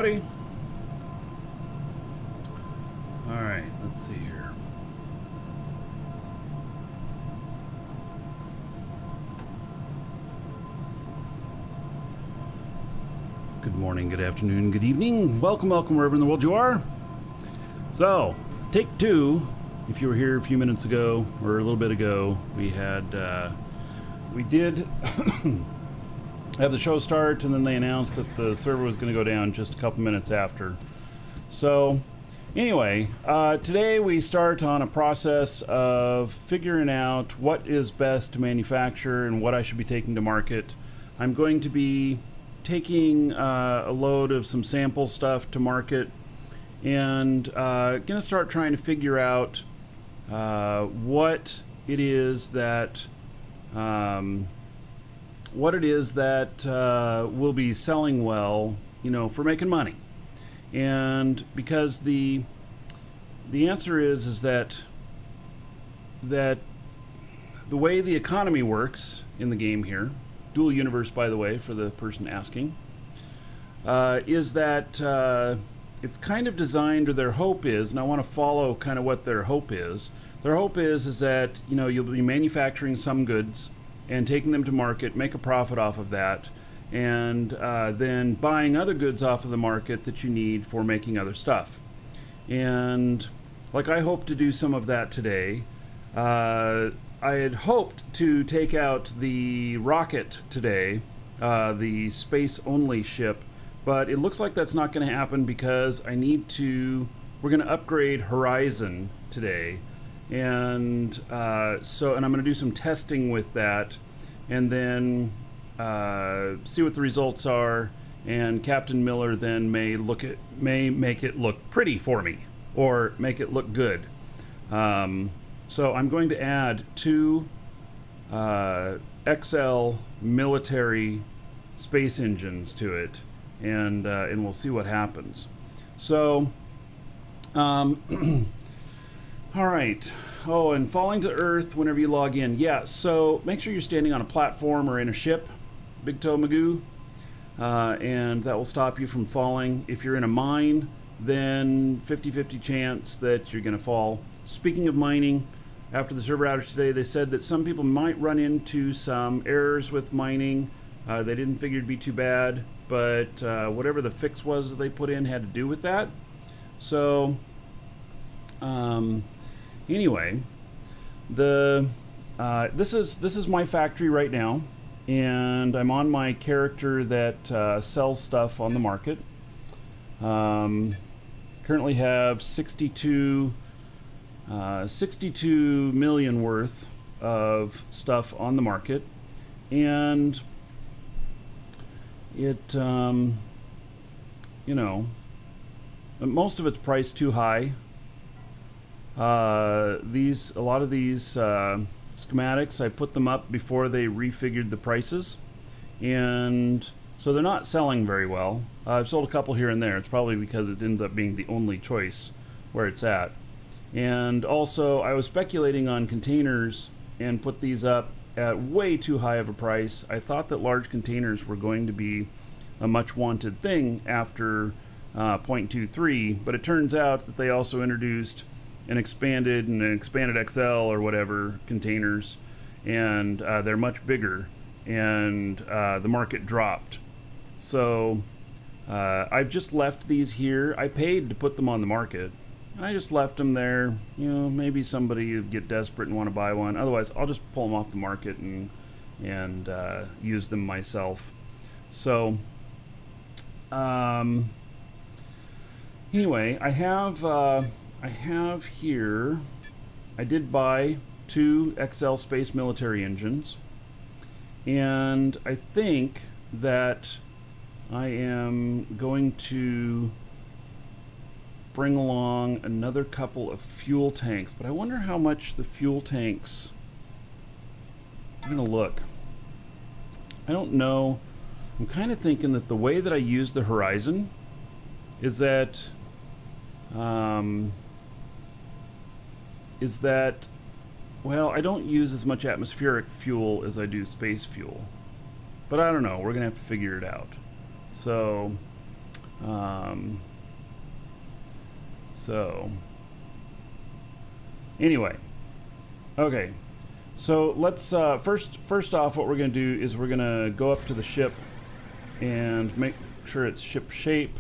All right, let's see here. Good morning, good afternoon, good evening. Welcome wherever in the world you are. So, take two. If you were here a few minutes ago or a little bit ago, we did have the show start, and then they announced that the server was going to go down just a couple minutes after. So, anyway, today we start on a process of figuring out what is best to manufacture and what I should be taking to market. I'm going to be taking a load of some sample stuff to market, and going to start trying to figure out what it is that will be selling well, for making money. And because the answer is that the way the economy works in the game here, dual universe, by the way, for the person asking, is that it's kind of designed, or their hope is, and I want to follow kind of what their hope is. Their hope is that you'll be manufacturing some goods and taking them to market, make a profit off of that, and then buying other goods off of the market that you need for making other stuff. And I hope to do some of that today. I had hoped to take out the rocket today, the space-only ship, but it looks like that's not going to happen because we're going to upgrade Horizon today. And and I'm going to do some testing with that, and then see what the results are, and Captain Miller then may make it look pretty for me, or make it look good. So I'm going to add two XL military space engines to it, and we'll see what happens. So, all right. Oh, and falling to Earth whenever you log in. Yeah, so make sure you're standing on a platform or in a ship, Big Toe Magoo, and that will stop you from falling. If you're in a mine, then 50-50 chance that you're going to fall. Speaking of mining, after the server outage today, they said that some people might run into some errors with mining. They didn't figure it'd be too bad, but whatever the fix was that they put in had to do with that. So, anyway, this is my factory right now, and I'm on my character that sells stuff on the market. Currently have 62 million worth of stuff on the market, and it most of it's priced too high. A lot of these schematics, I put them up before they refigured the prices, and so they're not selling very well. I've sold a couple here and there. It's probably because it ends up being the only choice where it's at. And also, I was speculating on containers and put these up at way too high of a price. I thought that large containers were going to be a much wanted thing after 0.23, but it turns out that they also introduced an expanded XL or whatever containers, and they're much bigger, and the market dropped. So I've just left these here. I paid to put them on the market. I just left them there. Maybe somebody would get desperate and want to buy one. Otherwise, I'll just pull them off the market and use them myself. So anyway, I have here, I did buy two XL Space military engines, and I think that I am going to bring along another couple of fuel tanks, but I wonder how much the fuel tanks, I'm gonna look. I don't know. I'm kind of thinking that the way that I use the Horizon is that well, I don't use as much atmospheric fuel as I do space fuel. But I don't know. We're going to have to figure it out. So, So anyway, okay. So let's first off, what we're going to do is we're going to go up to the ship and make sure it's ship shape.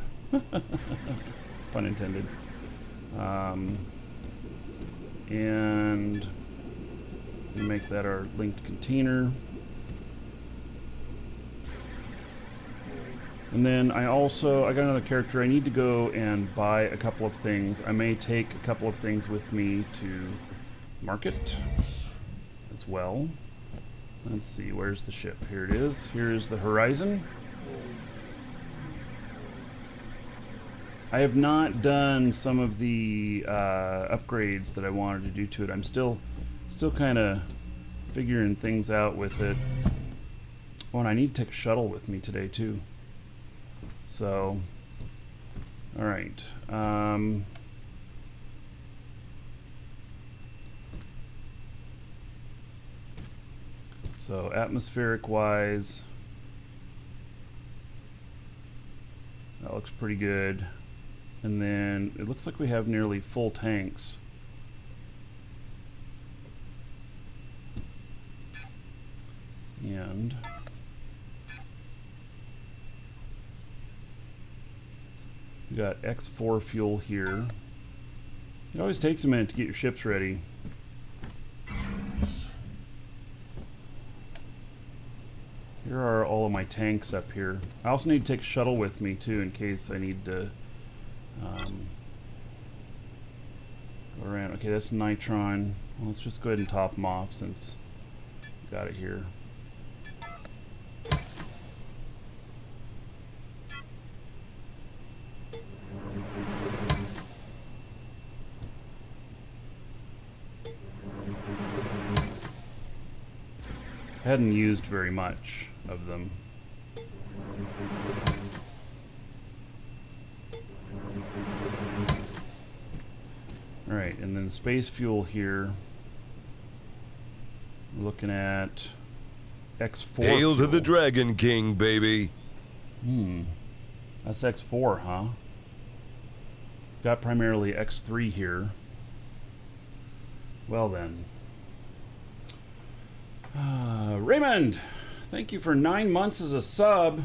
Pun intended. And make that our linked container. And then I got another character. I need to go and buy a couple of things. I may take a couple of things with me to market as well. Let's see, where's the ship? Here it is. Here's the Horizon. I have not done some of the upgrades that I wanted to do to it. I'm still kind of figuring things out with it. Oh, and I need to take a shuttle with me today too. So, all right. So atmospheric wise, that looks pretty good. And then it looks like we have nearly full tanks. And we got X4 fuel here. It always takes a minute to get your ships ready. Here are all of my tanks up here. I also need to take a shuttle with me too in case I need to go around. Okay, that's Nitron. Well, let's just go ahead and top them off since we got it here. I hadn't used very much of them. Alright, and then space fuel here. We're looking at X4 Hail fuel. to the Dragon King, baby. That's X4, huh? Got primarily X3 here. Well then. Raymond, thank you for 9 months as a sub.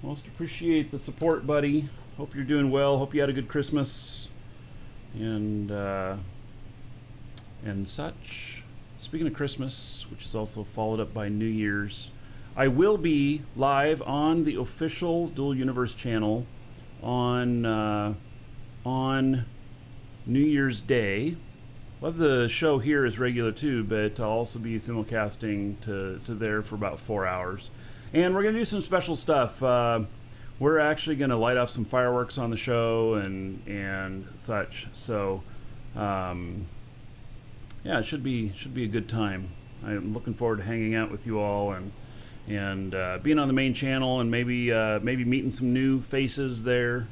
Most appreciate the support, buddy. Hope you're doing well. Hope you had a good Christmas and such. Speaking of Christmas, which is also followed up by New Year's, I will be live on the official Dual Universe channel on New Year's Day. We'll have the show here as regular too, but I'll also be simulcasting to there for about 4 hours. And we're going to do some special stuff. We're actually going to light off some fireworks on the show and such. So, yeah, it should be a good time. I'm looking forward to hanging out with you all and being on the main channel and maybe meeting some new faces there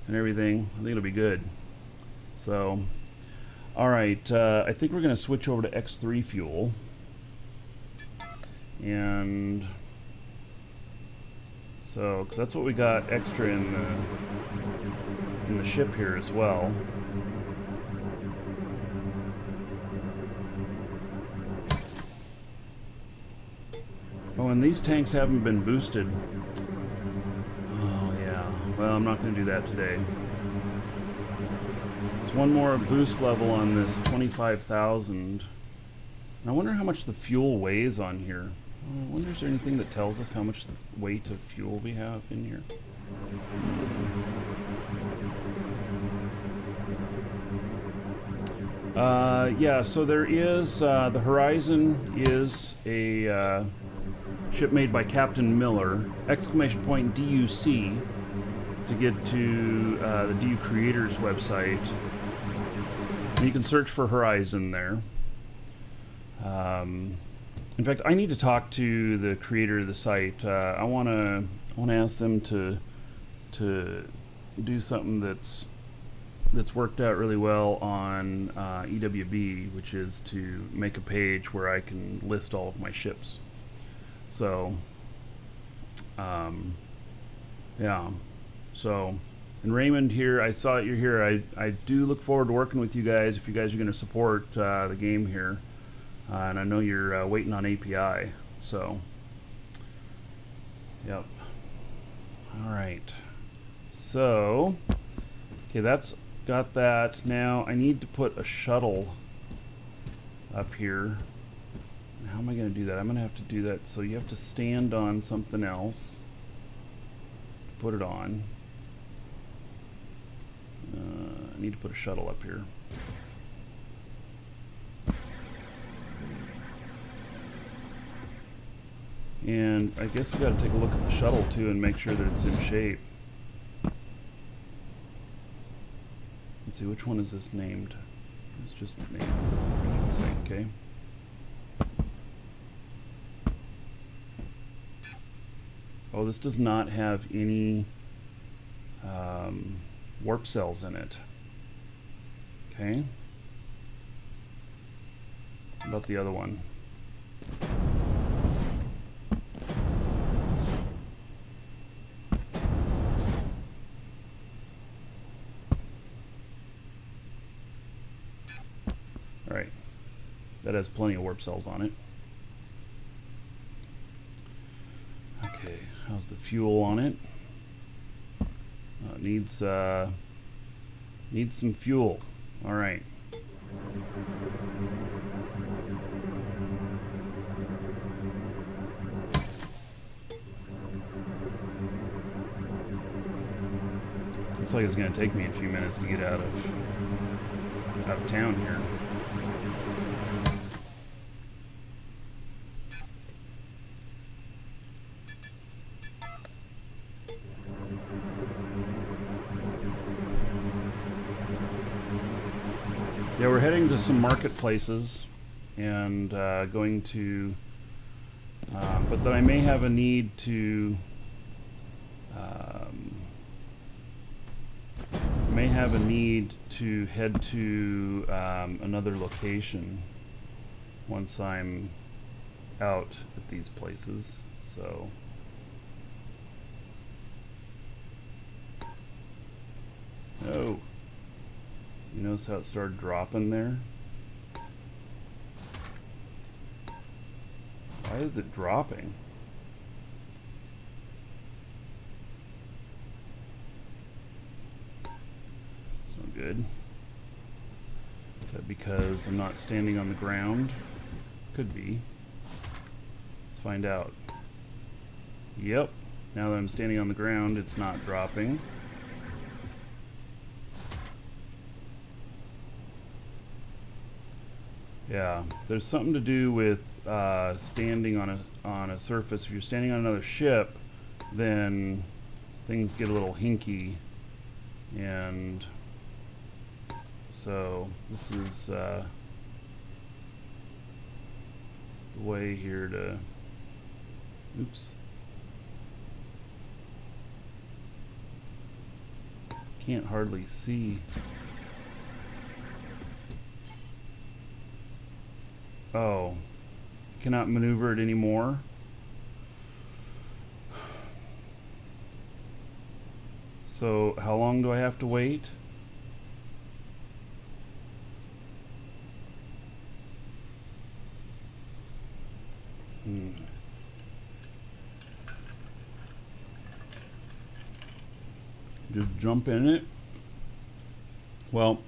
and everything. I think it'll be good. So. Alright, I think we're going to switch over to X3 fuel. And so, because that's what we got extra in the ship here as well. Oh, and these tanks haven't been boosted. Oh, yeah. Well, I'm not going to do that today. There's one more boost level on this 25,000. And I wonder how much the fuel weighs on here. I wonder if there's anything that tells us how much weight of fuel we have in here. Yeah, so there is, the Horizon is a ship made by Captain Miller, exclamation point DUC, to get to the DU Creators website. And you can search for Horizon there. In fact, I need to talk to the creator of the site. I want to ask them to do something that's worked out really well on EWB, which is to make a page where I can list all of my ships. So, yeah, Yeah. So, and Raymond here, I saw you're here. I do look forward to working with you guys if you guys are going to support the game here. And I know you're waiting on API. So, yep. All right. So, okay, that's got that. Now I need to put a shuttle up here. How am I going to do that? I'm going to have to do that. So you have to stand on something else. Put it on. I need to put a shuttle up here. And I guess we got to take a look at the shuttle too and make sure that it's in shape. Let's see, which one is this named? It's just named. Okay. Oh, this does not have any warp cells in it. Okay. How about the other one? Alright. That has plenty of warp cells on it. Okay, how's the fuel on it? It needs some fuel. All right. Looks like it's going to take me a few minutes to get out of town here. Yeah, we're heading to some marketplaces and going to, but then I may have a need to, head to another location once I'm out at these places. So. Oh. You notice how it started dropping there? Why is it dropping? It's not good. Is that because I'm not standing on the ground? Could be. Let's find out. Yep. Now that I'm standing on the ground, it's not dropping. Yeah, there's something to do with standing on a surface. If you're standing on another ship, then things get a little hinky, and so this is the way here to. Oops. Can't hardly see. Oh, cannot maneuver it anymore. So how long do I have to wait? Just jump in it. Well,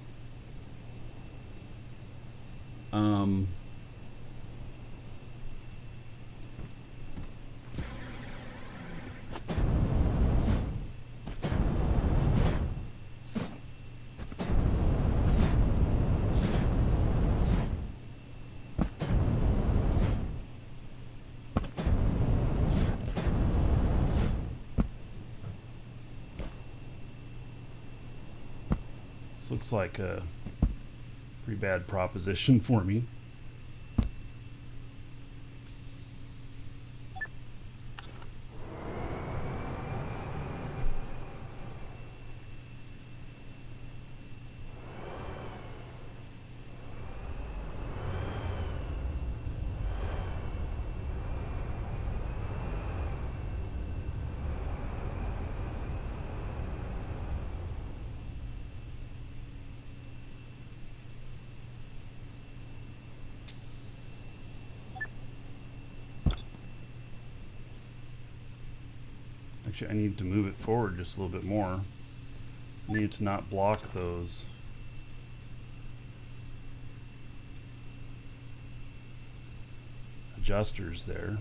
this looks like a pretty bad proposition for me. Actually, I need to move it forward just a little bit more. I need to not block those. Adjusters there.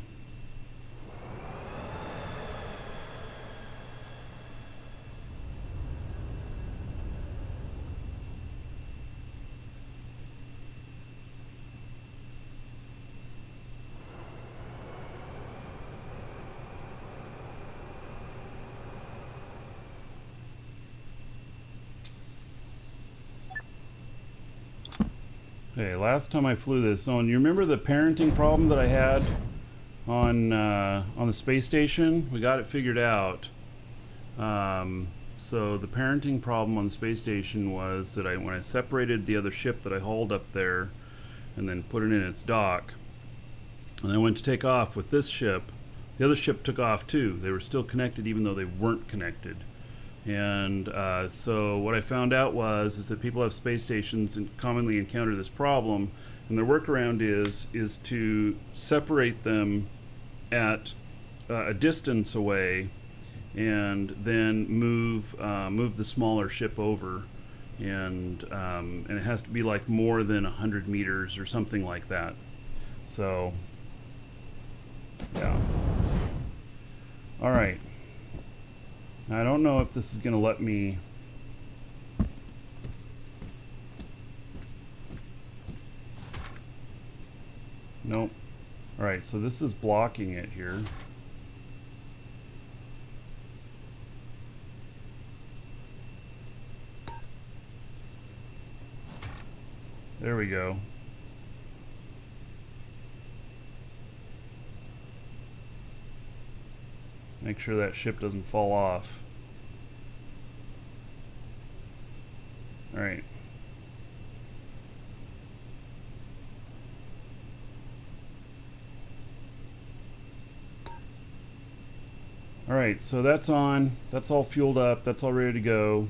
Okay, last time I flew this on, you remember the parenting problem that I had on the space station? We got it figured out. So the parenting problem on the space station was that when I separated the other ship that I hauled up there and then put it in its dock, and I went to take off with this ship, the other ship took off too. They were still connected even though they weren't connected. And so what I found out is that people have space stations and commonly encounter this problem, and their workaround is to separate them at a distance away, and then move the smaller ship over, and it has to be like more than 100 meters or something like that. So yeah. All right. Now, I don't know if this is going to let me. Nope. Alright, so this is blocking it here. There we go. Make sure that ship doesn't fall off. Alright. Alright, so that's on. That's all fueled up. That's all ready to go.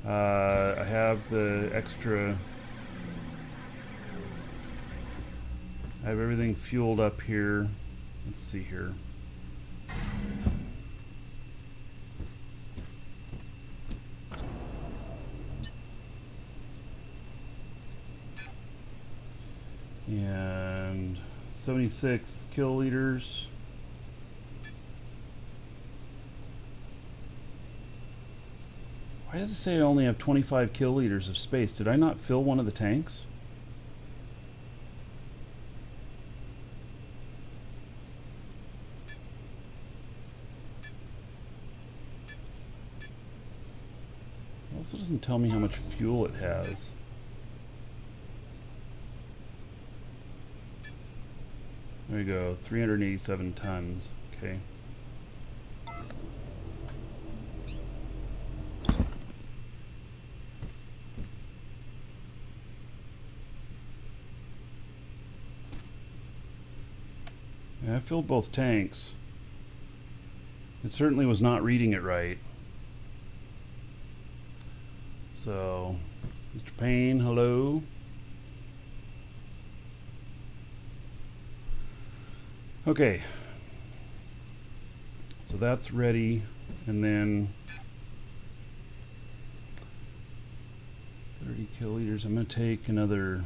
I have the extra. I have everything fueled up here. Let's see here. And 76 kiloliters. Why does it say I only have 25 kiloliters of space? Did I not fill one of the tanks? It also doesn't tell me how much fuel it has. There you go, 387 tons. Okay. Yeah, I filled both tanks. It certainly was not reading it right. So, Mr. Payne, hello. Okay, so that's ready, and then 30 kiloliters. I'm going to take another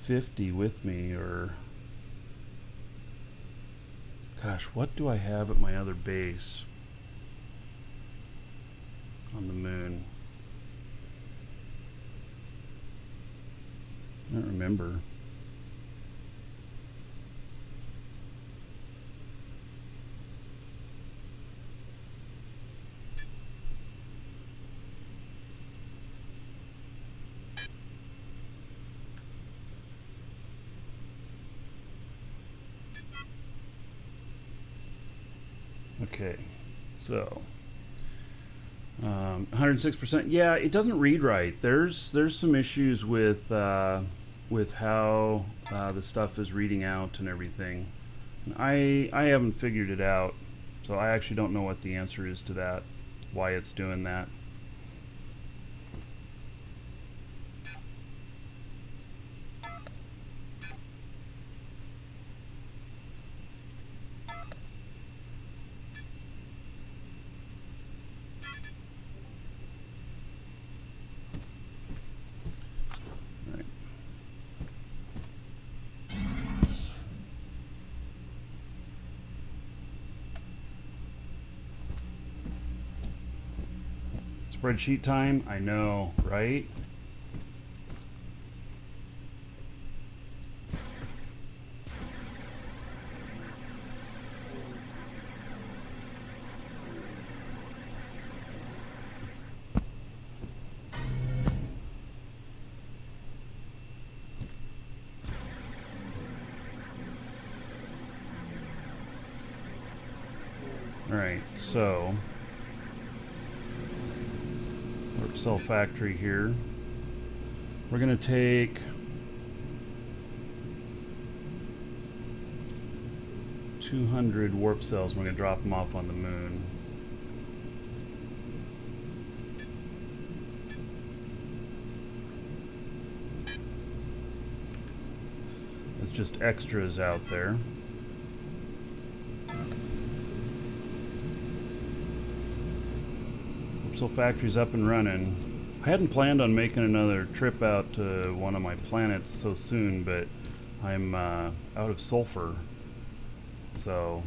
50 with me, or gosh, what do I have at my other base on the moon? I don't remember. Okay, so 106%. Yeah, it doesn't read right. There's some issues with how the stuff is reading out and everything. And I haven't figured it out, so I actually don't know what the answer is to that. Why it's doing that. Spreadsheet time? I know, right? Alright, so warp cell factory here. We're gonna take $200 warp cells. We're gonna drop them off on the moon. It's just extras out there. So factory's up and running. I hadn't planned on making another trip out to one of my planets so soon, but I'm out of sulfur, so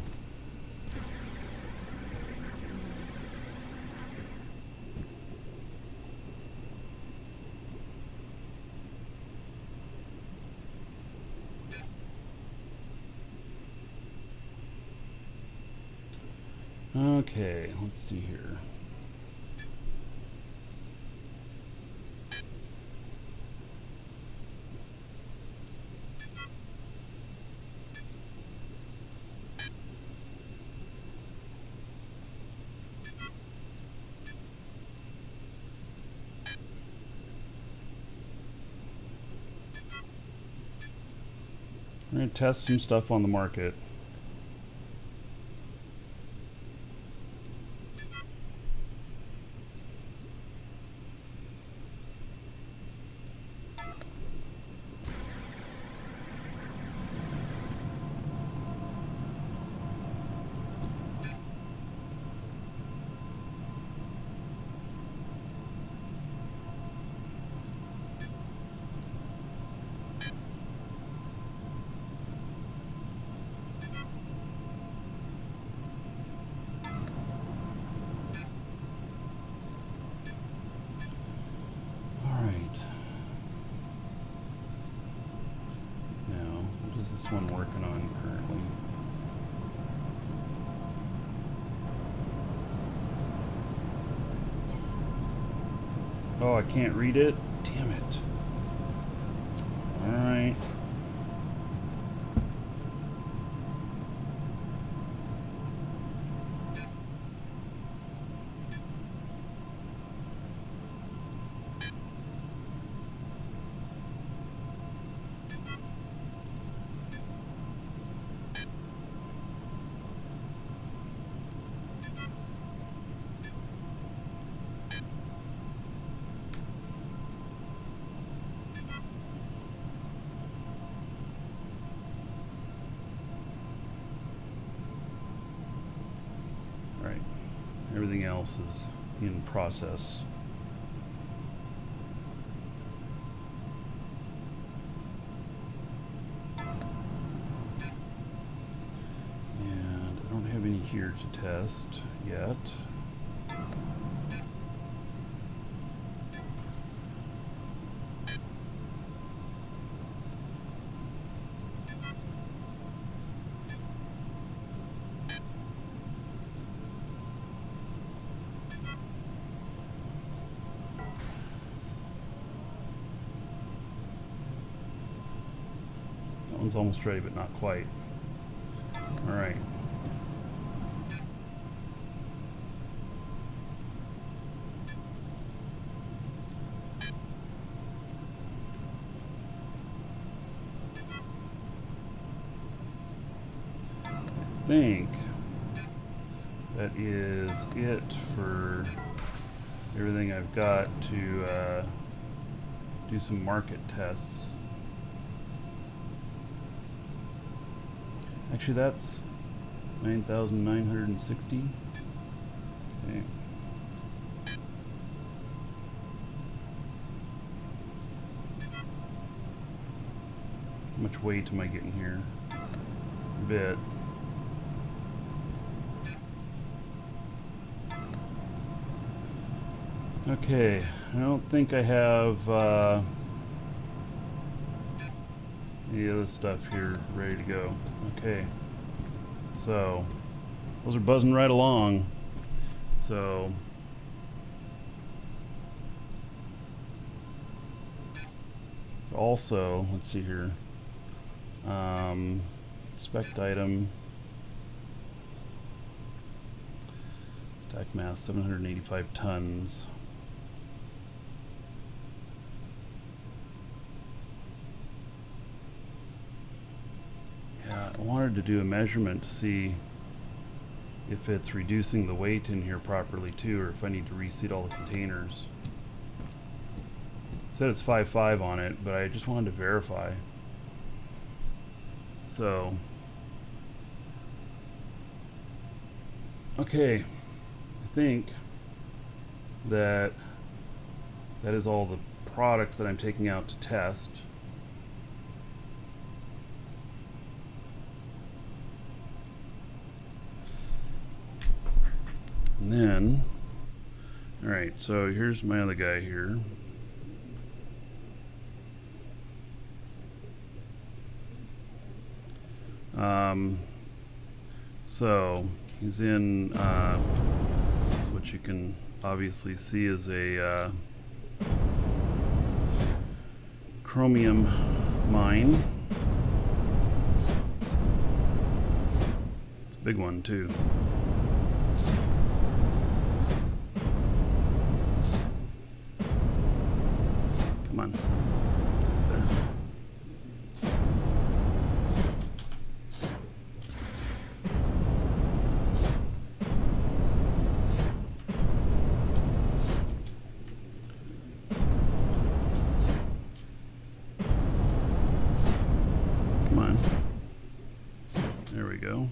okay, let's see here. We're going to test some stuff on the market. This one working on currently. Oh, I can't read it? Damn it. Alright. Everything else is in process. And I don't have any here to test yet. One's almost ready, but not quite. All right. I think that is it for everything I've got to do some market tests. Actually, that's 9,960. Okay. How much weight am I getting here? A bit. Okay, I don't think I have any other stuff here ready to go. Okay, so those are buzzing right along. So also, let's see here. Spec item. Stack mass 785 tons. Yeah, I wanted to do a measurement to see if it's reducing the weight in here properly too, or if I need to reseat all the containers. It said it's 5.5 on it, but I just wanted to verify. So, okay, I think that is all the product that I'm taking out to test. And then, alright, so here's my other guy here. So he's in that's what you can obviously see is a chromium mine. It's a big one too. Come on. There. Come on. There we go.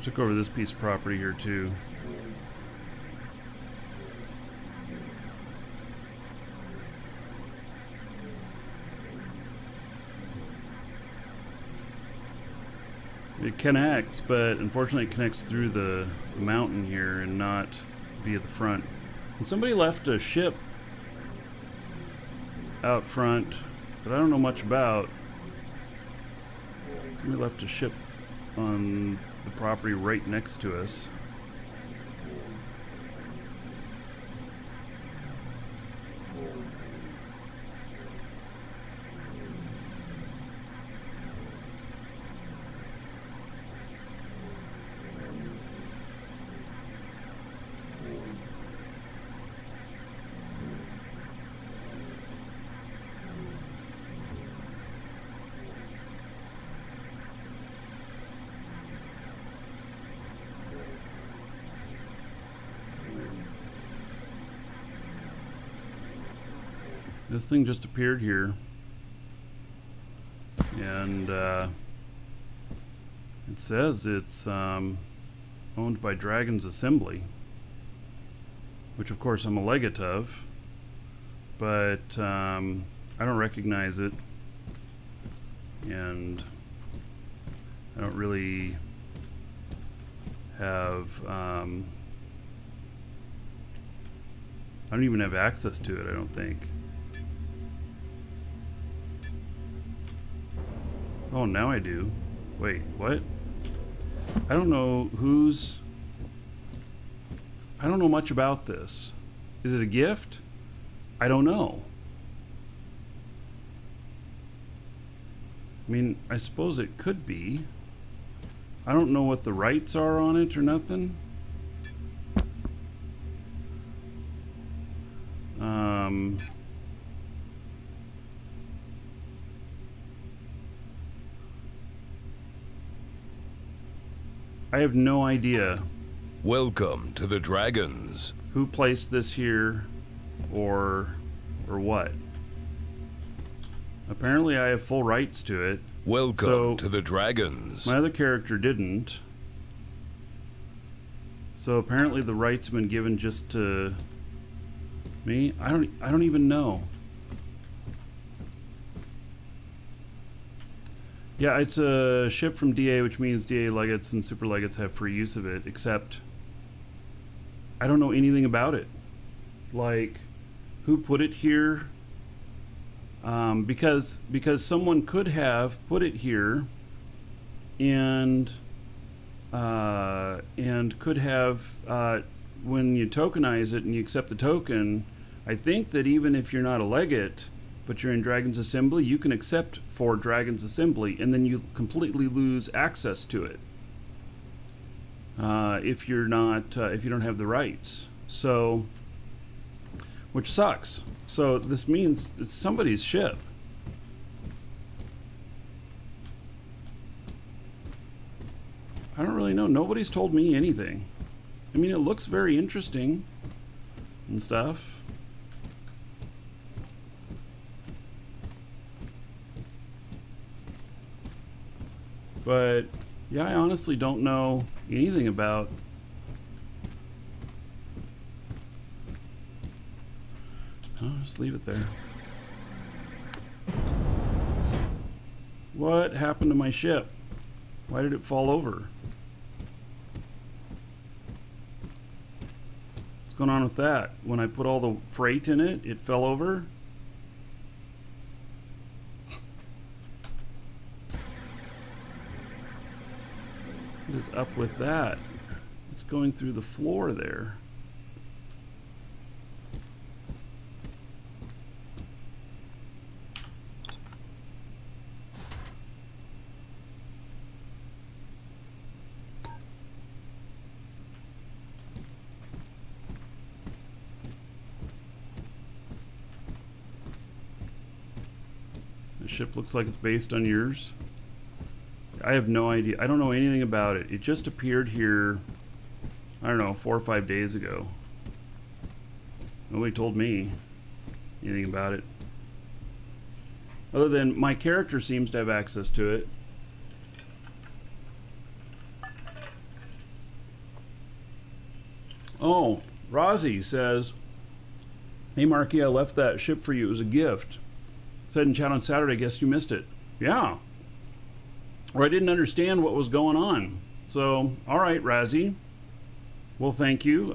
Took over this piece of property here too. It connects, but unfortunately it connects through the mountain here and not via the front. And somebody left a ship out front that I don't know much about. Somebody left a ship on the property right next to us. This thing just appeared here, and it says it's owned by Dragon's Assembly, which of course I'm a legate of, but I don't recognize it, and I don't really have I don't even have access to it, I don't think. Oh, now I do. Wait, what? I don't know who's... I don't know much about this. Is it a gift? I don't know. I mean, I suppose it could be. I don't know what the rights are on it or nothing. I have no idea Welcome to the Dragons. who placed this here or what. Apparently I have full rights to it. Welcome So- to the Dragons. My other character didn't. So apparently the rights have been given just to me. I don't even know. Yeah, it's a ship from DA, which means DA legates and super legates have free use of it, except I don't know anything about it. Like, who put it here? Because someone could have put it here and could have when you tokenize it and you accept the token, I think that even if you're not a legate but you're in Dragon's Assembly, you can accept for Dragon's Assembly and then you completely lose access to it if you're not if you don't have the rights. So, which sucks. So this means it's somebody's ship. I don't really know. Nobody's told me anything. I mean, it looks very interesting and stuff. But yeah, I honestly don't know anything about. I'll just leave it there. What happened to my ship? Why did it fall over? What's going on with that? When I put all the freight in it, it fell over? What is up with that? It's going through the floor there. The ship looks like it's based on yours. I have no idea. I don't know anything about it. It just appeared here, I don't know, 4 or 5 days ago. Nobody told me anything about it. Other than my character seems to have access to it. Oh, Rozzy says, "Hey Marky, I left that ship for you. It was a gift. Said in chat on Saturday, guess you missed it." Yeah. Or I didn't understand what was going on. So, all right, Razzie. Well, thank you.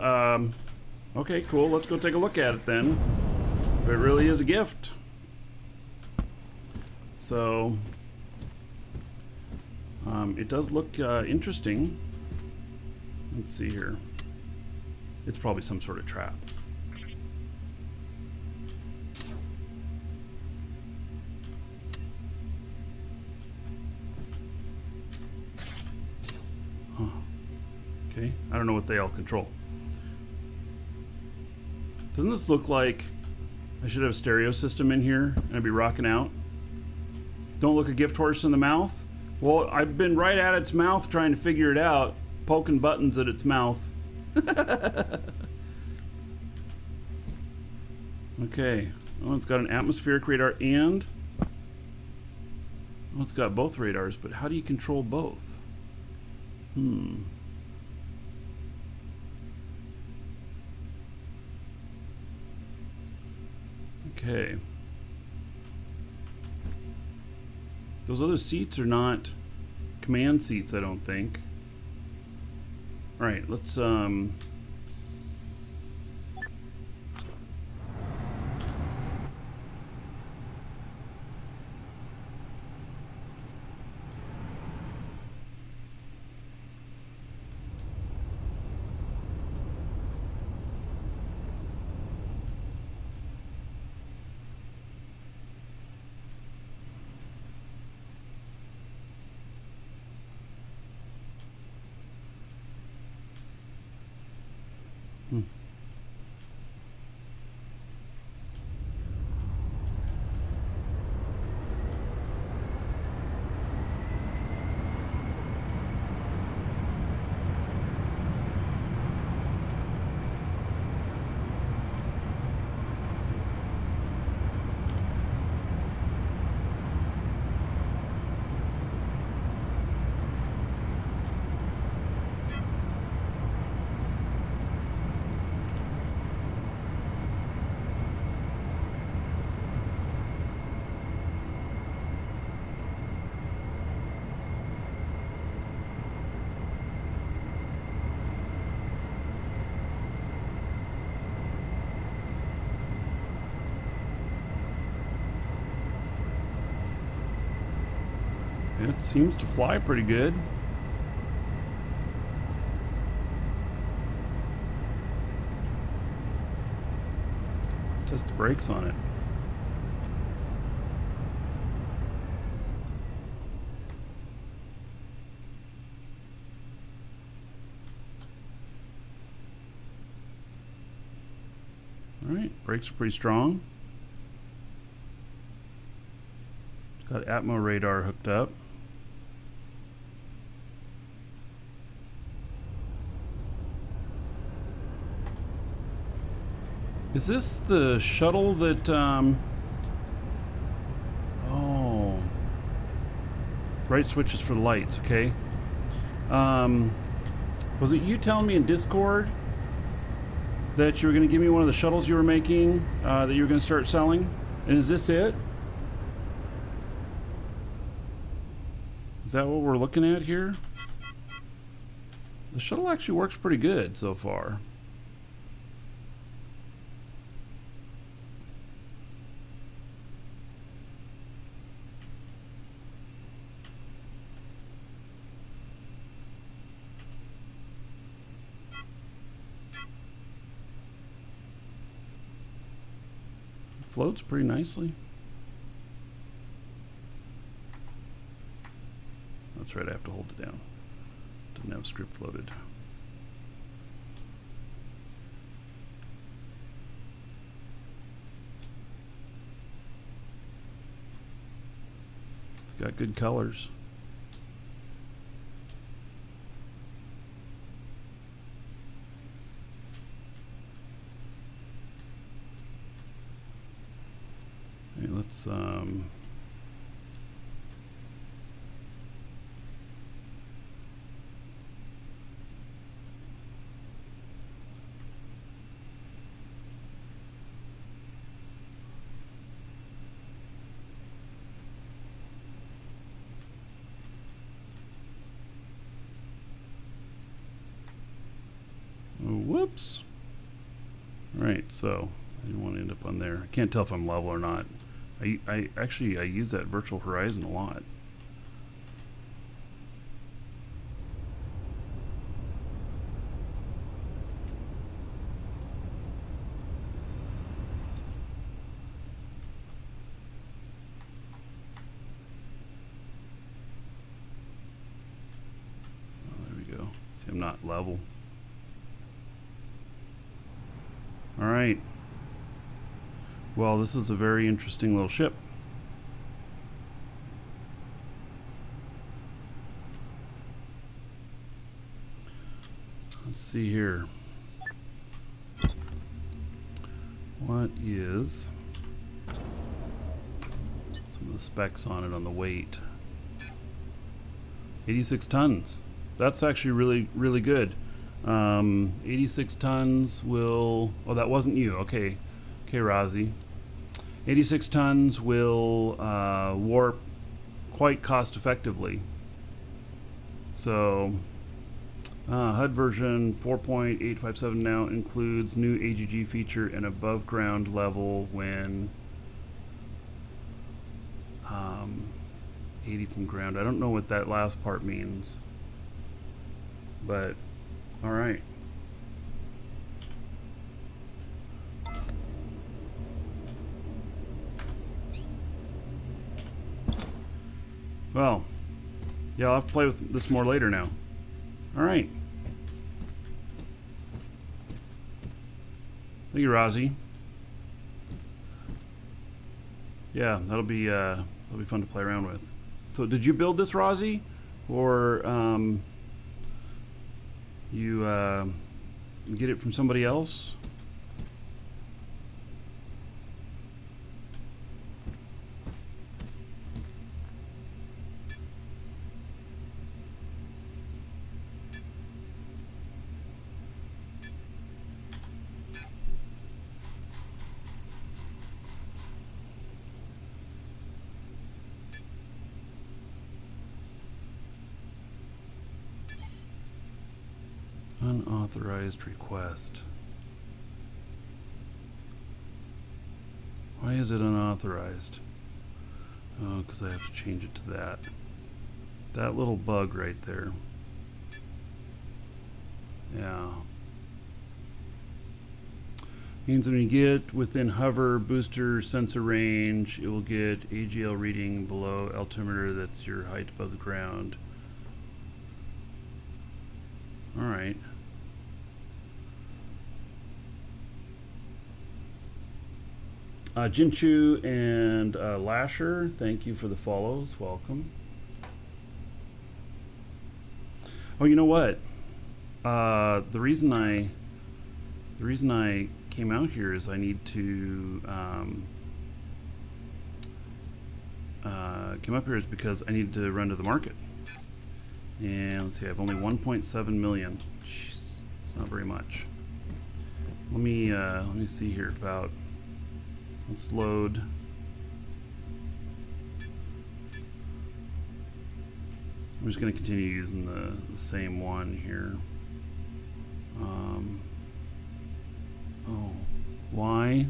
Okay, cool. Let's go take a look at it then. If it really is a gift. So, it does look interesting. Let's see here. It's probably some sort of trap. Okay, I don't know what they all control. Doesn't this look like I should have a stereo system in here and I'd be rocking out? Don't look a gift horse in the mouth? Well, I've been right at its mouth trying to figure it out, poking buttons at its mouth. Okay. Oh, it's got an atmospheric radar and... Oh, it's got both radars, but how do you control both? Okay. Those other seats are not command seats, I don't think. Alright, let's It seems to fly pretty good. Let's test the brakes on it. Alright, brakes are pretty strong. It's got Atmo radar hooked up. Is this the shuttle that, oh. Right switches for the lights, okay. Was it you telling me in Discord that you were going to give me one of the shuttles you were making, that you were going to start selling? And is this it? Is that what we're looking at here? The shuttle actually works pretty good so far. Floats pretty nicely. That's right, I have to hold it down. Doesn't have script loaded. It's got good colors. Okay, let's whoops. Alright, so I didn't want to end up on there. I can't tell if I'm level or not. I actually use that virtual horizon a lot. Oh, there we go. See, I'm not level. All right. Well, this is a very interesting little ship. Let's see here. What is some of the specs on it on the weight? 86 tons. That's actually really good. 86 tons will... Oh, that wasn't you. Okay. Okay, Rozzy. 86 tons will warp quite cost effectively. So, HUD version 4.857 now includes new AGG feature and above ground level when 80 from ground. I don't know what that last part means, but all right. Well, yeah, I'll have to play with this more later now. All right. Thank you, Rozzy. Yeah, that'll be fun to play around with. So, did you build this, Rozzy, or you get it from somebody else? Unauthorized request. Why is it unauthorized? Oh, because I have to change it to that. That little bug right there. Yeah. Means when you get within hover booster sensor range, it will get AGL reading below altimeter. That's your height above the ground. Alright. Jinchu and Lasher, thank you for the follows. Welcome. Oh, you know what? The reason I came out here is I need to came up here is because I need to run to the market. And let's see, I have only 1.7 million. Jeez, it's not very much. Let me see here about. Let's load. I'm just going to continue using the same one here. Oh, why?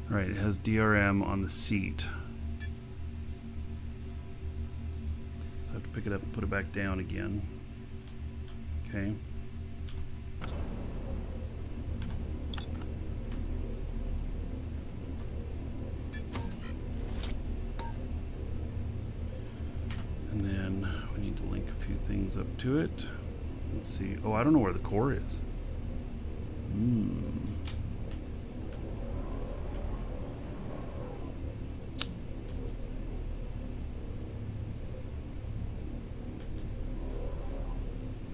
Right, it has DRM on the seat. So I have to pick it up and put it back down again. Okay. And then we need to link a few things up to it. Let's see. Oh, I don't know where the core is.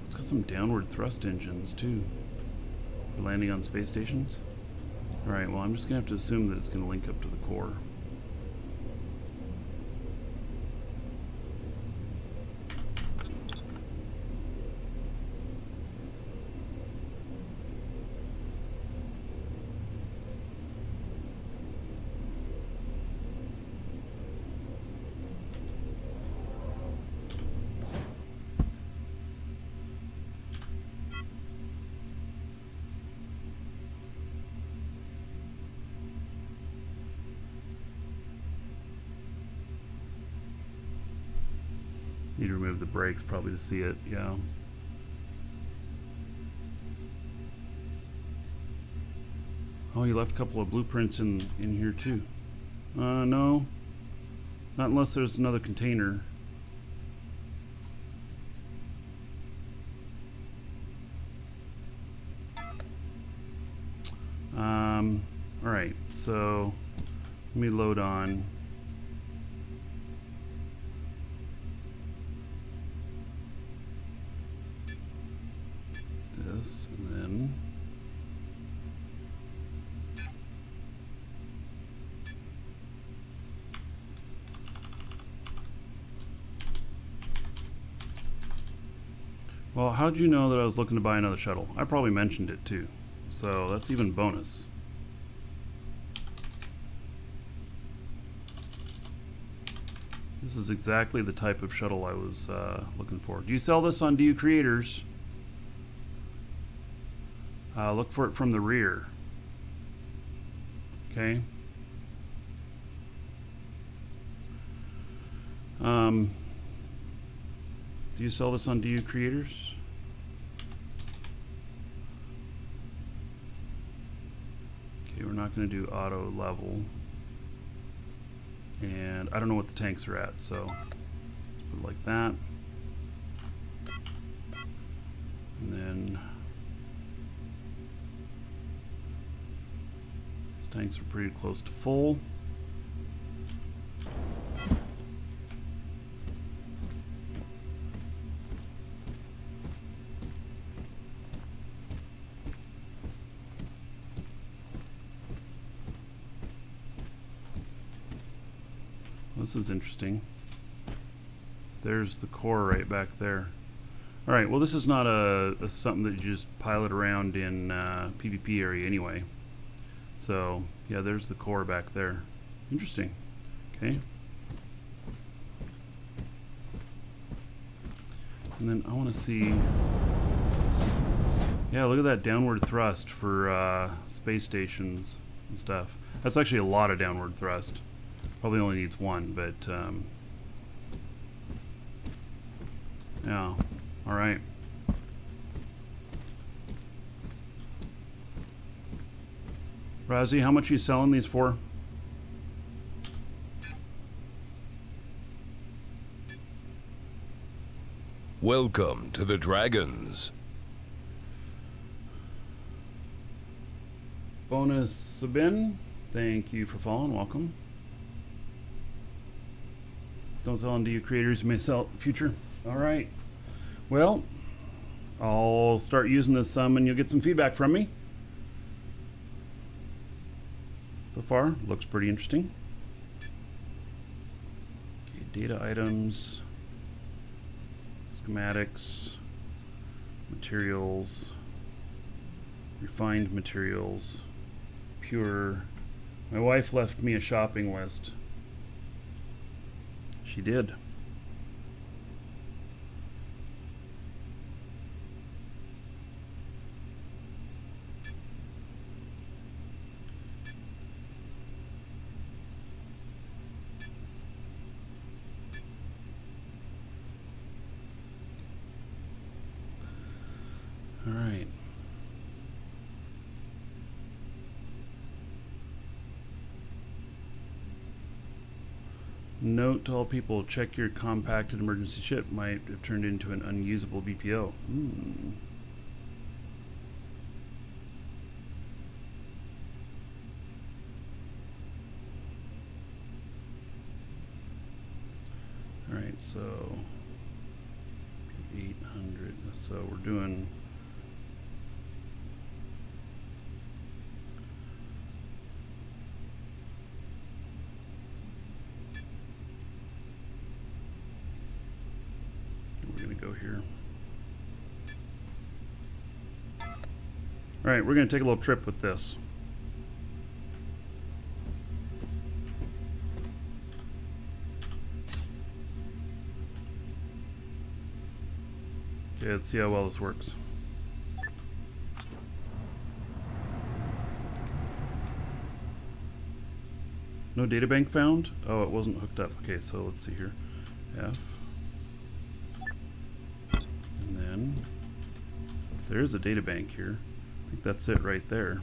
It's got some downward thrust engines too. For landing on space stations. Alright, well I'm just going to have to assume that it's going to link up to the core. Need to remove the brakes probably to see it, yeah. Oh, you left a couple of blueprints in here too. No. Not unless there's another container. Alright, so let me load on. This, and then well, how'd you know that I was looking to buy another shuttle? I probably mentioned it too, so that's even bonus. This is exactly the type of shuttle I was looking for. Do you sell this on DU Creators? Look for it from the rear. Okay. Do you sell this on DU Creators? Okay, we're not going to do auto level. And I don't know what the tanks are at, so put it like that. And then these tanks are pretty close to full. This is interesting. There's the core right back there. Alright, well this is not a something that you just pilot around in PvP area anyway. So, yeah, there's the core back there. Interesting. Okay. And then I want to see... Yeah, look at that downward thrust for space stations and stuff. That's actually a lot of downward thrust. Probably only needs one, but yeah. All right. Razi, how much are you selling these for? Welcome to the Dragons. Bonus Sabin, thank you for following. Welcome. Don't sell them to you creators, you may sell in the future. All right. Well, I'll start using this some and you'll get some feedback from me. So far, looks pretty interesting. Okay, data items, schematics, materials, refined materials, pure. My wife left me a shopping list. She did. All right. Note to all people, check your compacted emergency ship. Might have turned into an unusable BPO. All right, so 800. So we're doing. We're going to go here. All right, we're going to take a little trip with this. Okay, let's see how well this works. No databank found? Oh, it wasn't hooked up. Okay, so let's see here. F. And then there's a databank here. I think that's it right there.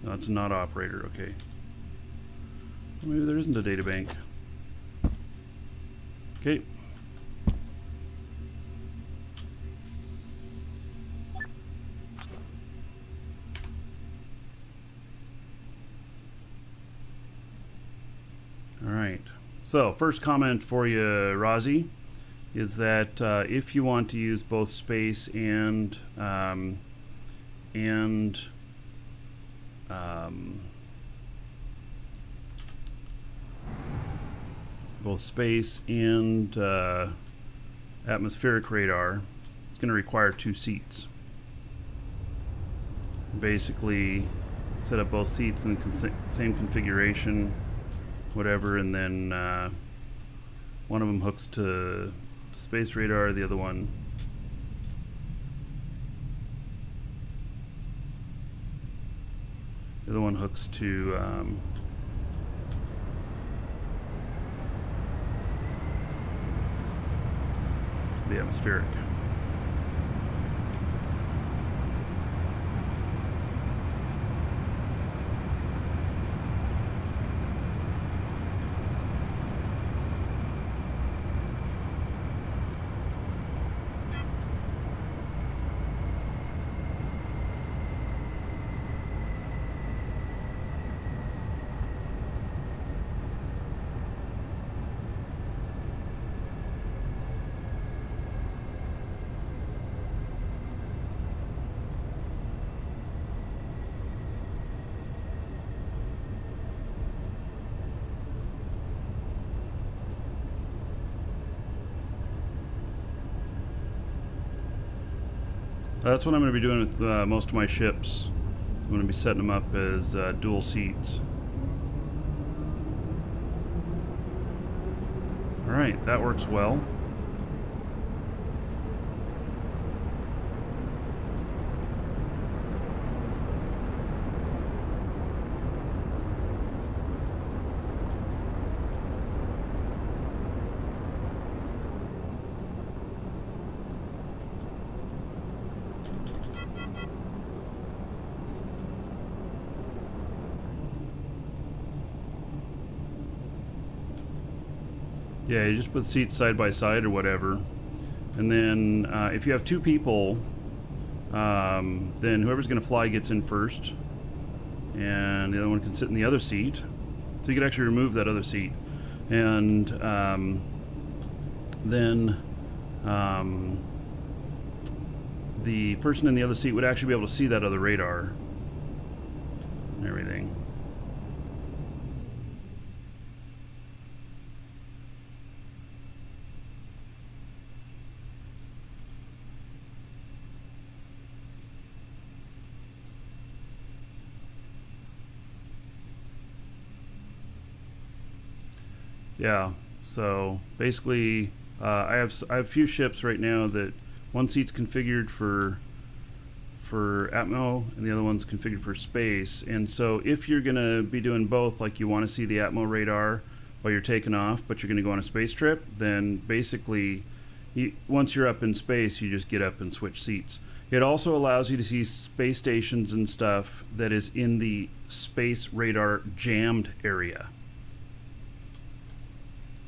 No, it's not operator. Okay. Well, maybe there isn't a databank. Okay. All right. So first comment for you, Razi, is that if you want to use both space and both space and atmospheric radar, it's going to require 2 seats. Basically, set up both seats in the same configuration, whatever, and then one of them hooks to space radar, the other one hooks to the atmospheric. That's what I'm going to be doing with most of my ships. I'm going to be setting them up as dual seats. Alright, that works well. Yeah, you just put seats side by side or whatever. And then if you have two people, then whoever's going to fly gets in first. And the other one can sit in the other seat. So you could actually remove that other seat. And then the person in the other seat would actually be able to see that other radar and everything. Yeah, so basically I have a few ships right now that one seat's configured for Atmo and the other one's configured for space. And so if you're going to be doing both, like you want to see the Atmo radar while you're taking off, but you're going to go on a space trip, then basically once you're up in space, you just get up and switch seats. It also allows you to see space stations and stuff that is in the space radar jammed area.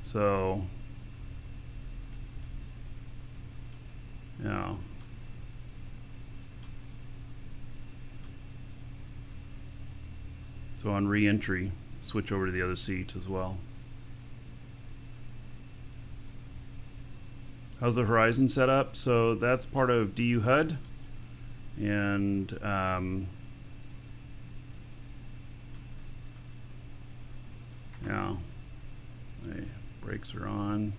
So, yeah. So on re-entry, switch over to the other seat as well. How's the horizon set up? So that's part of DU HUD, and yeah, the brakes are on.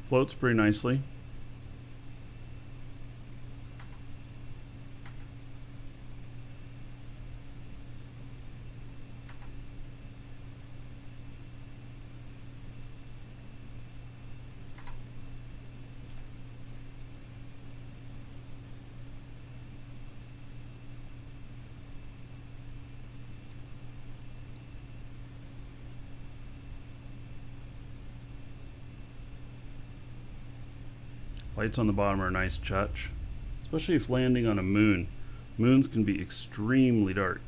Floats pretty nicely. Lights on the bottom are a nice touch, especially if landing on a moon. Moons can be extremely dark.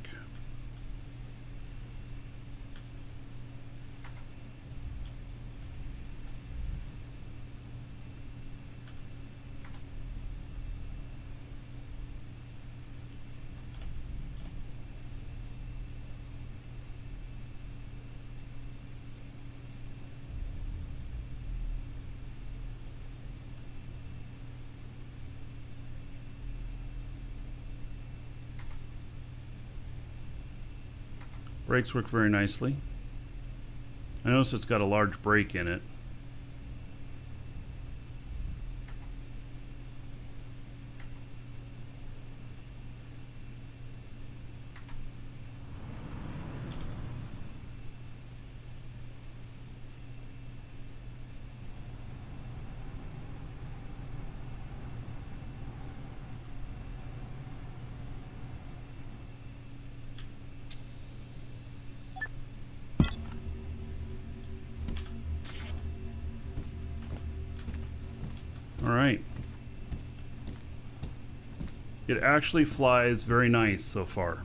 Brakes work very nicely. I notice it's got a large brake in it. Alright. It actually flies very nice so far.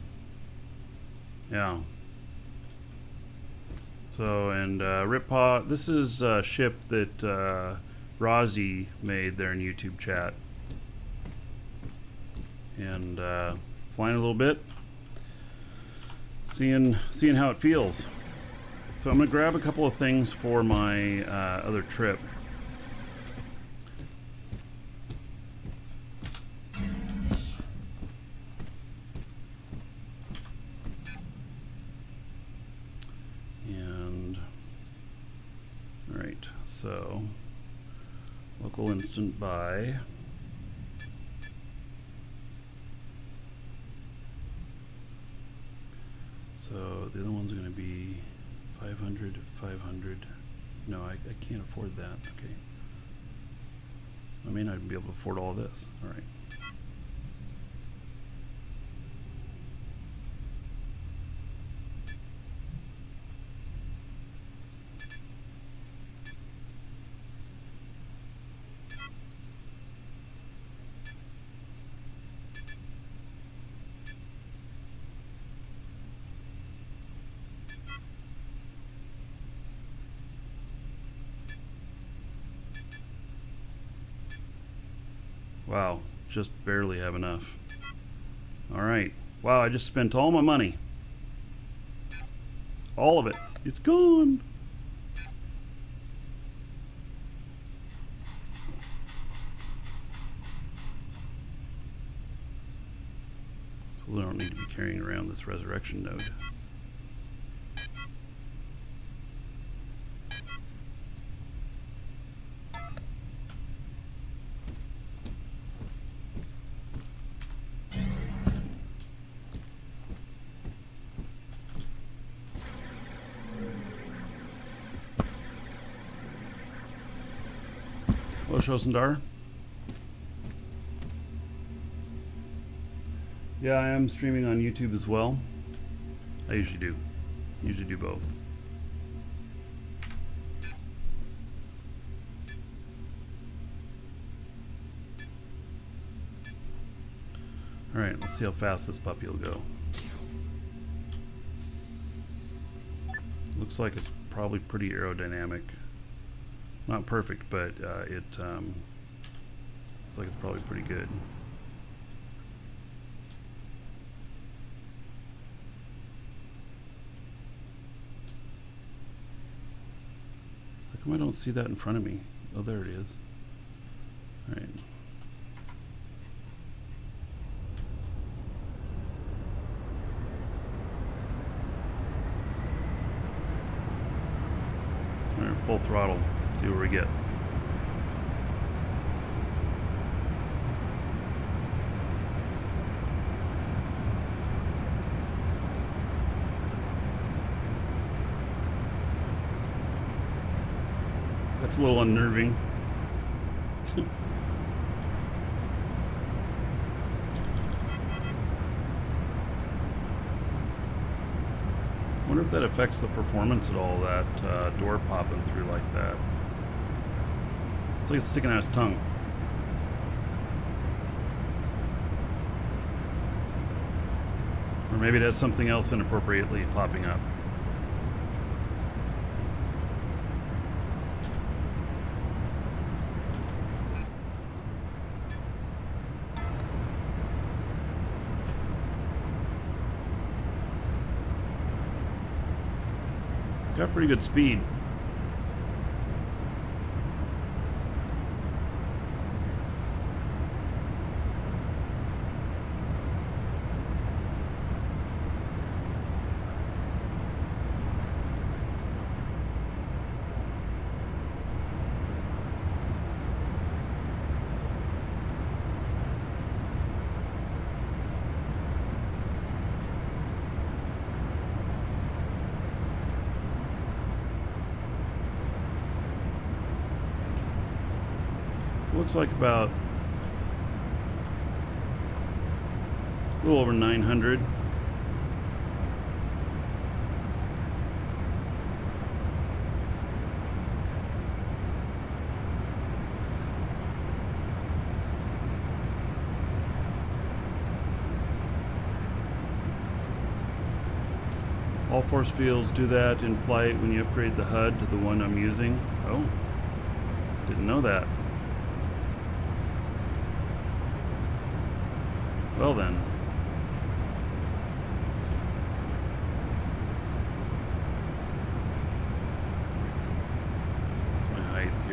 Yeah. So, and Rippaw, this is a ship that Rozzy made there in YouTube chat. And flying a little bit. Seeing how it feels. So I'm going to grab a couple of things for my other trip. And, alright, so local instant buy. So the other one's going to be 500, 500. No, I can't afford that. Okay. I may not even be able to afford all of this. All right. Wow, just barely have enough. All right. Wow, I just spent all my money. All of it. It's gone. So I don't need to be carrying around this resurrection node. Hello, Shosendar. Yeah, I am streaming on YouTube as well. I usually do. Usually do both. Alright, let's see how fast this puppy will go. Looks like it's probably pretty aerodynamic. Not perfect, but it looks like it's probably pretty good. How come I don't see that in front of me? Oh, there it is. All right. So we're full throttle. See what we get. That's a little unnerving. I wonder if that affects the performance at all, that door popping through like that. It's like it's sticking out his tongue. Or maybe it has something else inappropriately popping up. It's got pretty good speed. Looks like about a little over 900. All force fields do that in flight when you upgrade the HUD to the one I'm using. Oh, didn't know that. Well then.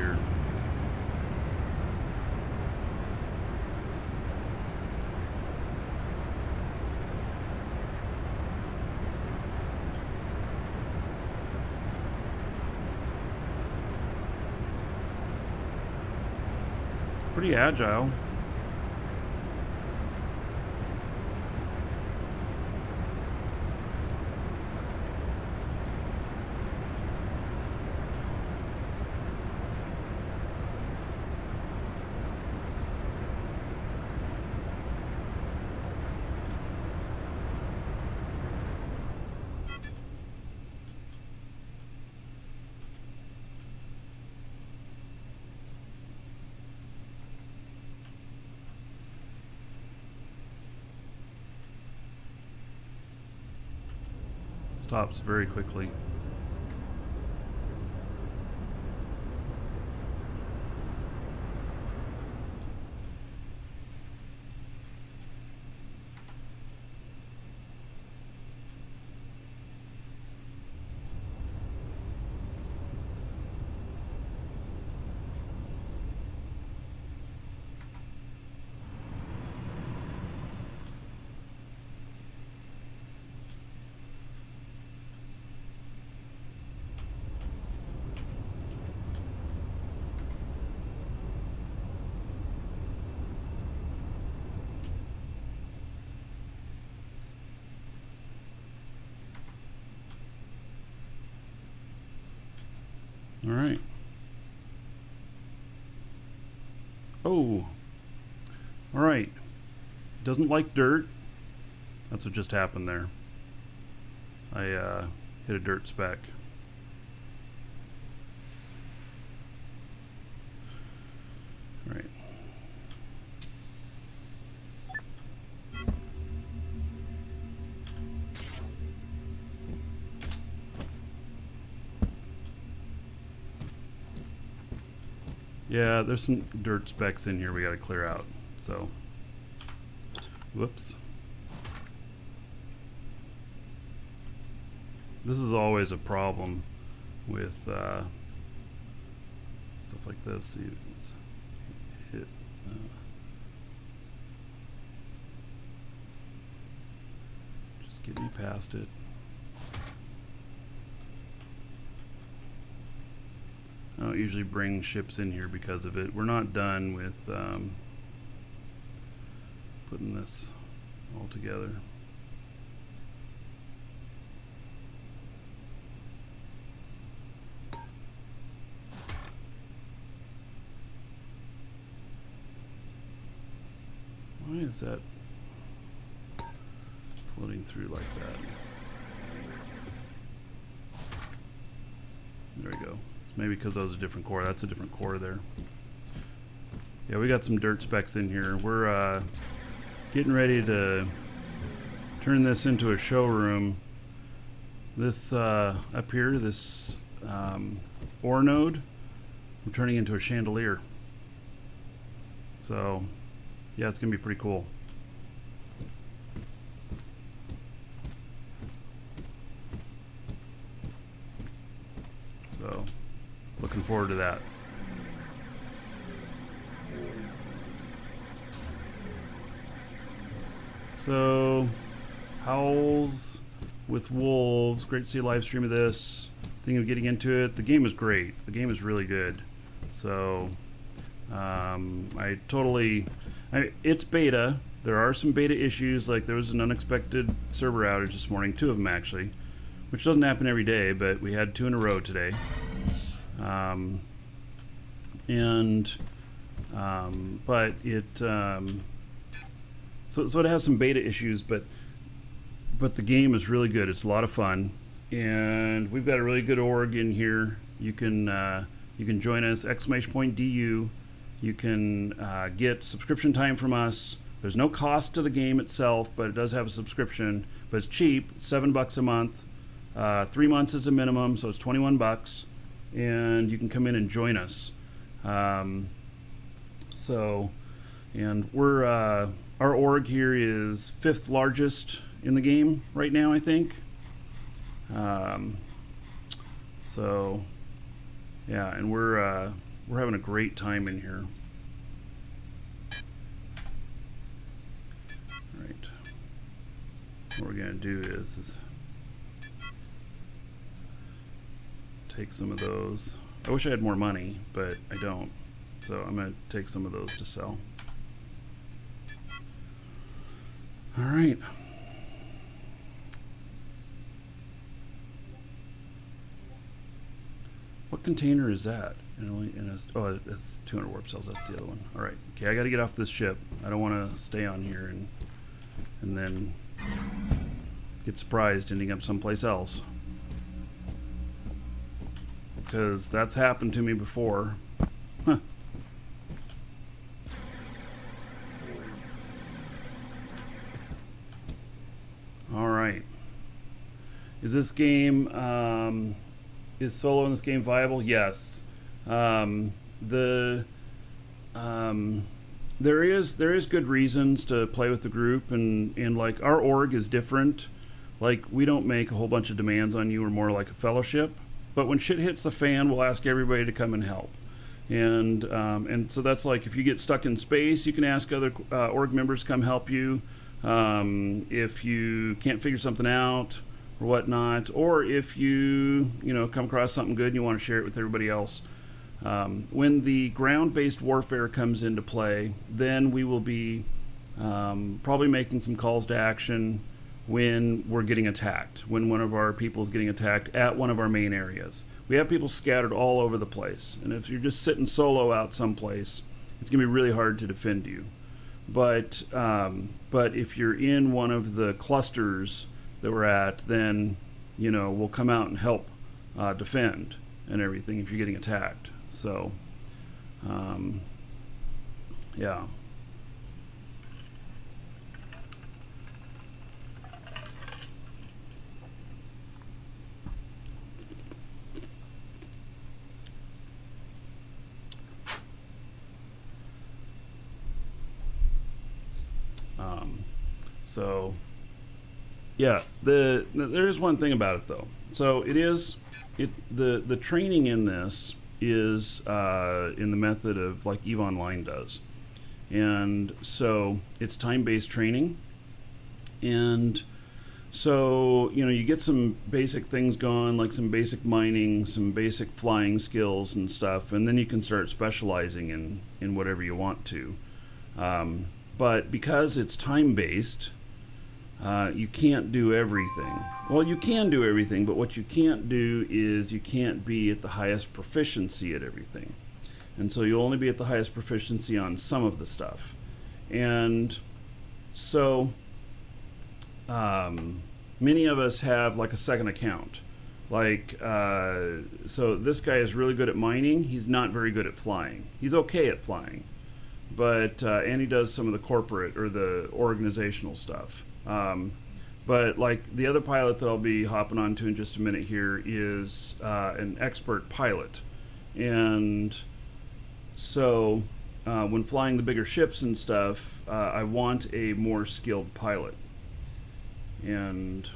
here. It's pretty agile. Stops very quickly. All right. Oh. All right. Doesn't like dirt. That's what just happened there. I hit a dirt speck. All right. Yeah, there's some dirt specks in here we gotta clear out. So, whoops. This is always a problem with stuff like this. See, it's hit. Just get me past it. I don't usually bring ships in here because of it. We're not done with putting this all together. Why is that floating through like that? There we go. Maybe because that was a different core. That's a different core there. Yeah, we got some dirt specks in here. We're getting ready to turn this into a showroom. This up here, this ore node, we're turning into a chandelier. So, yeah, it's gonna be pretty cool. So, looking forward to that. So, Howls with Wolves. Great to see a live stream of this. Thinking of getting into it. The game is great. The game is really good. So, it's beta. There are some beta issues. Like there was an unexpected server outage this morning. 2 of them actually, which doesn't happen every day, but we had 2 in a row today. But it so it has some beta issues, but the game is really good. It's a lot of fun, and we've got a really good org in here. You can join us, !DU. You can get subscription time from us. There's no cost to the game itself, but it does have a subscription. But it's cheap, $7 a month. 3 months is a minimum, so it's $21, and you can come in and join us. And we're our org here is 5th largest in the game right now, I think. So yeah, and we're we're having a great time in here. All right. What we're gonna do is take some of those. I wish I had more money, but I don't. So I'm gonna take some of those to sell. All right. What container is that? Oh, it's 200 warp cells. That's the other one. All right. Okay, I got to get off this ship. I don't want to stay on here and then get surprised ending up someplace else. Because that's happened to me before. Huh. All right. Is this game, is solo in this game viable? Yes. There is good reasons to play with the group, and like our org is different. Like, we don't make a whole bunch of demands on you. We're more like a fellowship. But when shit hits the fan, we'll ask everybody to come and help. And so that's like, if you get stuck in space, you can ask other org members to come help you. If you can't figure something out or whatnot, or if you come across something good and you want to share it with everybody else. When the ground-based warfare comes into play, then we will be probably making some calls to action when we're getting attacked, when one of our people is getting attacked at one of our main areas. We have people scattered all over the place, and if you're just sitting solo out someplace, it's going to be really hard to defend you. But if you're in one of the clusters that we're at, then we'll come out and help defend and everything if you're getting attacked. So yeah. So yeah, there is one thing about it though. So the training in this is in the method of like EVE Online does, and so it's time-based training, and so you get some basic things going, like some basic mining, some basic flying skills and stuff, and then you can start specializing in whatever you want to. But because it's time-based, you can't do everything. Well, you can do everything, but what you can't do is you can't be at the highest proficiency at everything. And so you'll only be at the highest proficiency on some of the stuff. And so many of us have like a second account. Like, so this guy is really good at mining. He's not very good at flying. He's okay at flying. But and he does some of the corporate or the organizational stuff. But like the other pilot that I'll be hopping on to in just a minute here is an expert pilot, and so when flying the bigger ships and stuff, I want a more skilled pilot, and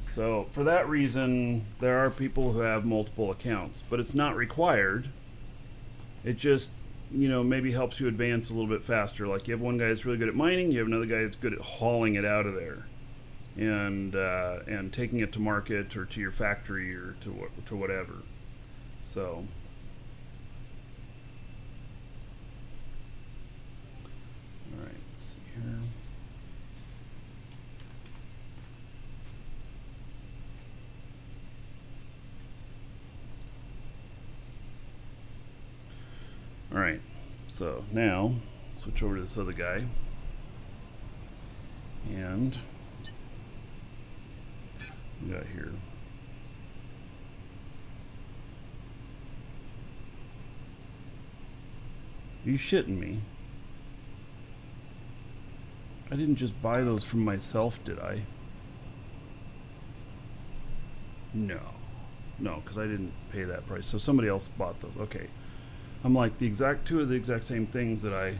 so for that reason there are people who have multiple accounts, but it's not required. It just maybe helps you advance a little bit faster. Like, you have one guy that's really good at mining, you have another guy that's good at hauling it out of there and taking it to market or to your factory or to whatever. So all right, let's see here. All right, so now switch over to this other guy, and we got here. Are you shitting me? I didn't just buy those from myself, did I? No, because I didn't pay that price. So somebody else bought those. Okay. I'm like, two of the exact same things that I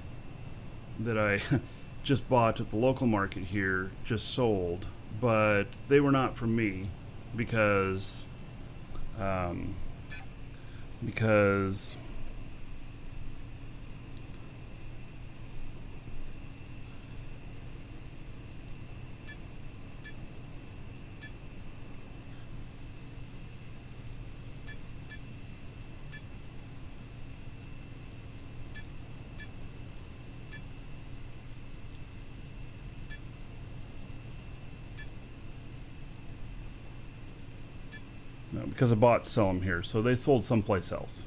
just bought at the local market here just sold, but they were not from me because because no, because the bots sell them here, so they sold someplace else.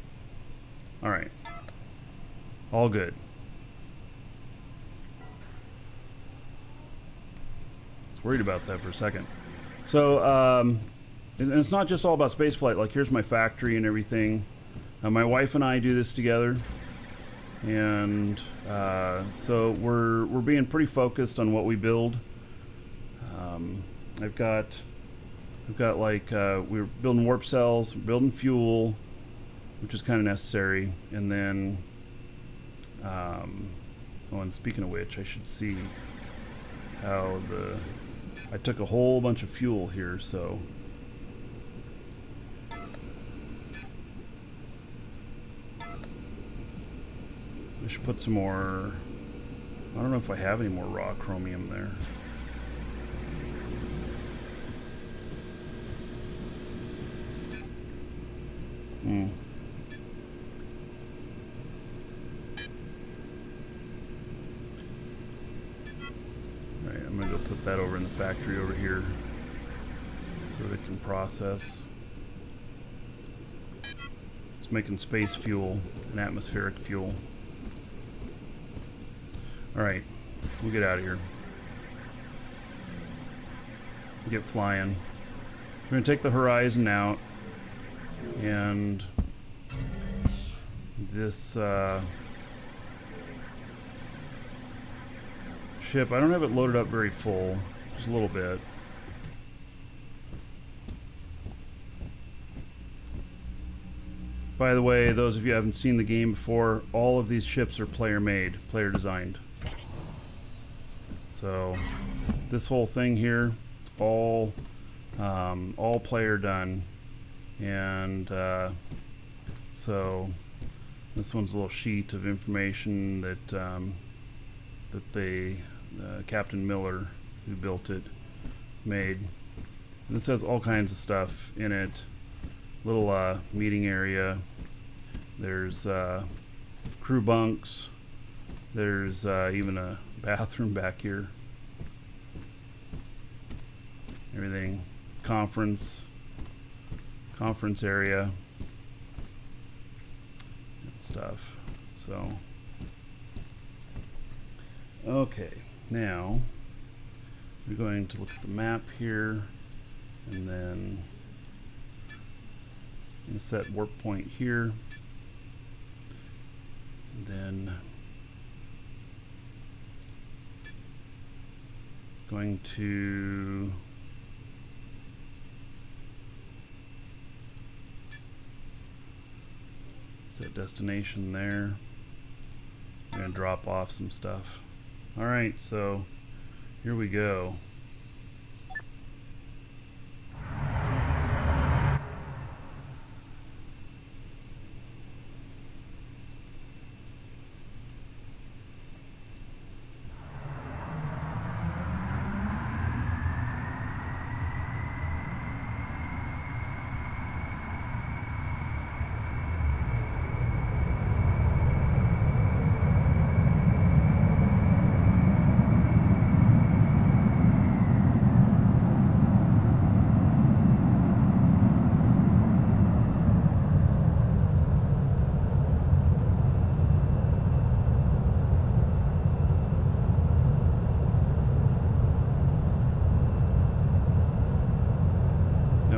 All right, all good. I was worried about that for a second. So, and it's not just all about spaceflight. Like, here's my factory and everything. My wife and I do this together, and so we're being pretty focused on what we build. I've got like we're building warp cells, building fuel, which is kind of necessary, and then oh, and speaking of which, I should see how I took a whole bunch of fuel here, so I should put some more. I don't know if I have any more raw chromium there. Alright, I'm gonna go put that over in the factory over here so that it can process. It's making space fuel and atmospheric fuel. Alright, we'll get out of here. Get flying. We're gonna take the Horizon out, and this ship, I don't have it loaded up very full, just a little bit. By the way, those of you who haven't seen the game before, all of these ships are player made, player designed. So this whole thing here, all player done. And so this one's a little sheet of information that Captain Miller, who built it, made. And this has all kinds of stuff in it. Little meeting area. There's crew bunks. There's even a bathroom back here. Everything. Conference area and stuff. So okay, now we're going to look at the map here, and then I'm going to set warp point here, and then going to set destination there. I'm gonna drop off some stuff. Alright, so here we go.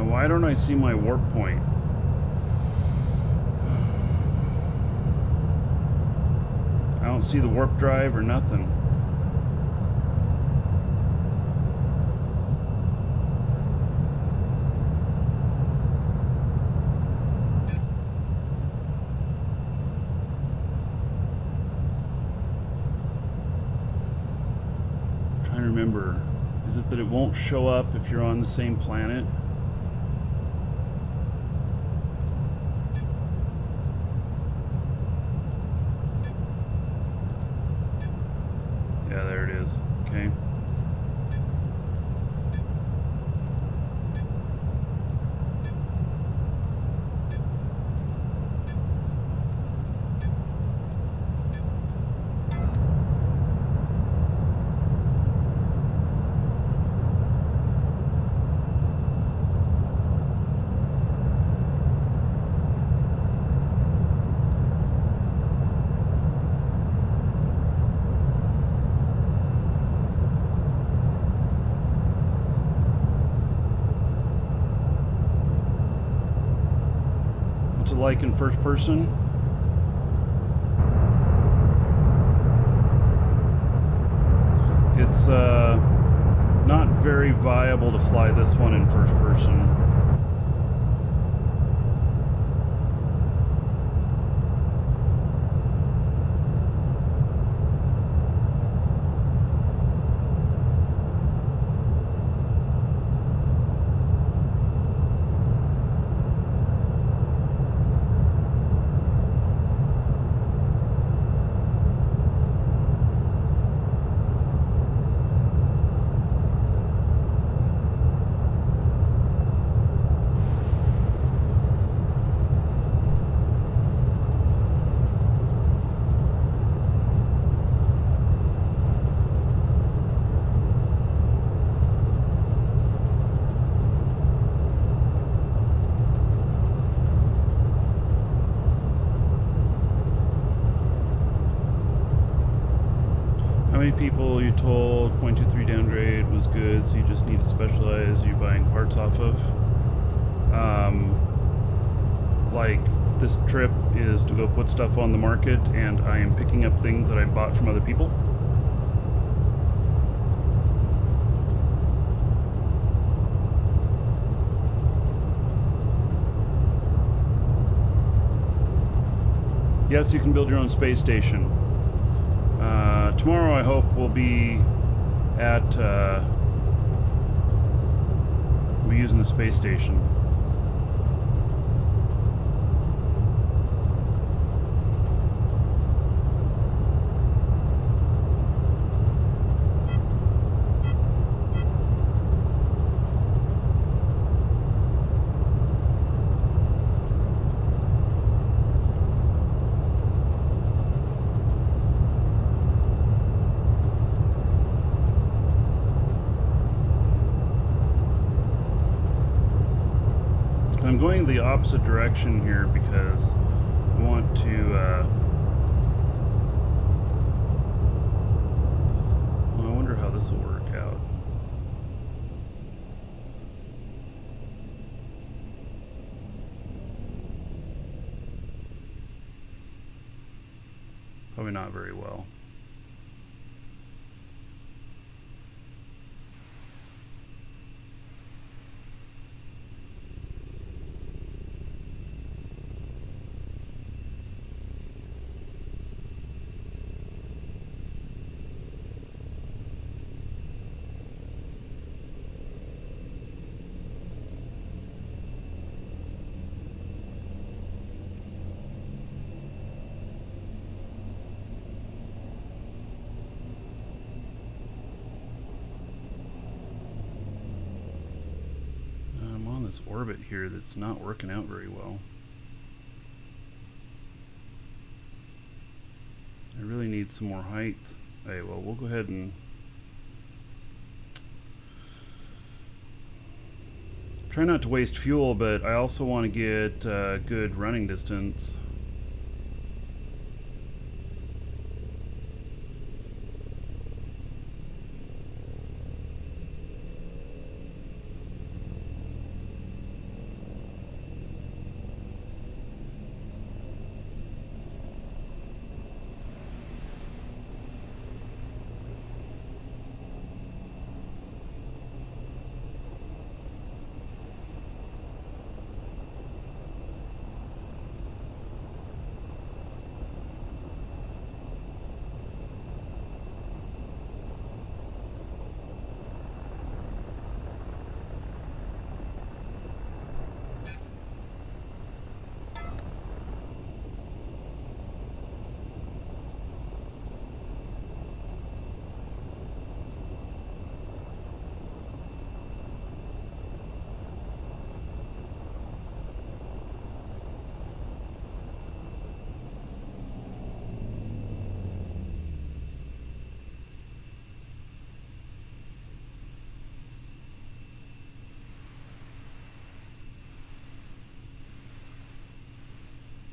Why don't I see my warp point? I don't see the warp drive or nothing. I'm trying to remember. Is it that it won't show up if you're on the same planet? is. Okay. What's it like in first person? It's not very viable to fly this one in first person. How many people you told 0.23 downgrade was good, so you just need to specialize you're buying parts off of? Like, this trip is to go put stuff on the market, and I am picking up things that I bought from other people. Yes, you can build your own space station. Tomorrow I hope we'll be at, we'll be using the space station. I'm going the opposite direction here because I want to, well, I wonder how this will work out. Probably not very well. This orbit here that's not working out very well. I really need some more height. Hey, well, we'll go ahead and try not to waste fuel, but I also want to get good running distance.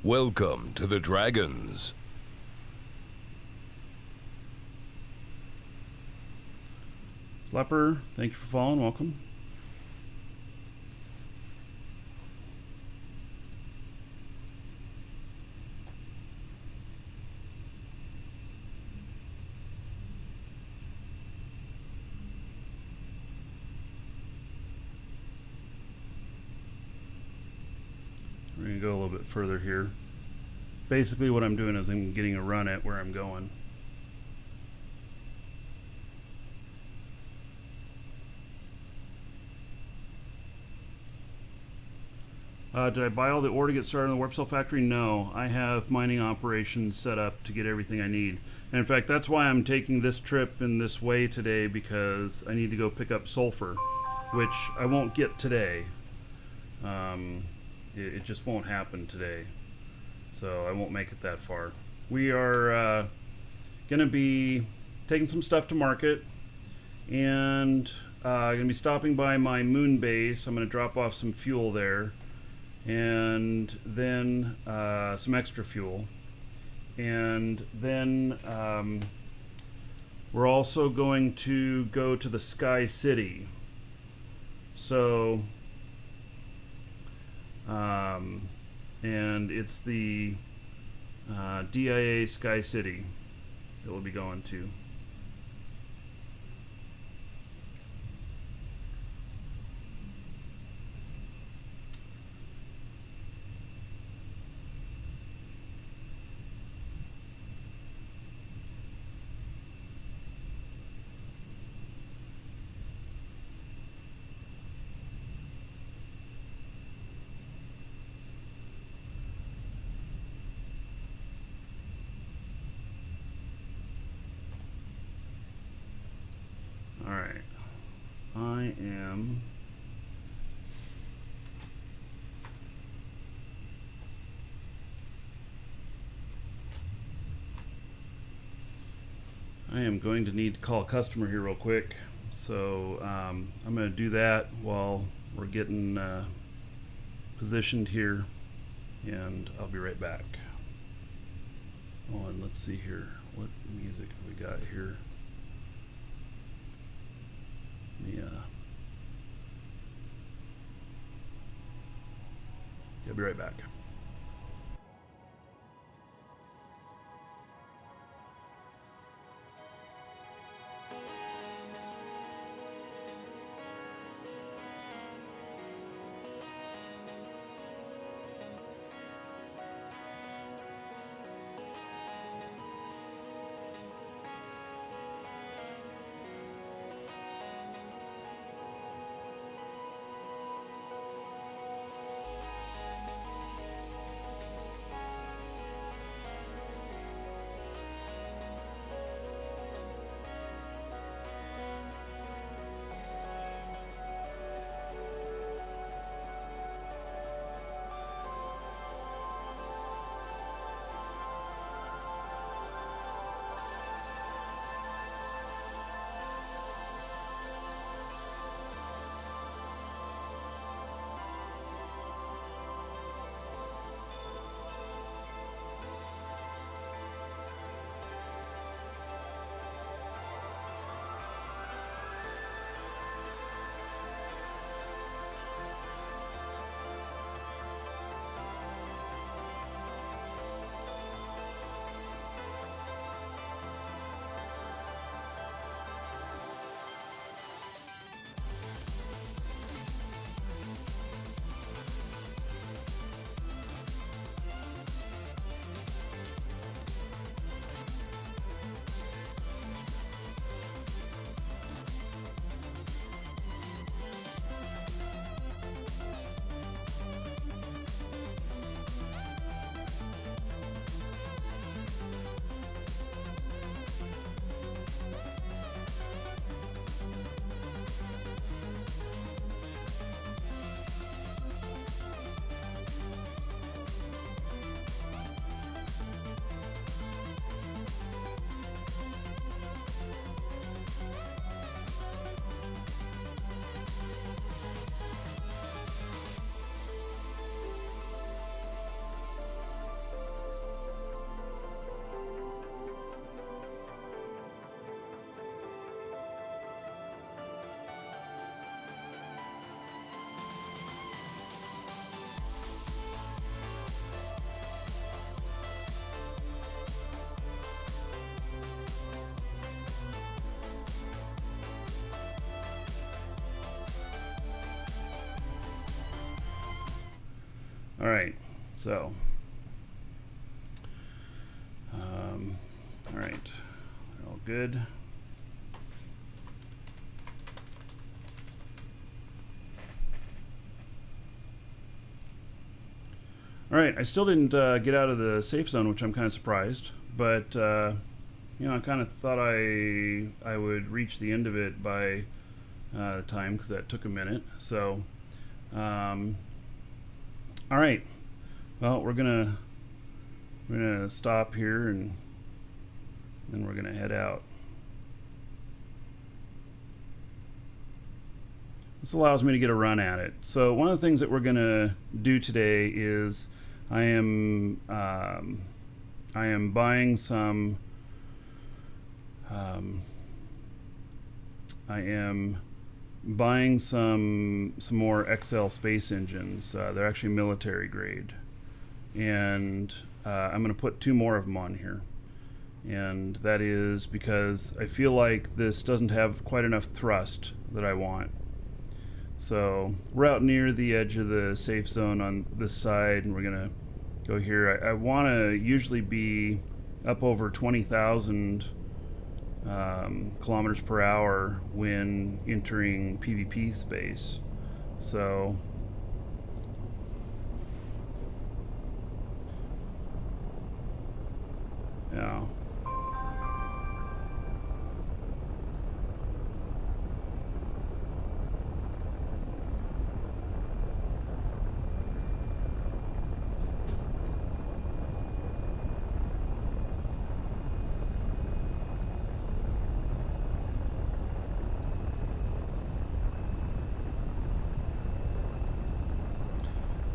Welcome to the Dragons. Slepper, thank you for following. Welcome. We're going to go a little bit further here. Basically what I'm doing is I'm getting a run at where I'm going. Did I buy all the ore to get started in the warp cell factory? No. I have mining operations set up to get everything I need. And in fact, that's why I'm taking this trip in this way today, because I need to go pick up sulfur, which I won't get today. It just won't happen today. So I won't make it that far. We are going to be taking some stuff to market, and going to be stopping by my moon base. I'm going to drop off some fuel there, and then some extra fuel, and then we're also going to go to the Sky City. So and it's the DIA Sky City that we'll be going to. Alright, I am going to need to call a customer here real quick, so I'm going to do that while we're getting positioned here, and I'll be right back. Oh, and let's see here, what music have we got here? Yeah. I'll be right back. All right, so all right, they're all good. All right, I still didn't get out of the safe zone, which I'm kind of surprised, but you know, I kind of thought I would reach the end of it by time, because that took a minute. So all right, well, we're gonna stop here, and then we're gonna head out. This allows me to get a run at it. So one of the things that we're gonna do today is I am buying some some more XL space engines. They're actually military grade, and I'm going to put 2 more of them on here. And that is because I feel like this doesn't have quite enough thrust that I want. So we're out near the edge of the safe zone on this side, and we're going to go here. I want to usually be up over 20,000 kilometers per hour when entering PvP space. So yeah.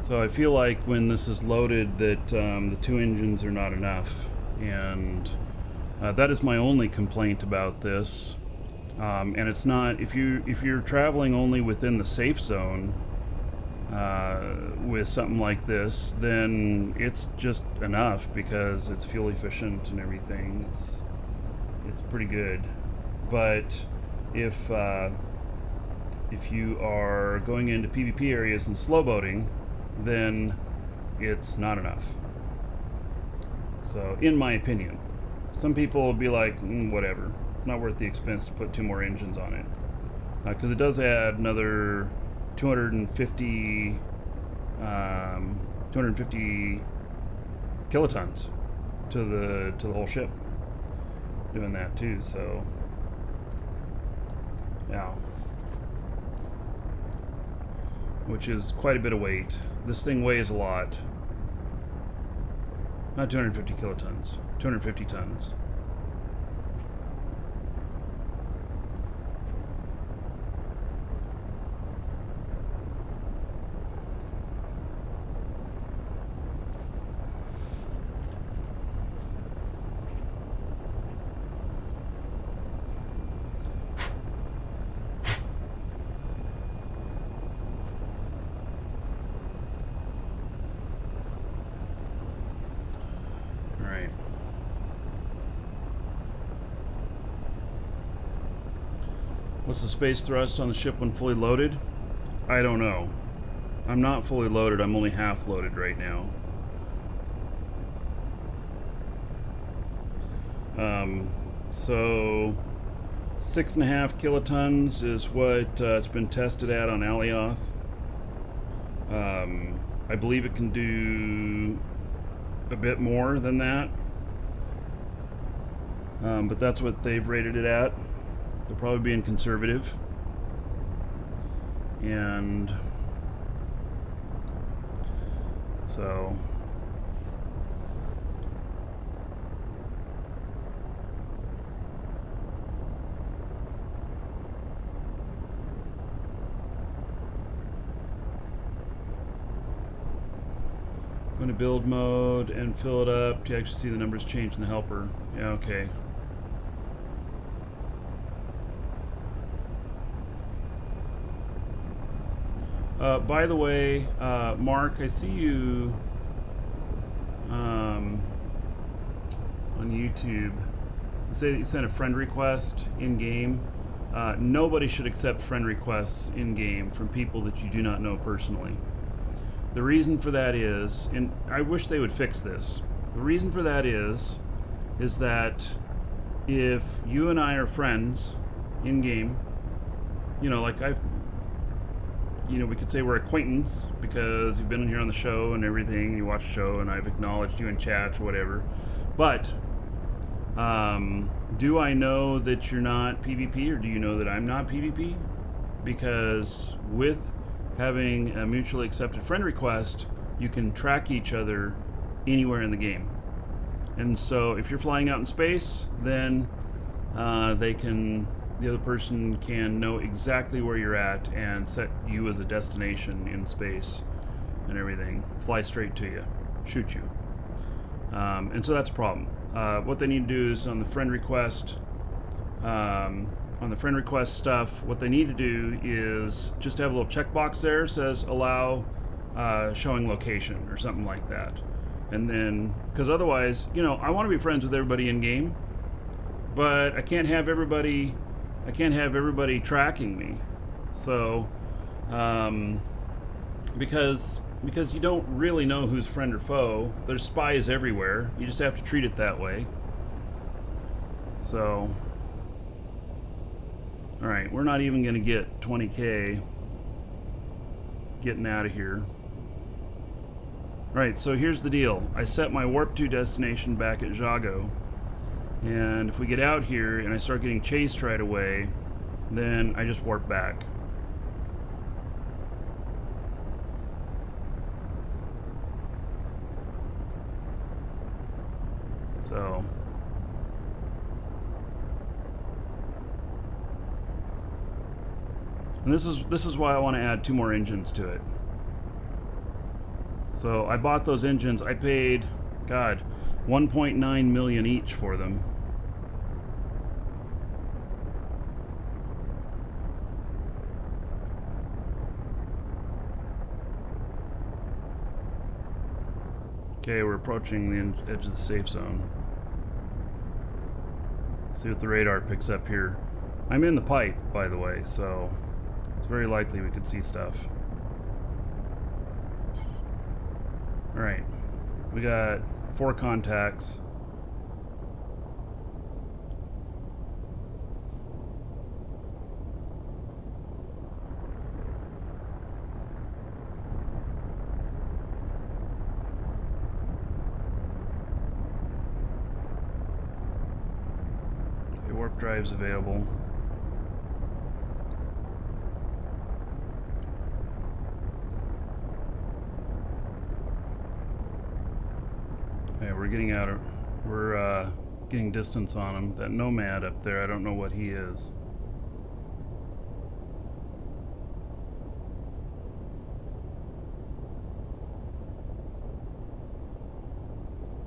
So I feel like when this is loaded that the 2 engines are not enough, and that is my only complaint about this. And it's not, if you're traveling only within the safe zone with something like this, then it's just enough because it's fuel efficient and everything. It's pretty good. But if you are going into PvP areas and slow boating, then it's not enough. So, in my opinion, some people will be like, whatever, not worth the expense to put 2 more engines on it, because it does add another 250 kilotons to the whole ship, doing that too. So, yeah, which is quite a bit of weight. This thing weighs a lot. Not 250 kilotons, 250 tons. What's the space thrust on the ship when fully loaded? I don't know. I'm not fully loaded, I'm only half loaded right now. So 6.5 kilotons is what it's been tested at on Alioth. I believe it can do a bit more than that, but that's what they've rated it at. They're probably being conservative, and so I'm going to build mode and fill it up to actually see the numbers change in the helper. Yeah, okay. By the way, Mark, I see you on YouTube. You sent a friend request in game. Nobody should accept friend requests in game from people that you do not know personally. The reason for that is, and I wish they would fix this. The reason for that is that if you and I are friends in game, like we could say we're acquaintance because you've been here on the show and everything, you watch the show, and I've acknowledged you in chat or whatever. But do I know that you're not PvP, or do you know that I'm not PvP? Because with having a mutually accepted friend request, you can track each other anywhere in the game. And so if you're flying out in space, then the other person can know exactly where you're at and set you as a destination in space and everything. Fly straight to you, shoot you. And so that's a problem. What they need to do is on the friend request stuff, what they need to do is just have a little checkbox there, says allow showing location or something like that. And then, because otherwise, I want to be friends with everybody in game, but I can't have everybody tracking me. So, because you don't really know who's friend or foe. There's spies everywhere. You just have to treat it that way. So, all right, we're not even going to get 20K getting out of here. All right, so here's the deal. I set my Warp 2 destination back at Jago. And if we get out here and I start getting chased right away, then I just warp back. So and this is why I want to add 2 more engines to it. So I bought those engines. I paid, God, 1.9 million each for them. Okay, we're approaching the edge of the safe zone. See what the radar picks up here. I'm in the pipe, by the way, so it's very likely we could see stuff. Alright, we got 4 contacts. Okay, warp drive's available. We're getting distance on him. That Nomad up there, I don't know what he is.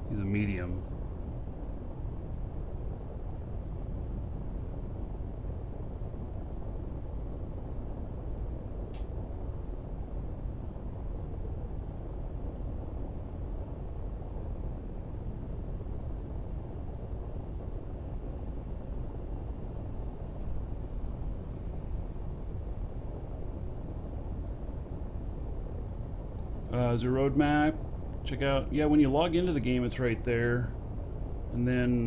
He's a medium. Is there a road map? Check out. Yeah, when you log into the game, it's right there. And then,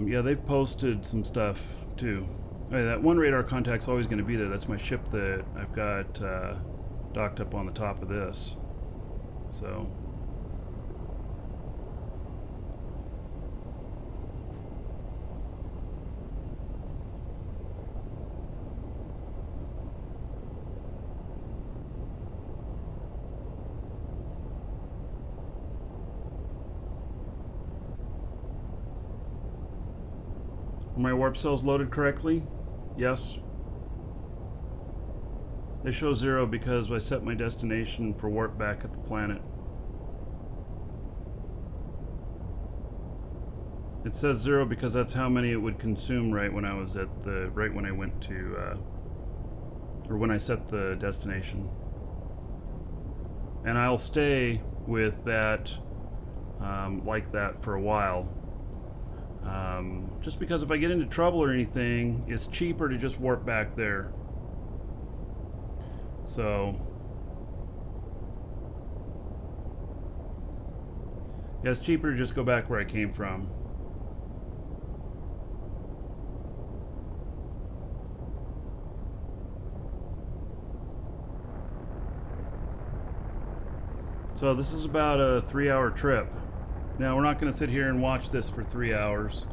yeah, they've posted some stuff too. Hey, that one radar contact's always going to be there. That's my ship that I've got docked up on the top of this. So. Are my warp cells loaded correctly? Yes. They show 0 because I set my destination for warp back at the planet. It says 0 because that's how many it would consume right when I was at when I went to, or when I set the destination. And I'll stay with that, like that for a while. Just because if I get into trouble or anything, it's cheaper to just warp back there. So yeah, it's cheaper to just go back where I came from. So this is about a 3-hour trip. Now we're not going to sit here and watch this for 3 hours.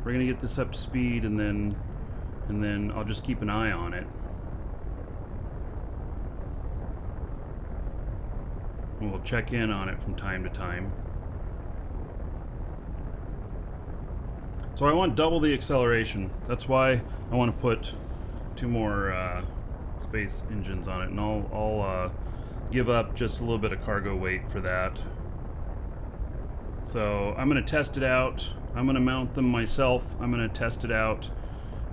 We're going to get this up to speed, and then I'll just keep an eye on it. And we'll check in on it from time to time. So I want double the acceleration. That's why I want to put 2 more space engines on it, and I'll give up just a little bit of cargo weight for that. So I'm going to test it out. I'm going to mount them myself. I'm going to test it out,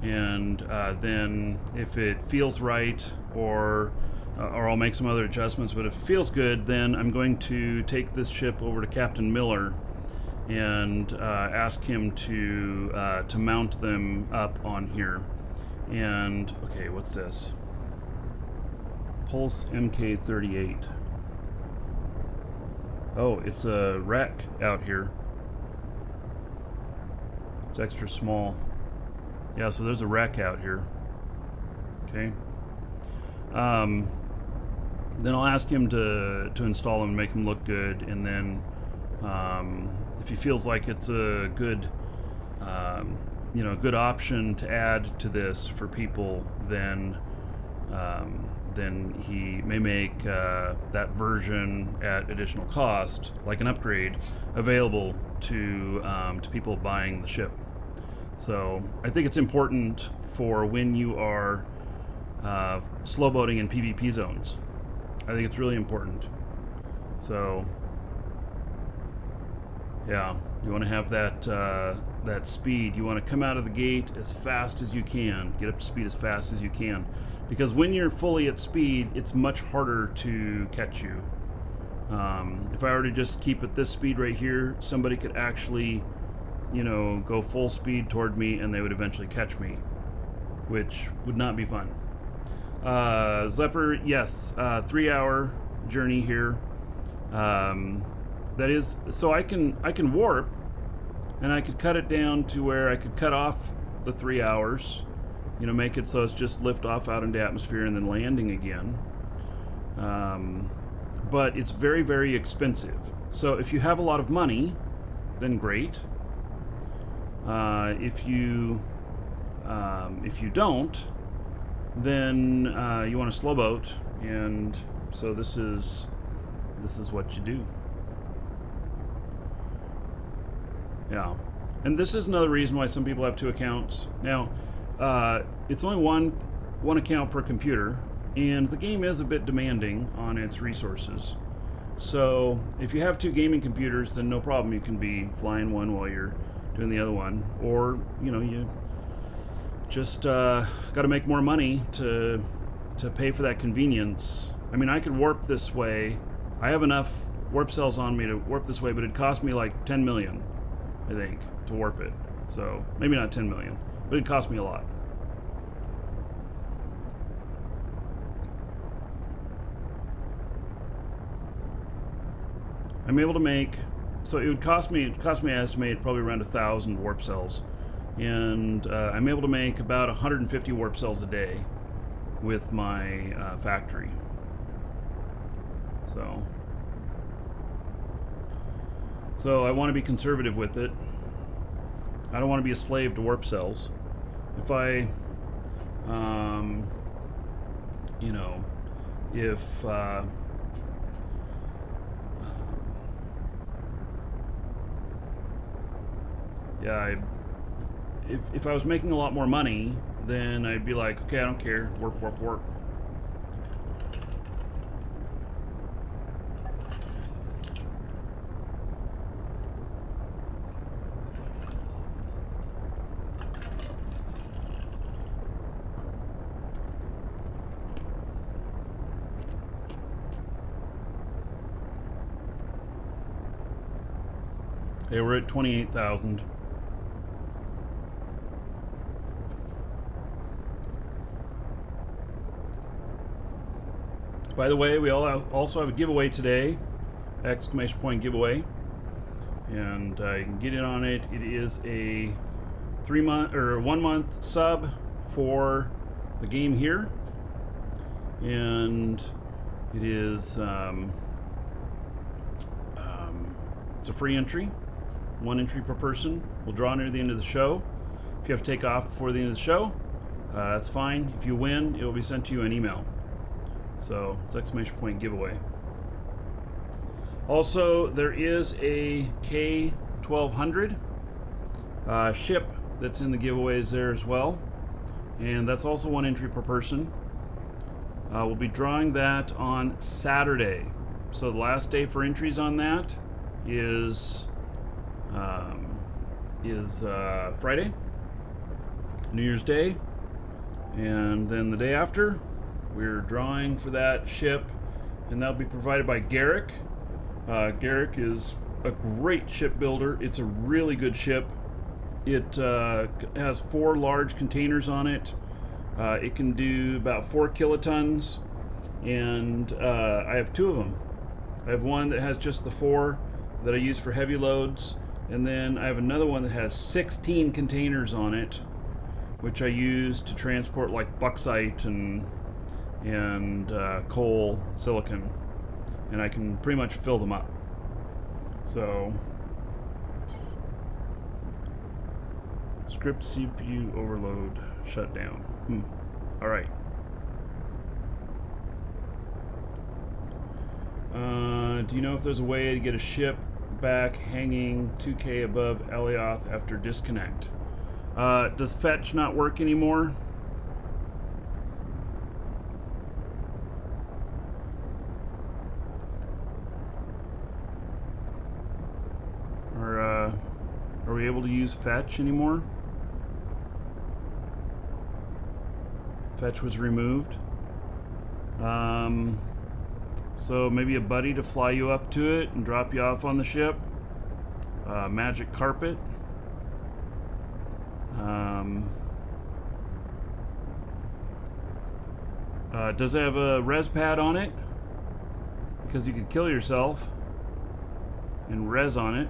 and then if it feels right, or I'll make some other adjustments, but if it feels good, then I'm going to take this ship over to Captain Miller and ask him to mount them up on here. And okay, what's this? Pulse MK38. Oh, it's a wreck out here. It's extra small. Yeah, so there's a wreck out here. Okay. Then I'll ask him to install them and make them look good, and then if he feels like it's a good good option to add to this for people, then he may make that version at additional cost, like an upgrade, available to people buying the ship. So I think it's important for when you are slow boating in PvP zones. I think it's really important. So yeah, you want to have that speed. You want to come out of the gate as fast as you can, get up to speed as fast as you can, because when you're fully at speed, it's much harder to catch you. If I were to just keep at this speed right here, somebody could actually, go full speed toward me, and they would eventually catch me, which would not be fun. Zlepper, yes, 3-hour journey here. That is, so I can warp, and I could cut it down to where I could cut off the 3 hours, make it so it's just lift off out into atmosphere and then landing again. But it's very, very expensive. So if you have a lot of money, then great. If you don't, then you want a slow boat, and so this is what you do. Yeah, and this is another reason why some people have 2 accounts. Now, it's only one account per computer, and the game is a bit demanding on its resources. So if you have 2 gaming computers, then no problem. You can be flying one while you're doing the other one, or you just got to make more money to pay for that convenience. I mean, I could warp this way. I have enough warp cells on me to warp this way, but it'd cost me like 10 million, I think, to warp it. So maybe not 10 million, but it'd cost me a lot. I'm able to make, so it would cost me, I estimate, probably around 1,000 warp cells. And I'm able to make about 150 warp cells a day with my factory. So I want to be conservative with it. I don't want to be a slave to warp cells. If I, if I was making a lot more money, then I'd be like, okay, I don't care, warp, warp, warp. Okay, we're at 28,000. By the way, we also have a giveaway today, exclamation point giveaway, and you can get in on it. It is a 1 month sub for the game here, and it is it's a free entry, 1 entry per person. We'll draw near the end of the show. If you have to take off before the end of the show, that's fine. If you win, it will be sent to you in email. So it's exclamation point giveaway. Also, there is a K1200 ship that's in the giveaways there as well, and that's also 1 entry per person. We'll be drawing that on Saturday. So the last day for entries on that is Friday, New Year's Day, and then the day after we're drawing for that ship, and that'll be provided by Garrick. Garrick is a great shipbuilder. It's a really good ship. It has 4 large containers on it. It can do about 4 kilotons, and I have 2 of them. I have one that has just the 4 that I use for heavy loads, and then I have another one that has 16 containers on it, which I use to transport like bauxite and coal, silicon, and I can pretty much fill them up. So script CPU overload shutdown. All right. Do you know if there's a way to get a ship back hanging 2K above Elioth after disconnect? Does fetch not work anymore? Or are we able to use fetch anymore? Fetch was removed. So maybe a buddy to fly you up to it and drop you off on the ship. Magic carpet. Does it have a res pad on it? Because you could kill yourself and res on it.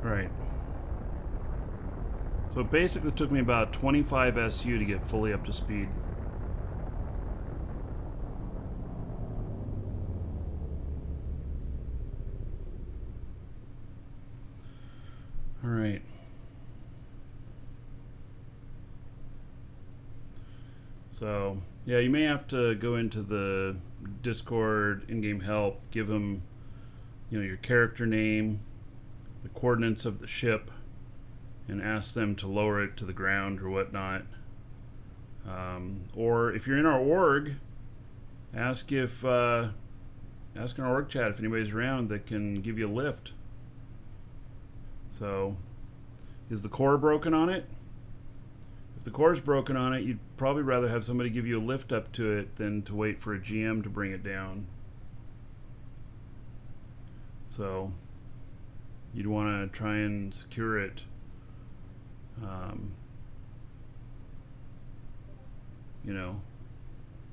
Right. So it basically took me about 25 SU to get fully up to speed. All right. So, yeah, you may have to go into the Discord in-game help, give them, your character name, the coordinates of the ship, and ask them to lower it to the ground or whatnot. Or if you're in our org, ask in our org chat if anybody's around that can give you a lift. So, is the core broken on it? If the core's broken on it, you'd probably rather have somebody give you a lift up to it than to wait for a GM to bring it down. So, you'd want to try and secure it.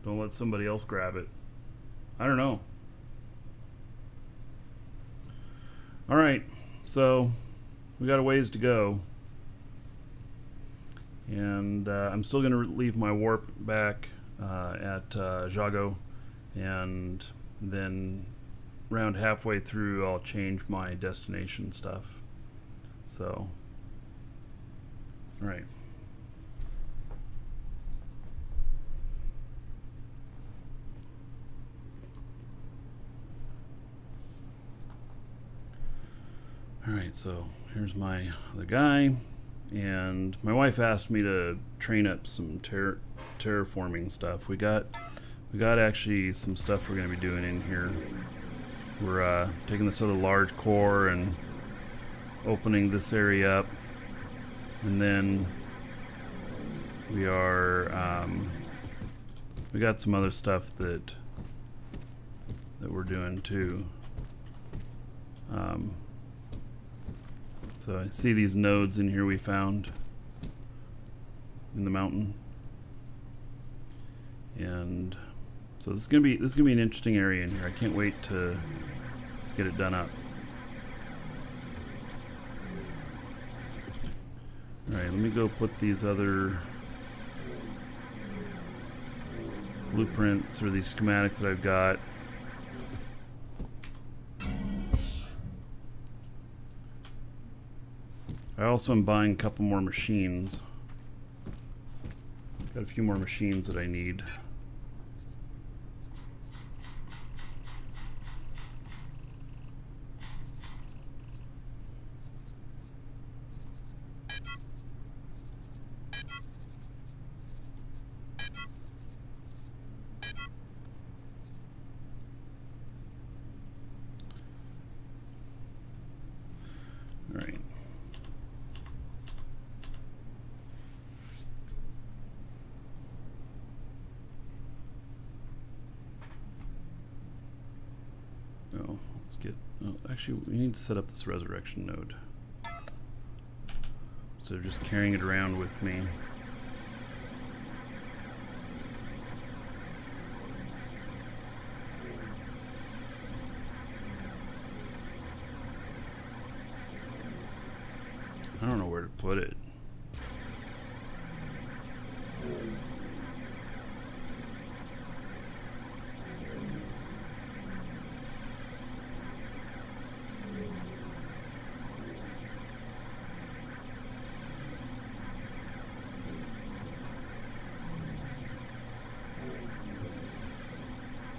Don't let somebody else grab it. I don't know. All right, so we got a ways to go, and I'm still going to leave my warp back at Jago, and then around halfway through I'll change my destination stuff. So, all right. Alright, so here's my other guy, and my wife asked me to train up some terraforming stuff. We got actually some stuff we're going to be doing in here. We're taking this other large core and opening this area up, and then We are, we got some other stuff that we're doing too. So I see these nodes in here we found in the mountain, and so this is gonna be an interesting area in here. I can't wait to get it done up. All right, let me go put these other blueprints or these schematics that I've got. I also am buying a couple more machines. Got a few more machines that I need. All right. Oh, let's get. Oh, actually, we need to set up this resurrection node. Instead of just carrying it around with me. I don't know where to put it.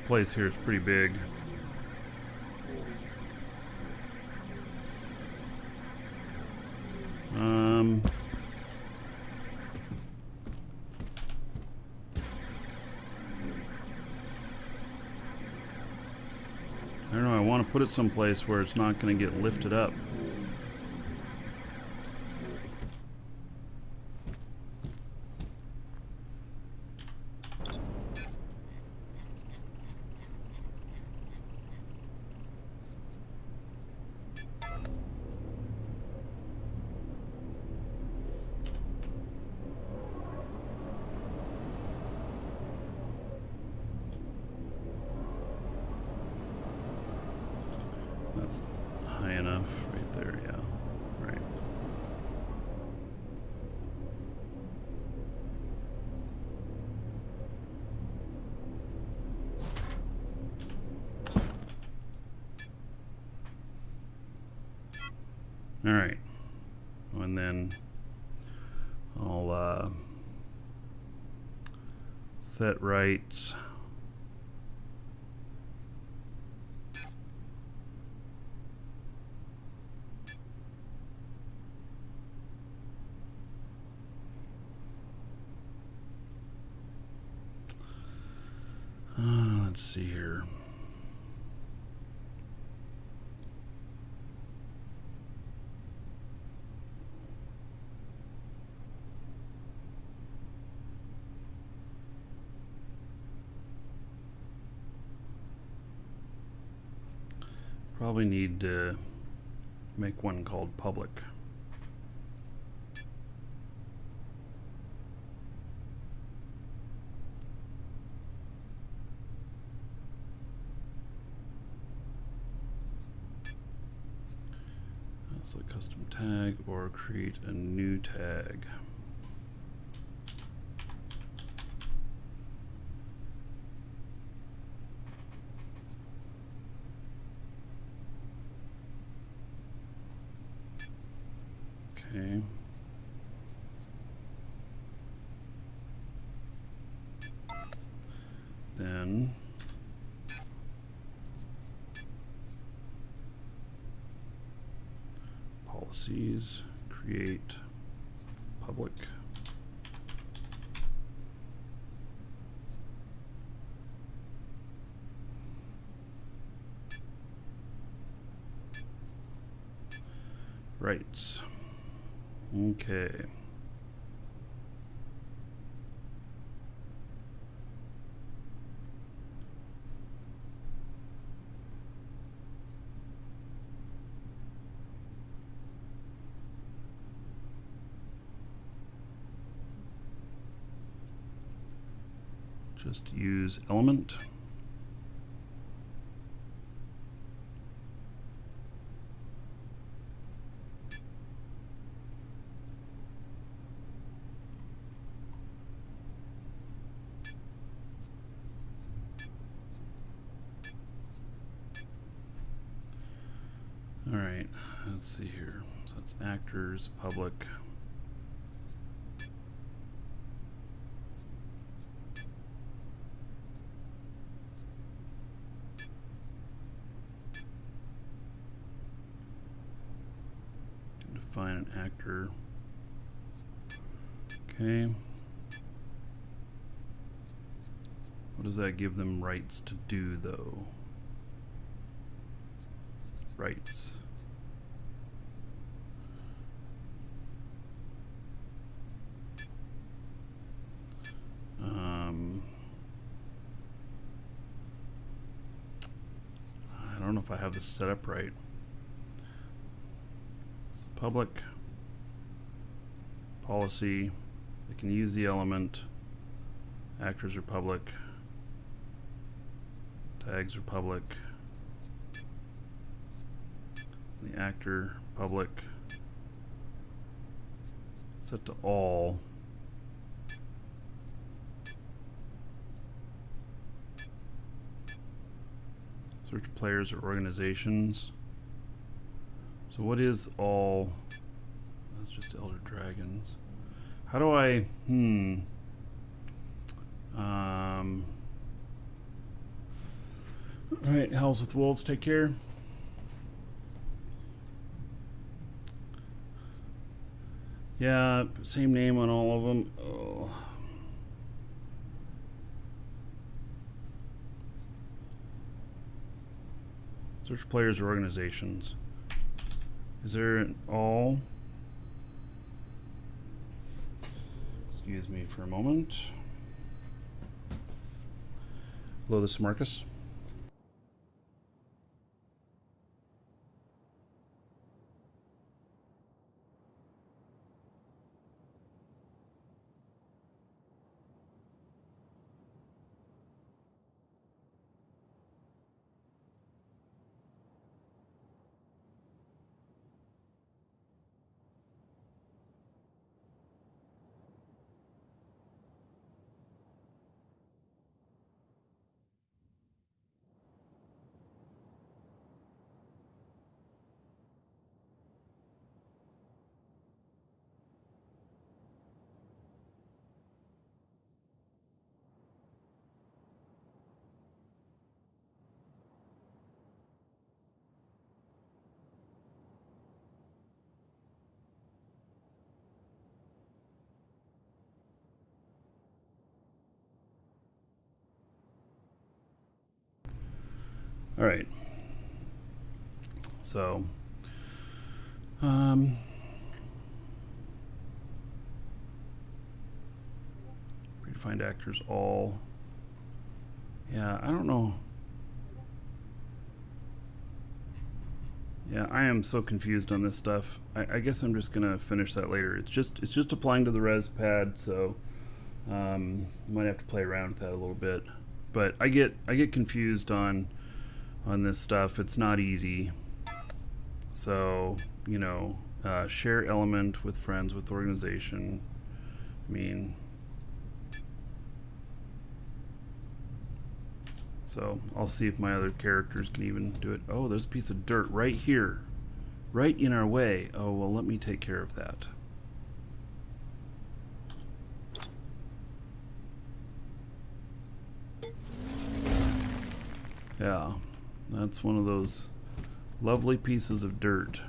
Place here is pretty big. I don't know, I want to put it someplace where it's not going to get lifted up. That's high enough right there, yeah. Right. All right. And then I'll set right. Let's see here. Probably need to make one called public. That's a custom tag or create a new tag. Okay. Then policies, create public. Right. Okay. just use element. All right, let's see here. So it's actors, public. Define an actor. Okay. What does that give them rights to do, though? Rights. I don't know if I have this set up right. It's public policy. They can use the element. Actors are public. Tags are public. The actor public. Set to all. Search players or organizations. So what is all? That's just Elder Dragons. How do I, Alright, Howls with Wolves, take care. Yeah, same name on all of them. Oh. Search players or organizations. Is there an all? Excuse me for a moment. Hello, this is Marcus. All right. So, predefined actors all. Yeah, I don't know. Yeah, I am so confused on this stuff. I guess I'm just gonna finish that later. It's just applying to the res pad, so might have to play around with that a little bit. But I get confused on this stuff. It's not easy. So, you know, share element with friends with organization. I mean, so I'll see if my other characters can even do it. Oh, there's a piece of dirt right here, right in our way. Oh, well, let me take care of that. Yeah, that's one of those lovely pieces of dirt.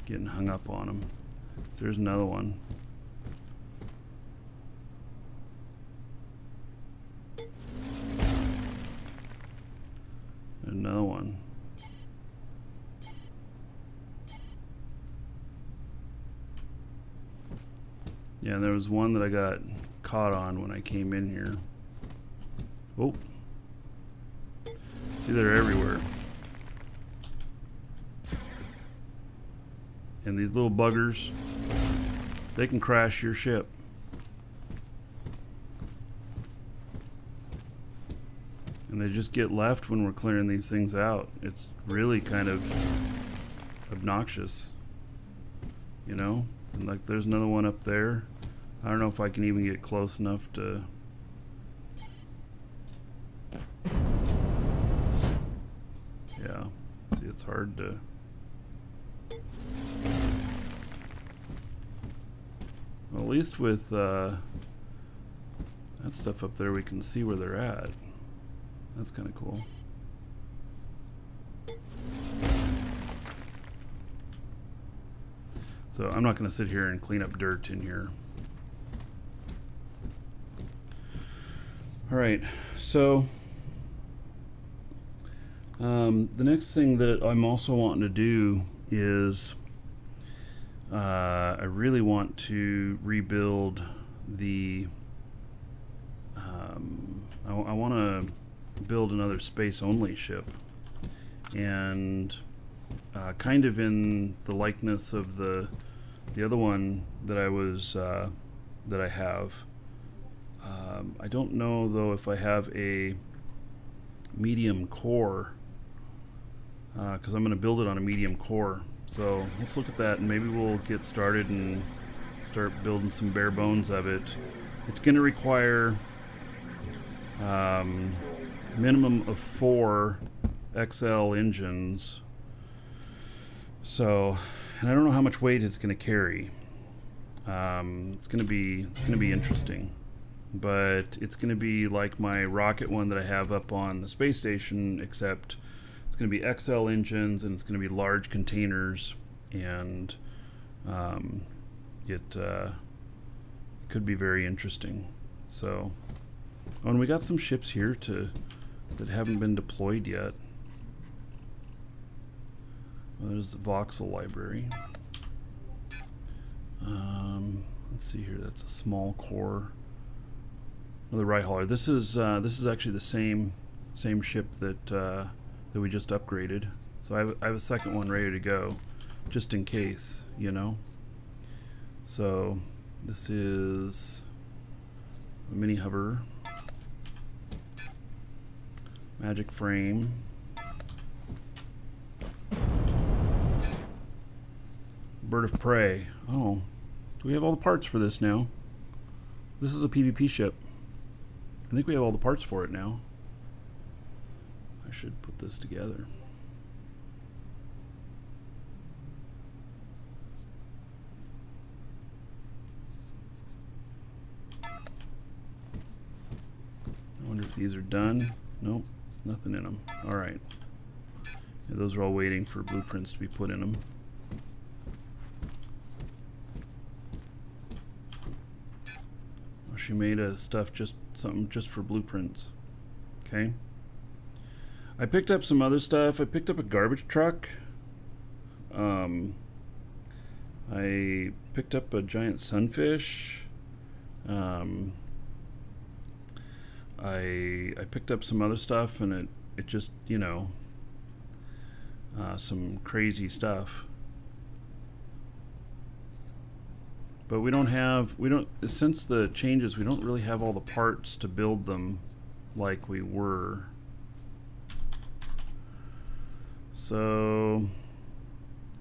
Getting hung up on them. So there's another one. Another one. Yeah, there was one that I got caught on when I came in here. Oh. See, they're everywhere. And these little buggers, they can crash your ship. And they just get left when we're clearing these things out. It's really kind of obnoxious, you know? And like there's another one up there. I don't know if I can even get close enough to... Yeah, see, it's hard to... Well, at least with that stuff up there, we can see where they're at. That's kind of cool. So I'm not going to sit here and clean up dirt in here. All right, so the next thing that I'm also wanting to do is I really want to rebuild the I want to build another space-only ship, and kind of in the likeness of the other one that I have. I don't know though if I have a medium core, because I'm going to build it on a medium core. So let's look at that, and maybe we'll get started and start building some bare bones of it. It's going to require minimum of 4 XL engines. So, and I don't know how much weight it's going to carry. It's going to be interesting, but it's going to be like my rocket one that I have up on the space station, except it's going to be XL engines, and it's going to be large containers, and it could be very interesting. So, oh, and we got some ships here that haven't been deployed yet. Well, there's the voxel library. Let's see here. That's a small core. Another right hauler. This is actually the same ship that we just upgraded. So I have a second one ready to go, just in case, you know. So this is a mini hover, magic frame, bird of prey. Oh, do we have all the parts for this now? This is a PvP ship. I think we have all the parts for it now. I should put this together. I wonder if these are done. Nope, nothing in them. All right. Yeah, those are all waiting for blueprints to be put in them. Oh, she made a something just for blueprints. Okay. I picked up some other stuff. I picked up a garbage truck. I picked up a giant sunfish. I picked up some other stuff, and it just, you know, some crazy stuff. But since the changes, we don't really have all the parts to build them like we were. So,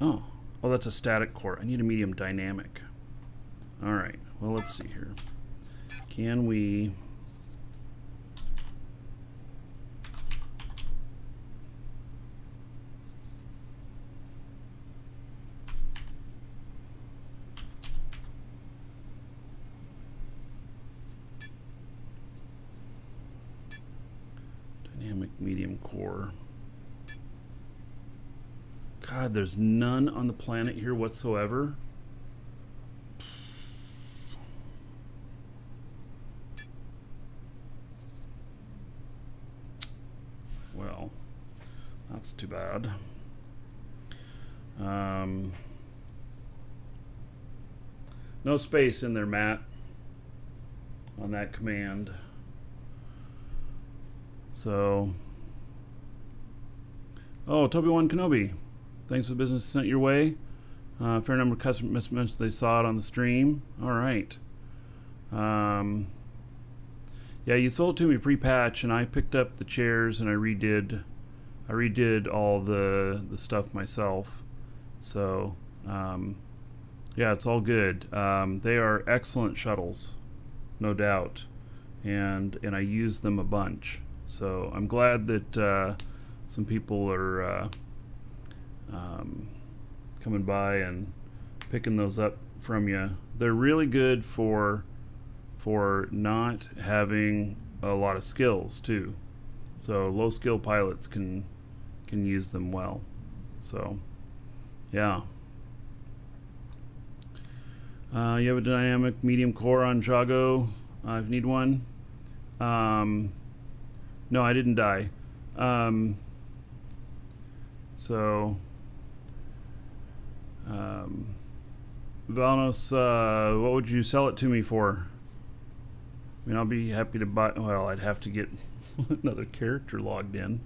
oh, that's a static core. I need a medium dynamic. All right, well, let's see here. Can we... dynamic medium core. God, there's none on the planet here whatsoever. Well, that's too bad. No space in there, Matt, on that command. So, oh, Toby-Wan Kenobi, thanks for the business sent your way. Fair number of customers mentioned they saw it on the stream. All right. Yeah, you sold it to me pre-patch, and I picked up the chairs and I redid all the stuff myself. So yeah, it's all good. They are excellent shuttles, no doubt, and I use them a bunch. So I'm glad that some people are coming by and picking those up from you. They're really good for not having a lot of skills too. So low skill pilots can use them well. So yeah. You have a dynamic medium core on Jago. If you need one. No, I didn't die. So Valnos, what would you sell it to me for? I mean, I'll be happy to buy. Well, I'd have to get another character logged in,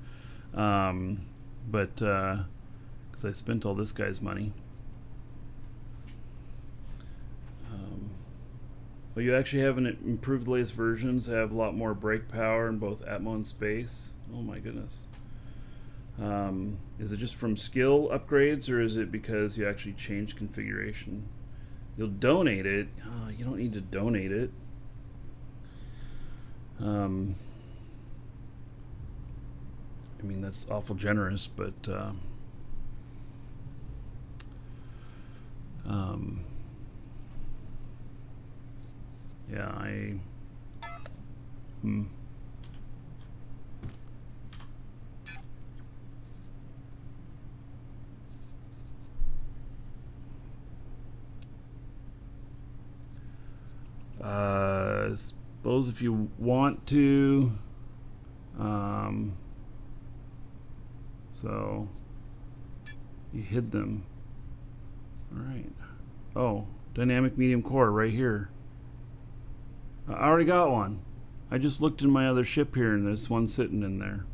but because I spent all this guy's money. Well, you actually have an improved latest versions. Have a lot more brake power in both Atmo and Space. Oh my goodness. Is it just from skill upgrades, or is it because you actually changed configuration? You'll donate it. Oh, you don't need to donate it. I mean, that's awful generous, but yeah, suppose if you want to, so you hid them. All right. Oh, dynamic medium core right here. I already got one. I just looked in my other ship here, and there's one sitting in there.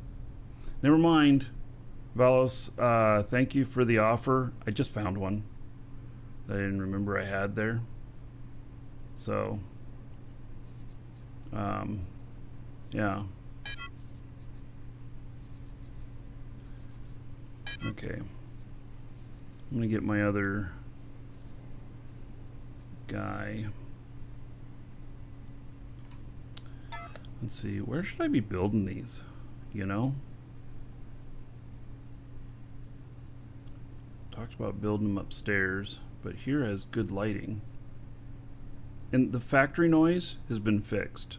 Never mind. Valos, thank you for the offer. I just found one that I didn't remember I had there. So, yeah. Okay. I'm gonna get my other guy. Let's see, where should I be building these? You know? Talked about building them upstairs, but here has good lighting. And the factory noise has been fixed.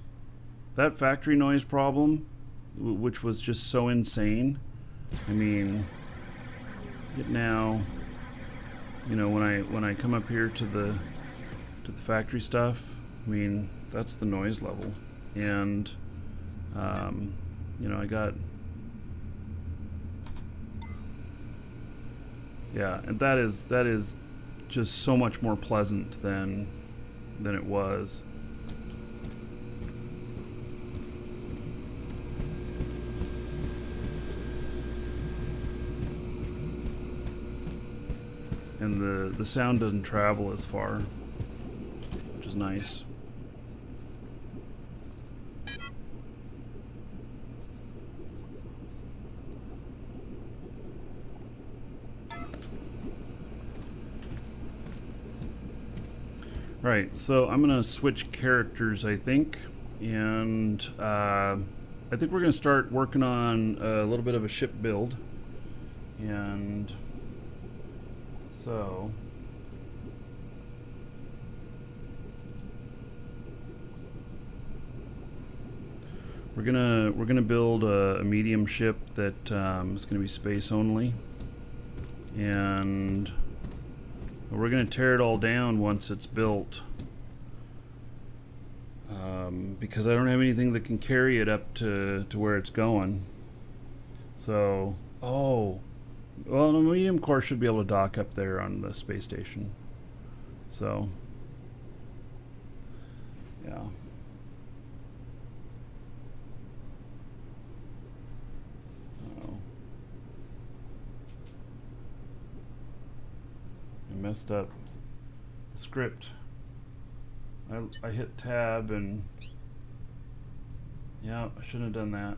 That factory noise problem, which was just so insane. I mean, it now, you know, when I come up here to the factory stuff, I mean, that's the noise level. And you know, I got, yeah, and that is just so much more pleasant than it was. And the sound doesn't travel as far, which is nice. Right, so I'm gonna switch characters, I think, and I think we're gonna start working on a little bit of a ship build, and so we're gonna build a medium ship that is gonna be space only, and we're going to tear it all down once it's built, because I don't have anything that can carry it up to where it's going. So, oh, well, the medium core should be able to dock up there on the space station. So, yeah. Messed up the script. I hit tab and Yeah, I shouldn't have done that.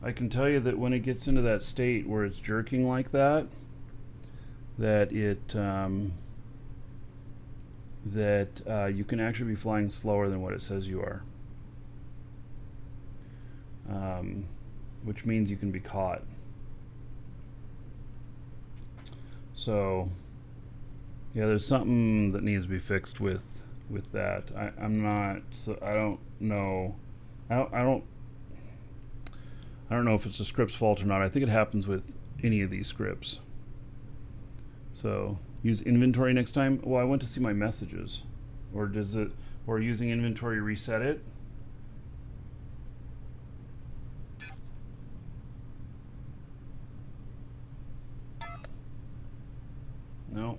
I can tell you that when it gets into that state where it's jerking like that, that you can actually be flying slower than what it says you are, which means you can be caught. So, yeah, there's something that needs to be fixed with that. I'm not. So I don't know. I don't know if it's the script's fault or not. I think it happens with any of these scripts. So use inventory next time. Well, I went to see my messages, or does it? Or using inventory reset it? No.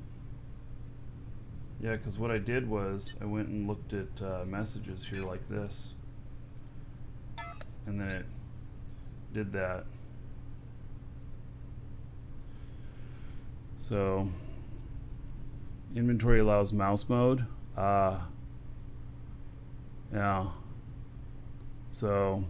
Yeah, because what I did was I went and looked at messages here like this, and then it did that. So inventory allows mouse mode. Yeah. So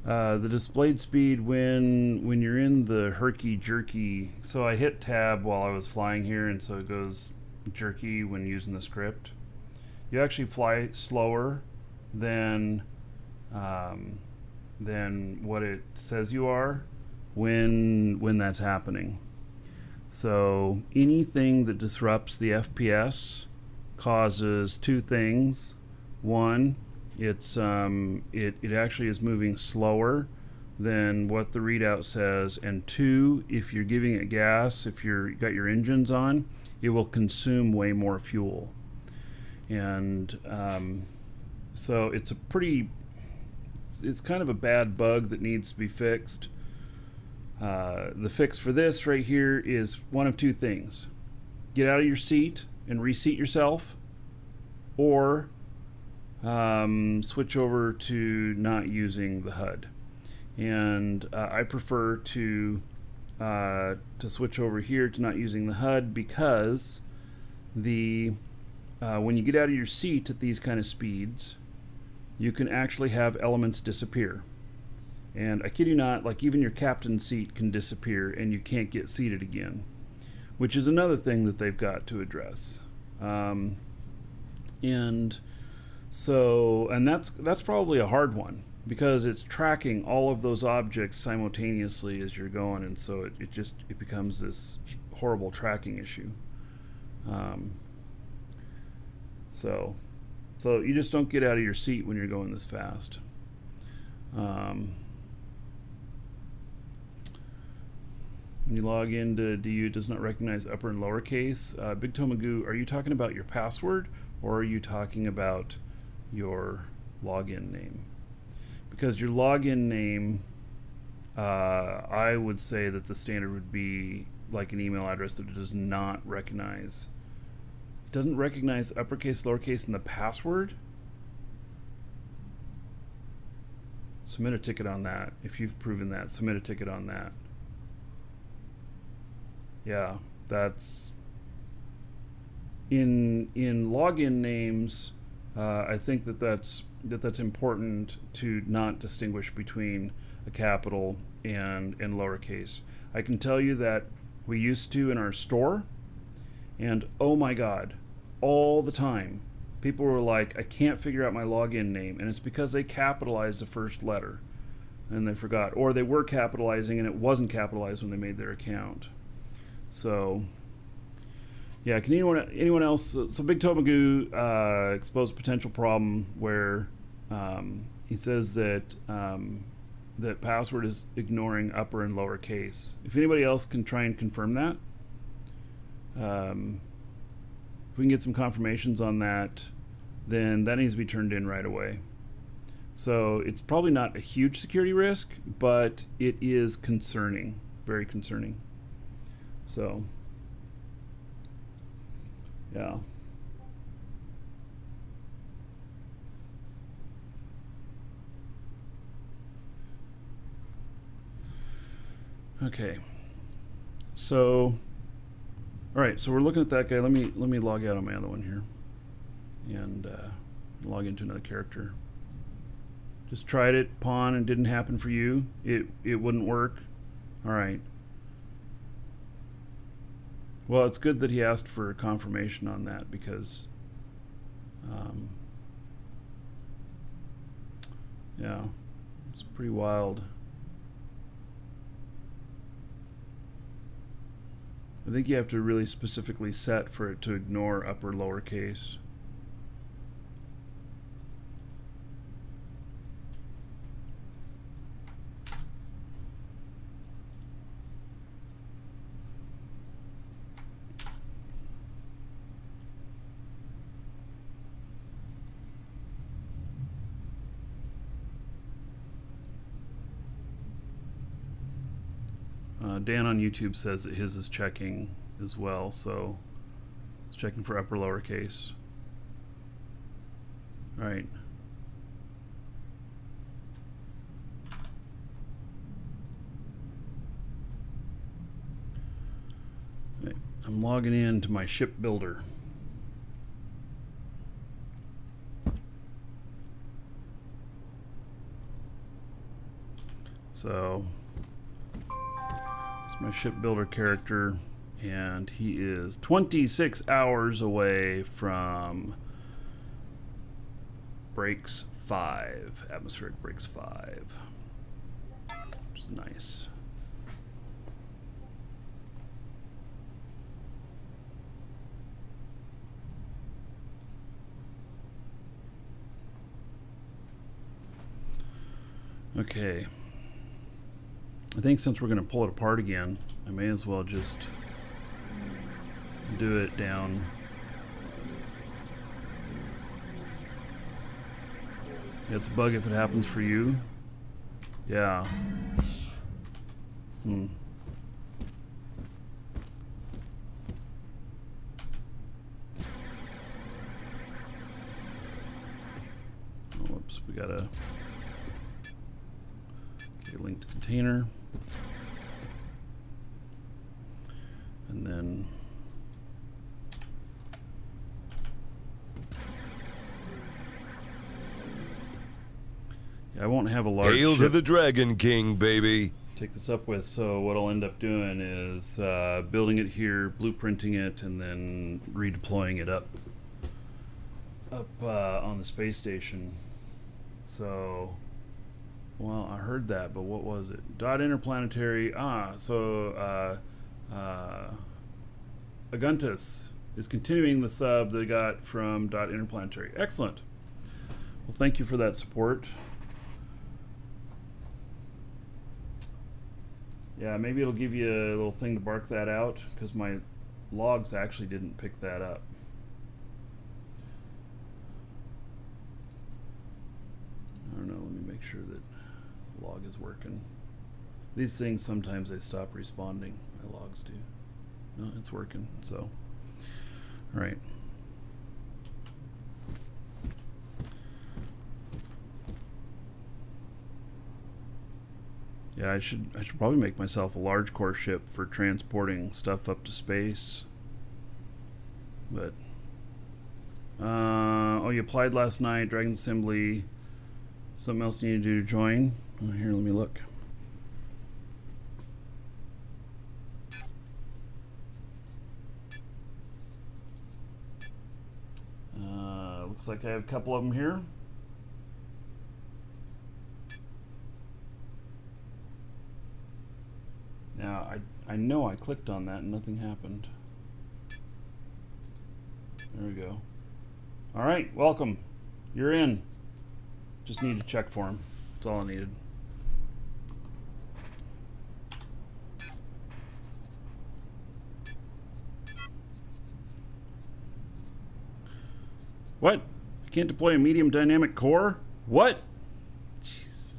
the displayed speed when you're in the herky jerky. So I hit tab while I was flying here, and so it goes jerky when using the script. You actually fly slower than what it says you are when that's happening. So anything that disrupts the FPS causes two things. One, it actually is moving slower than what the readout says, and two, if you're giving it gas, if you got your engines on, it will consume way more fuel. And so it's kind of a bad bug that needs to be fixed. The fix for this right here is one of two things: get out of your seat and reseat yourself, or switch over to not using the HUD. And I prefer to switch over here to not using the HUD, because when you get out of your seat at these kind of speeds, you can actually have elements disappear. And I kid you not, like even your captain's seat can disappear and you can't get seated again, which is another thing that they've got to address. And that's probably a hard one, because it's tracking all of those objects simultaneously as you're going, and so it becomes this horrible tracking issue. So you just don't get out of your seat when you're going this fast. When you log into DU, it does not recognize upper and lowercase. Big Tomagoo, are you talking about your password, or are you talking about your login name? Because your login name, I would say that the standard would be like an email address that it does not recognize. It doesn't recognize uppercase, lowercase in the password. Submit a ticket on that. If you've proven that, submit a ticket on that. Yeah, that's in login names. I think that's important to not distinguish between a capital and lowercase. I can tell you that we used to in our store, and oh my God, all the time people were like, I can't figure out my login name, and it's because they capitalized the first letter and they forgot, or they were capitalizing and it wasn't capitalized when they made their account. So yeah, can anyone else? So Big Tomagoo exposed a potential problem where he says that that password is ignoring upper and lower case. If anybody else can try and confirm that, if we can get some confirmations on that, then that needs to be turned in right away. So it's probably not a huge security risk, but it is concerning, very concerning. So yeah. Okay. So, all right. So we're looking at that guy. Let me log out on my other one here, and log into another character. Just tried it, pawn, and didn't happen for you. It wouldn't work. All right. Well, it's good that he asked for confirmation on that because, yeah, it's pretty wild. I think you have to really specifically set for it to ignore upper lowercase. Dan on YouTube says that his is checking as well, so it's checking for upper lowercase. All right. I'm logging in to my ship builder. So it's my ship builder character, and he is 26 hours away from breaks 5, atmospheric breaks 5, which is nice. Okay. I think since we're going to pull it apart again, I may as well just do it down. It's a bug if it happens for you. Yeah. Oh, whoops, we gotta get a linked container. And then I won't have a large Hail to ship the Dragon King, baby. take this up with, so what I'll end up doing is building it here, blueprinting it, and then redeploying it up on the space station. So, well, I heard that, but what was it? Dot Interplanetary. Aguntus is continuing the sub they got from Dot Interplanetary. Excellent. Well, thank you for that support. Yeah, maybe it'll give you a little thing to bark that out, because my logs actually didn't pick that up. I don't know, let me make sure that the log is working. These things, sometimes they stop responding. My logs do. No, it's working, so. All right. Yeah, I should probably make myself a large core ship for transporting stuff up to space. But oh, you applied last night, Dragon Assembly. Something else you need to do to join? Oh, here, let me look. Looks like I have a couple of them here. Now, I know I clicked on that and nothing happened. There we go. All right, welcome. You're in. Just need to check for him. That's all I needed. What? I can't deploy a medium dynamic core? What? Jeez.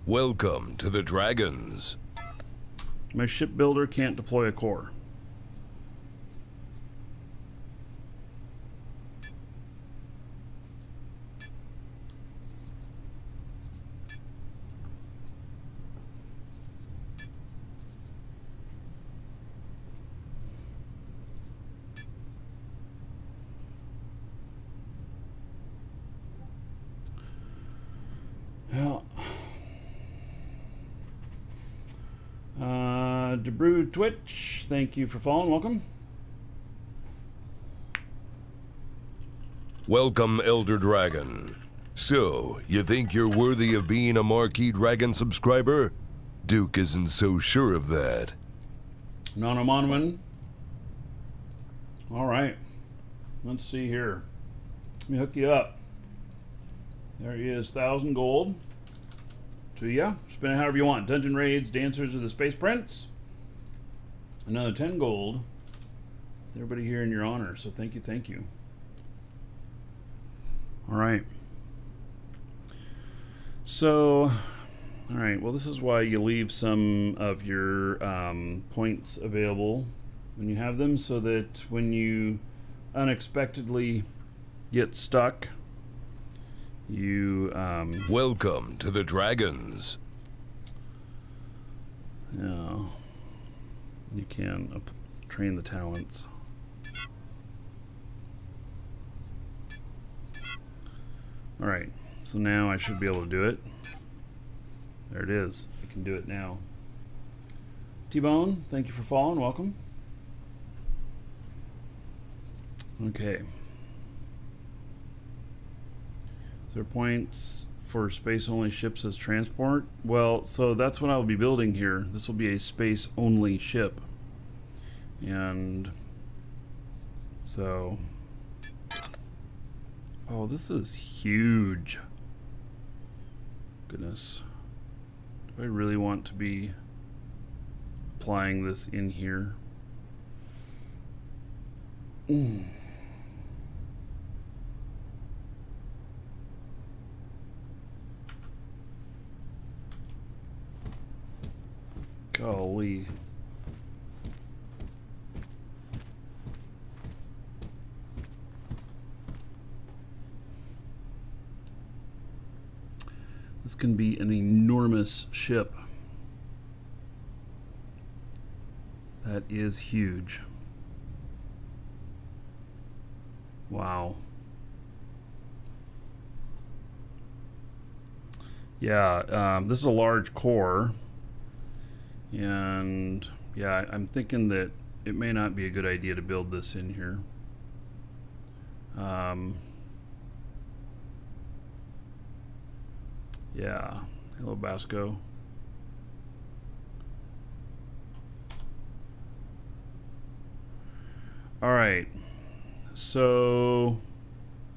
Welcome to the Dragons. My shipbuilder can't deploy a core. Jabru Twitch, thank you for following. Welcome. Welcome, Elder Dragon. So, you think you're worthy of being a Marquee Dragon subscriber? Duke isn't so sure of that. Nonomonman. All right. Let's see here. Let me hook you up. There he is, 1,000 gold. To ya. Spend it however you want. Dungeon raids, Dancers of the Space Prince. Another 10 gold. Everybody here in your honor, so thank you, thank you. All right. So, all right. Well, this is why you leave some of your points available when you have them, so that when you unexpectedly get stuck, you Welcome to the Dragons. you can train the talents. All right, so now I should be able to do it. There it is. I can do it now. T-Bone, thank you for following. Welcome. Okay. Is there points for space-only ships as transport? Well, so that's what I'll be building here. This will be a space-only ship. And so... Oh, this is huge. Goodness. Do I really want to be applying this in here? Golly. This can be an enormous ship. That is huge. Wow. Yeah, this is a large core. And yeah, I'm thinking that it may not be a good idea to build this in here. Yeah, hello Basco. All right, so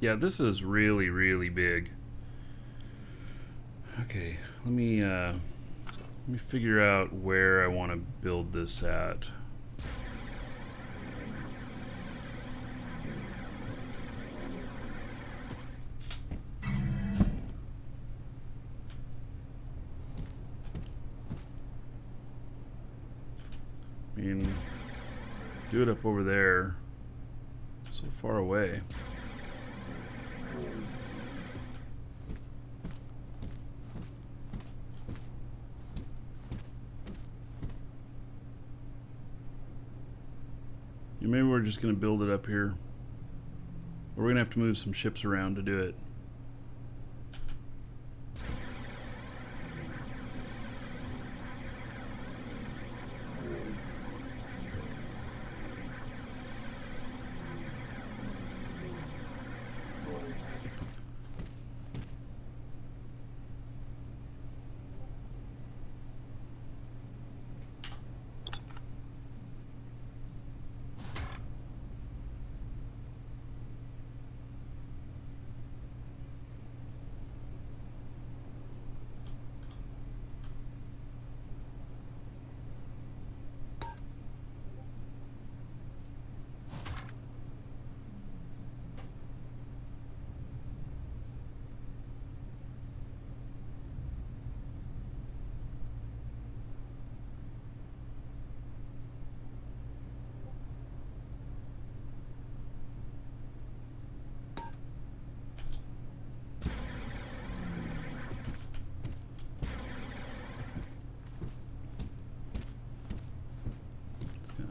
yeah, this is really, really big. Okay, let me figure out where I want to build this at. I mean, do it up over there. So far away. Maybe we're just going to build it up here. Or we're going to have to move some ships around to do it.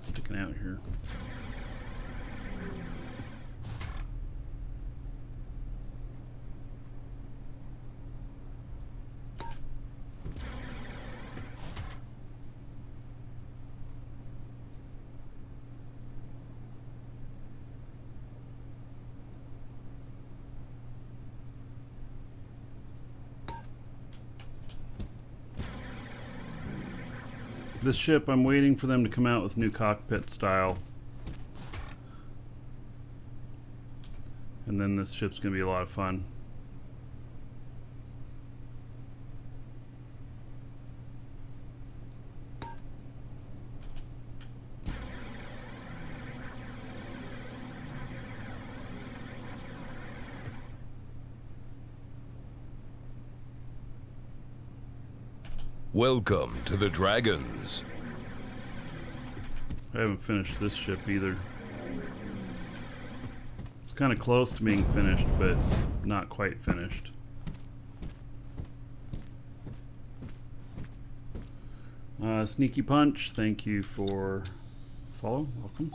Sticking out here. This ship, I'm waiting for them to come out with new cockpit style. And then this ship's going to be a lot of fun. Welcome to the Dragons. I haven't finished this ship either. It's kind of close to being finished, but not quite finished. Sneaky Punch, thank you for follow. Welcome.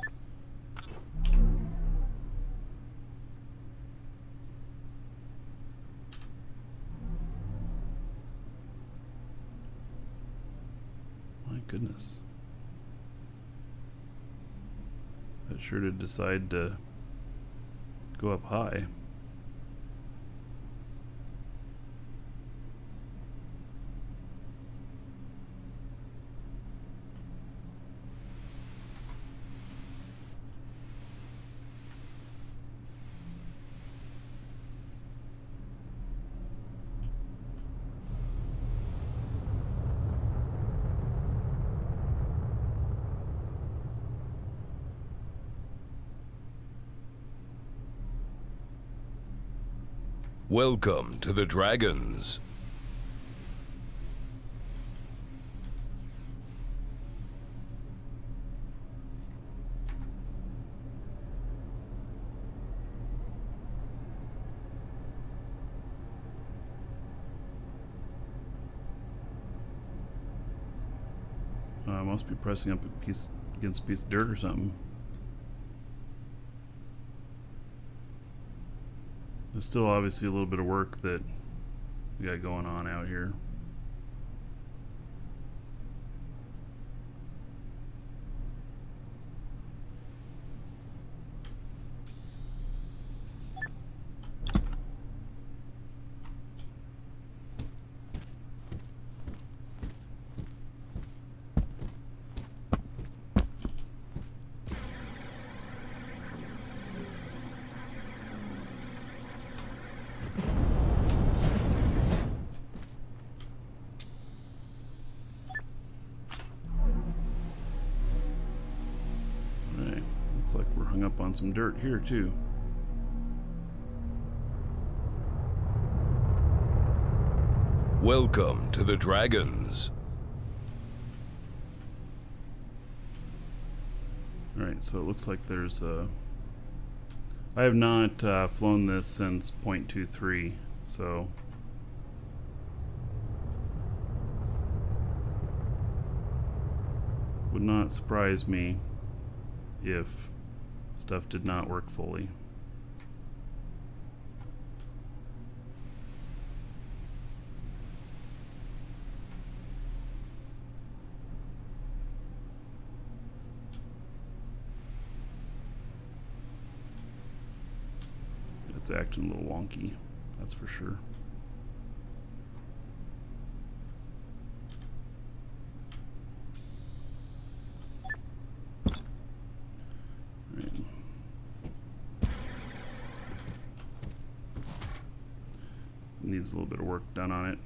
My goodness. That sure did decide to go up high. Welcome to the Dragons. I must be pressing up a piece against a piece of dirt or something. There's still obviously a little bit of work that we got going on out here. Looks like we're hung up on some dirt here too. Welcome to the Dragons. Alright, so it looks like there's I have not flown this since 0.23, so would not surprise me if stuff did not work fully. It's acting a little wonky, that's for sure. Needs a little bit of work done on it.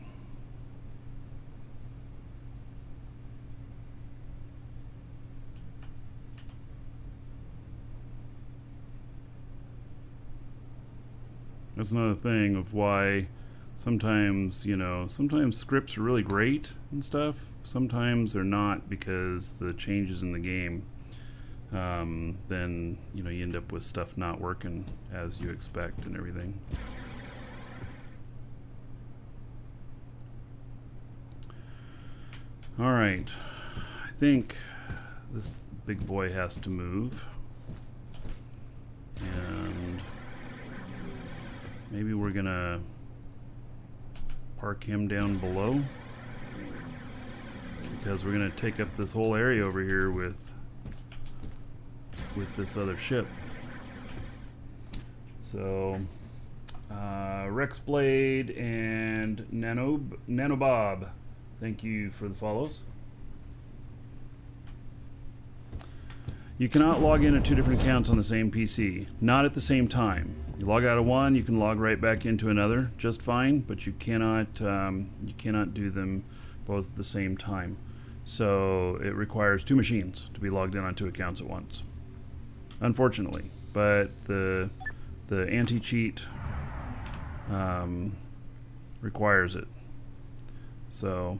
That's another thing of why sometimes, you know, sometimes scripts are really great and stuff. Sometimes they're not because the changes in the game. Then, you know, you end up with stuff not working as you expect and everything. All right, I think this big boy has to move, and maybe we're gonna park him down below because we're gonna take up this whole area over here with this other ship. So Rexblade and Nanobob, thank you for the follows. You cannot log in at two different accounts on the same PC, not at the same time. You log out of one, you can log right back into another just fine, but you cannot do them both at the same time. So it requires two machines to be logged in on two accounts at once, unfortunately. But the anti-cheat requires it. So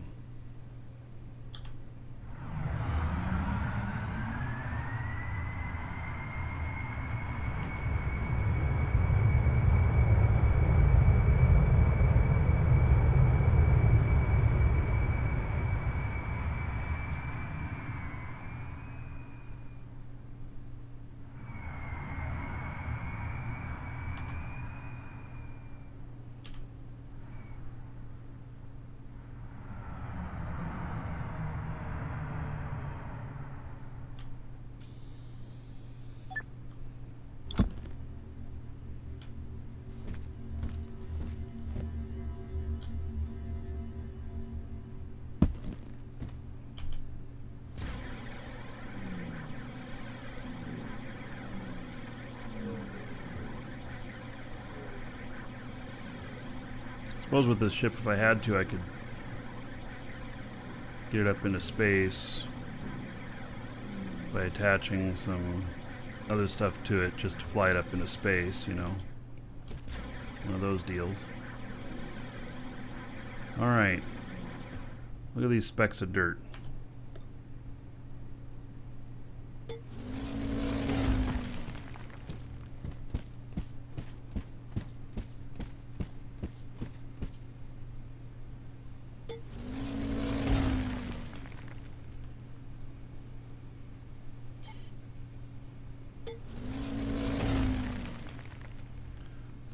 I suppose with this ship, if I had to, I could get it up into space by attaching some other stuff to it just to fly it up into space, you know. One of those deals. Alright. Look at these specks of dirt.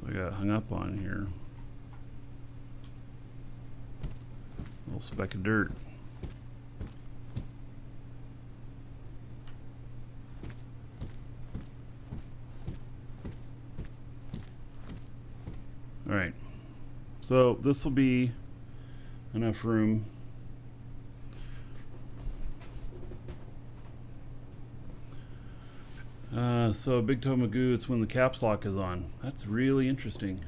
I got hung up on here. Little speck of dirt. Alright. So this will be enough room. So Big Toe Magoo, it's when the caps lock is on. That's really interesting.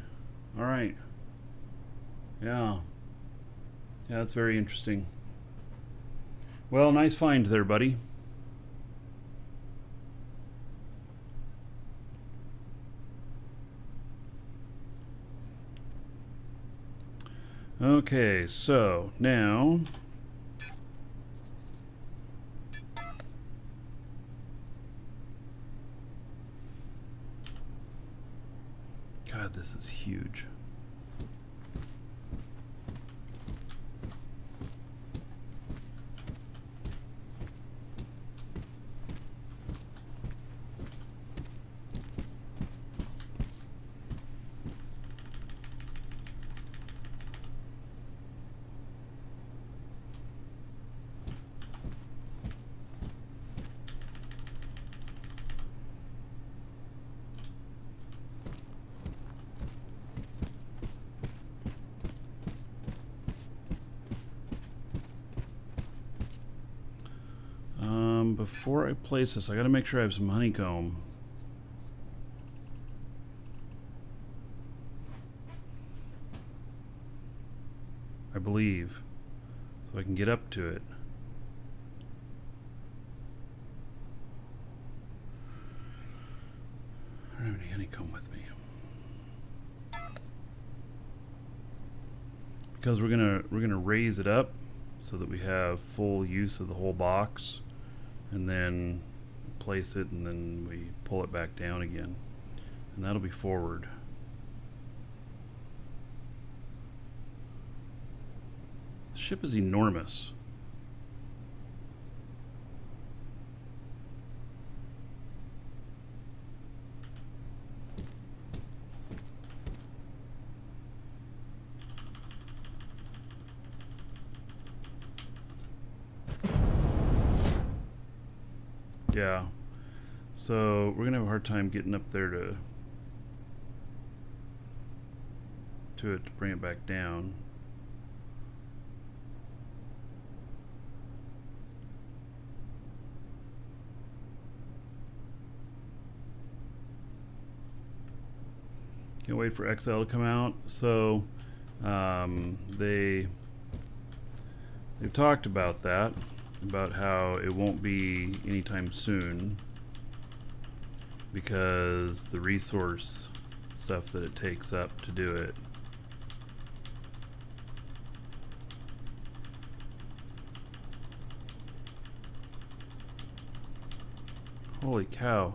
Alright. Yeah. Yeah, that's very interesting. Well, nice find there, buddy. Okay, so now God, this is huge. Before I place this, I gotta make sure I have some honeycomb. I believe. So I can get up to it. I don't have any honeycomb with me. Because we're gonna raise it up so that we have full use of the whole box. And then place it, and then we pull it back down again, and that'll be forward. The ship is enormous. Yeah, so we're gonna have a hard time getting up there to bring it back down. Can't wait for XL to come out. So they've talked about that, about how it won't be anytime soon because the resource stuff that it takes up to do it. Holy cow.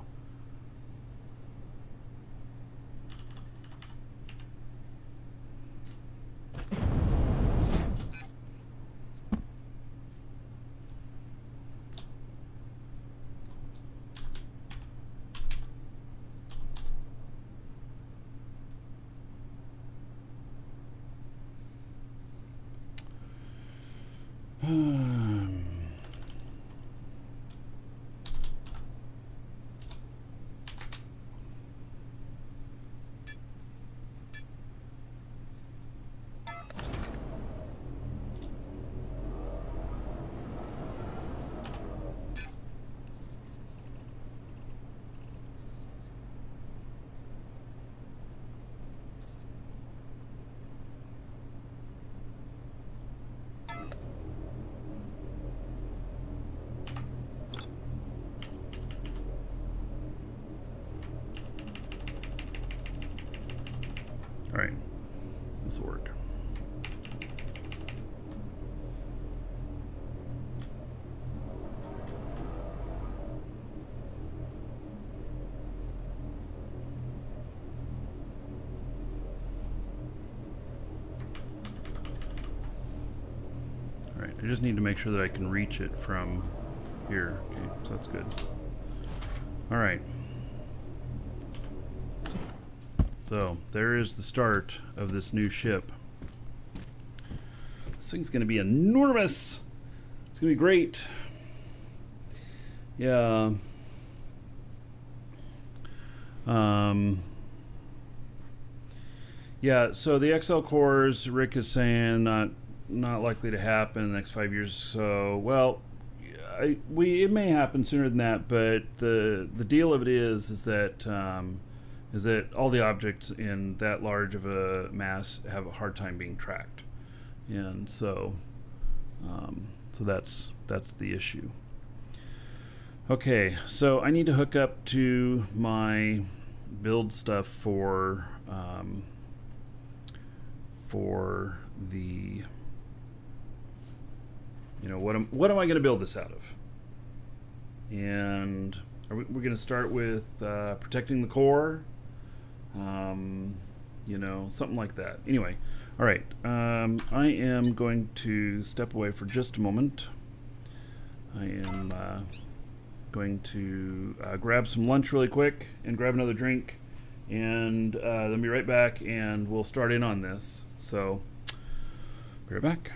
All right, this will work. All right, I just need to make sure that I can reach it from here. Okay, so that's good. All right. So there is the start of this new ship. This thing's going to be enormous. It's going to be great. Yeah. Yeah, so the XL cores, Rick is saying not likely to happen in the next 5 years or so. Well, it may happen sooner than that, but the deal of it is that all the objects in that large of a mass have a hard time being tracked, and so that's the issue. Okay, so I need to hook up to my build stuff for the, you know, what am I going to build this out of? And we're going to start with protecting the core, you know, something like that. Anyway, all right, I am going to step away for just a moment. I am going to grab some lunch really quick and grab another drink, and then be right back, and we'll start in on this. So, be right back.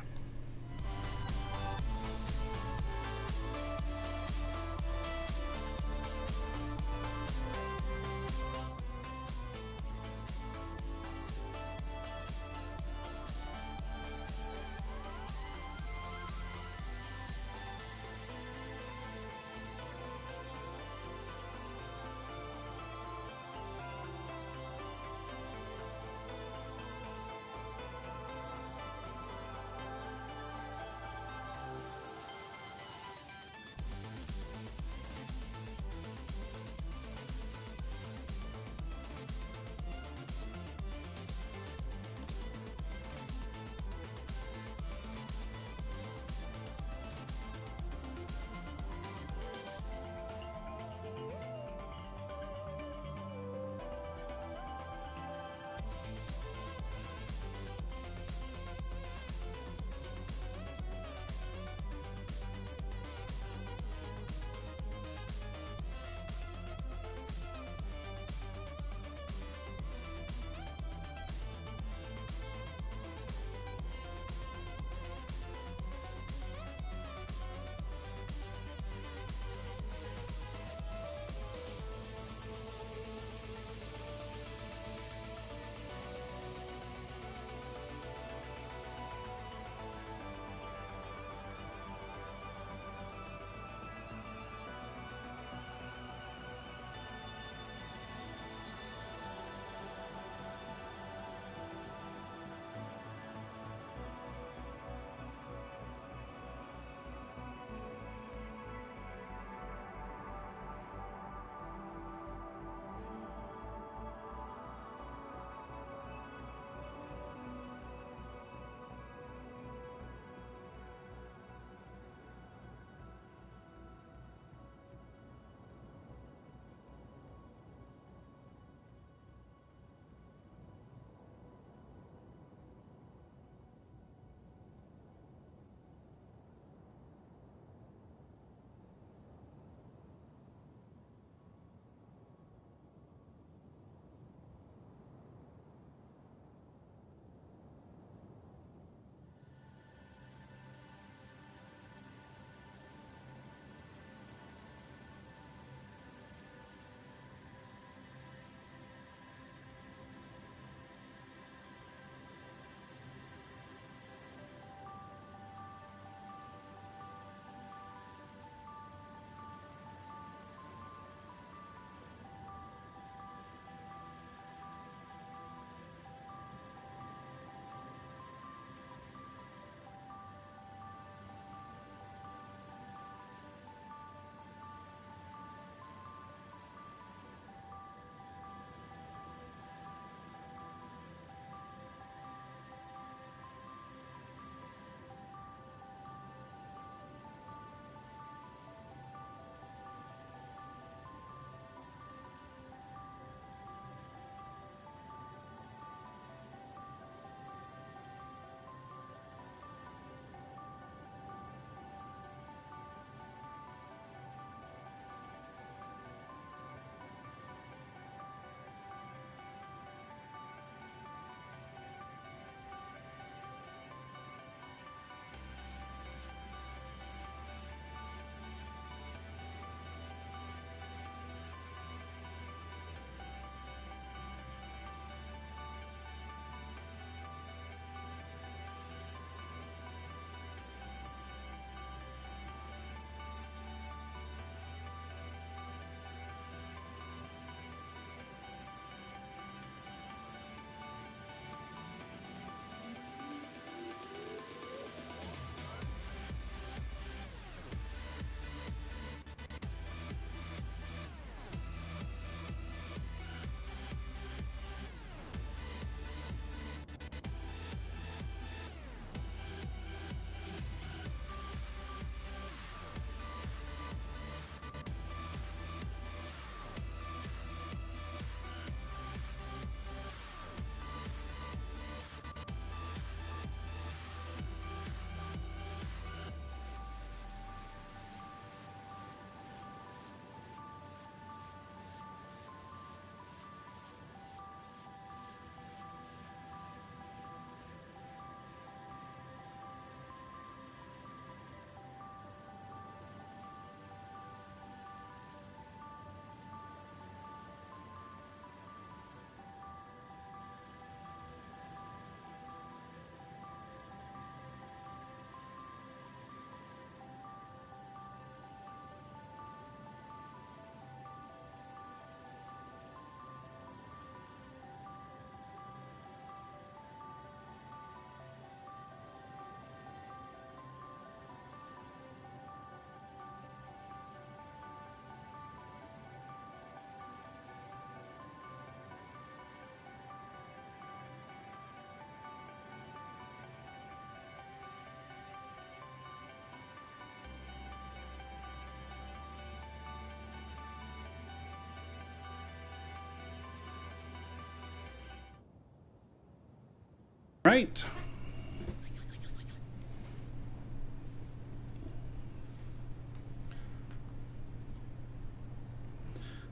Right.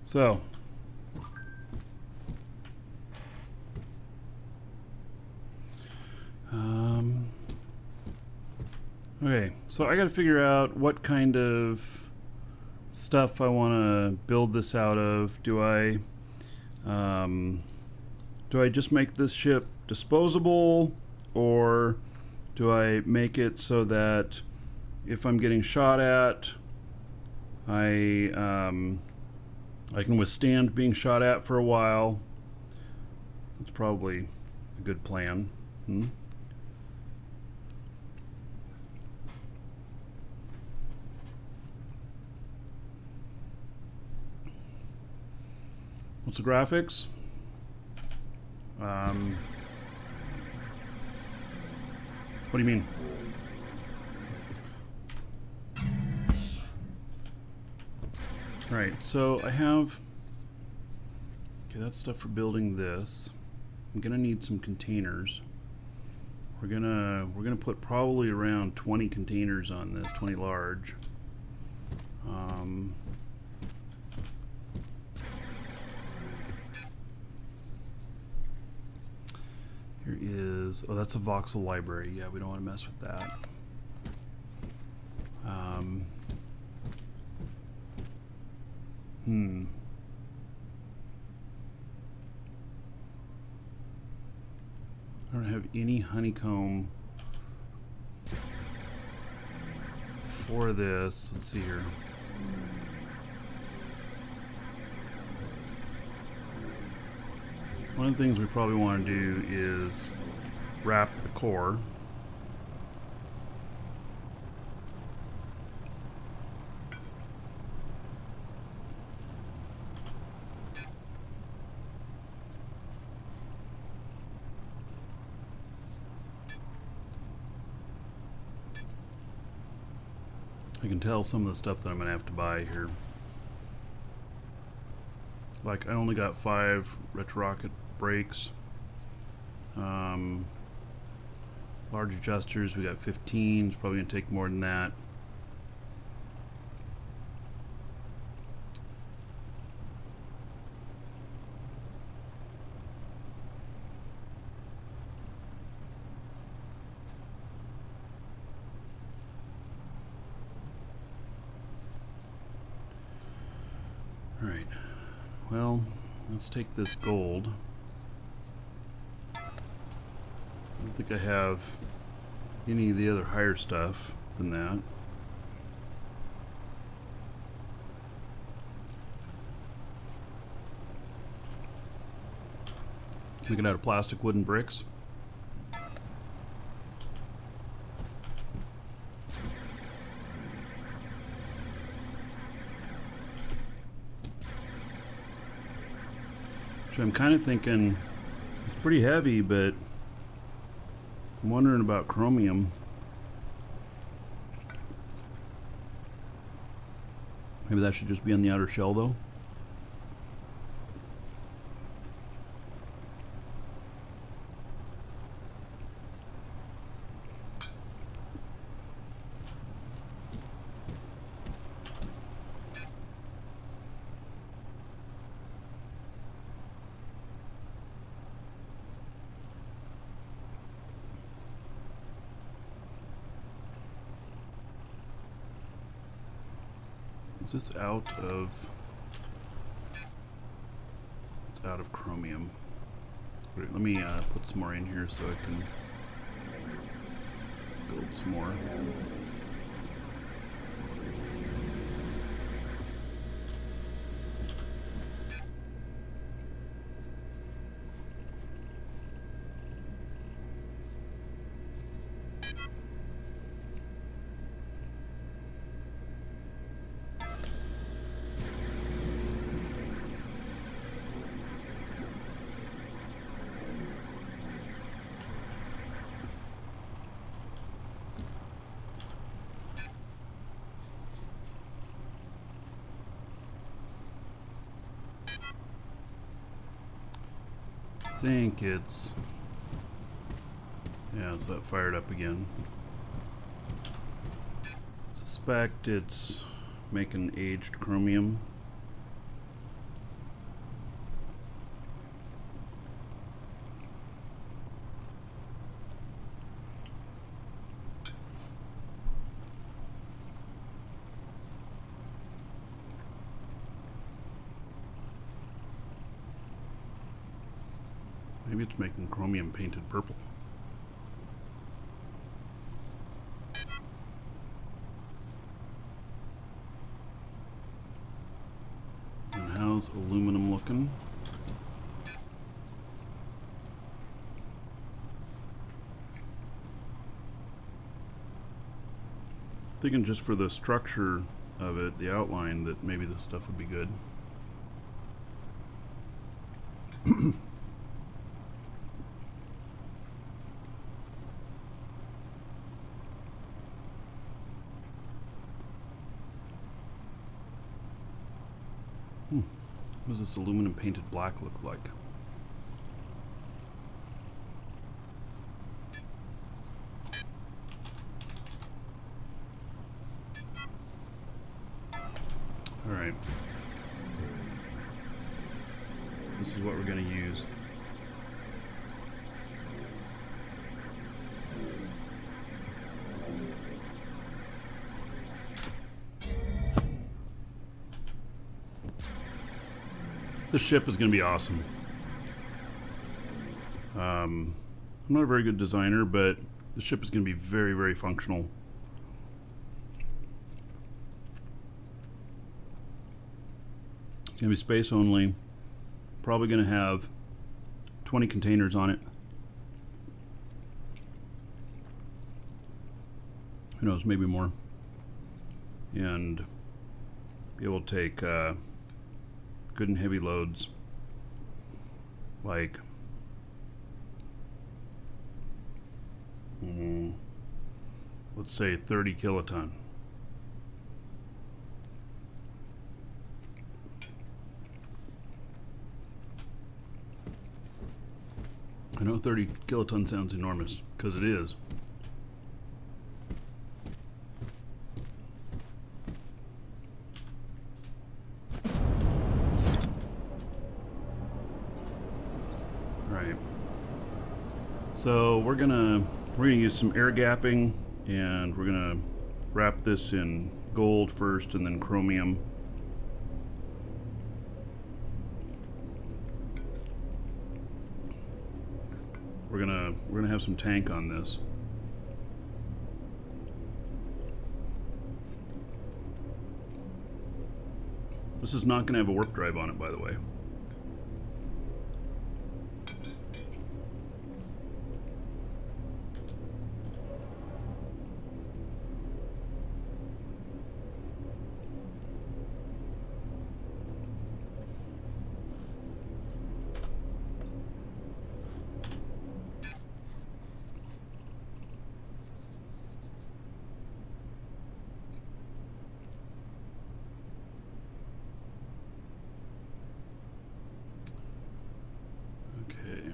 So, okay, so I got to figure out what kind of stuff I want to build this out of. Do I just make this ship disposable, or do I make it so that if I'm getting shot at, I can withstand being shot at for a while? That's probably a good plan. What's the graphics? What do you mean? Right, so I have, okay, that's stuff for building this. I'm gonna need some containers. We're gonna put probably around 20 containers on this, 20 large. Here is, oh, that's a voxel library. Yeah, we don't want to mess with that. I don't have any honeycomb for this. Let's see here. One of the things we probably want to do is wrap the core. I can tell some of the stuff that I'm going to have to buy here. Like, I only got 5 retro rocket brakes. Large adjusters, we got 15. It's probably going to take more than that. Alright, well, let's take this gold. I don't think I have any of the other higher stuff than that. Make it out of plastic, wooden bricks. So I'm kind of thinking it's pretty heavy, but I'm wondering about chromium. Maybe that should just be on the outer shell, though. Is this out of... It's out of chromium. Wait, let me put some more in here so I can build some more. I think it's Yeah, so that fired up again. Suspect it's making aged chromium. Maybe it's making chromium painted purple. And how's aluminum looking? Thinking just for the structure of it, the outline, that maybe this stuff would be good. What does this aluminum painted black look like? Alright. This is what we're going to use. This ship is going to be awesome. I'm not a very good designer, but the ship is going to be very, very functional. It's going to be space only. Probably going to have 20 containers on it. Who knows, maybe more. And be able to take good and heavy loads, like let's say 30 kiloton. I know 30 kiloton sounds enormous, because it is. Alright. So we're gonna use some air gapping, and we're gonna wrap this in gold first and then chromium. We're gonna have some tank on this. This is not gonna have a warp drive on it, by the way. Okay.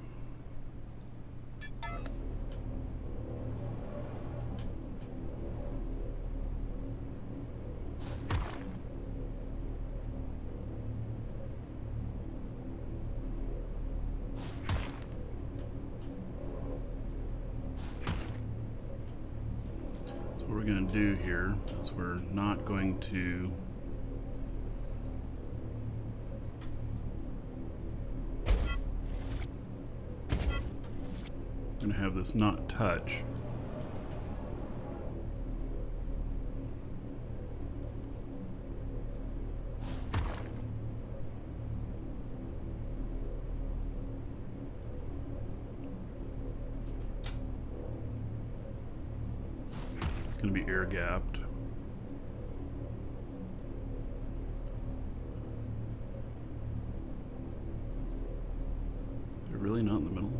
So what we're going to do here is we're not going to have this not touch. It's going to be air gapped. They're really not in the middle.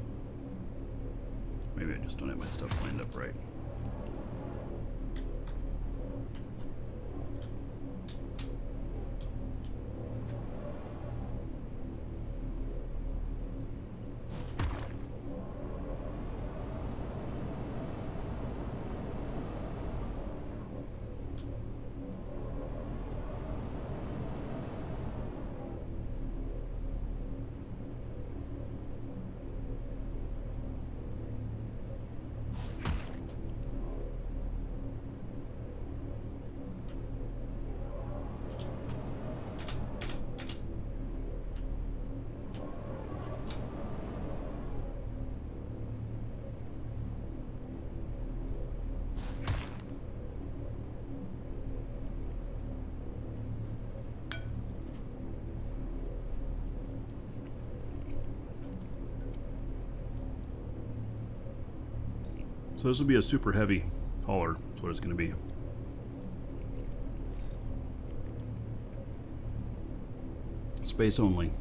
Maybe I just don't have my stuff lined up right. So this will be a super heavy hauler. That's what it's going to be. Space only.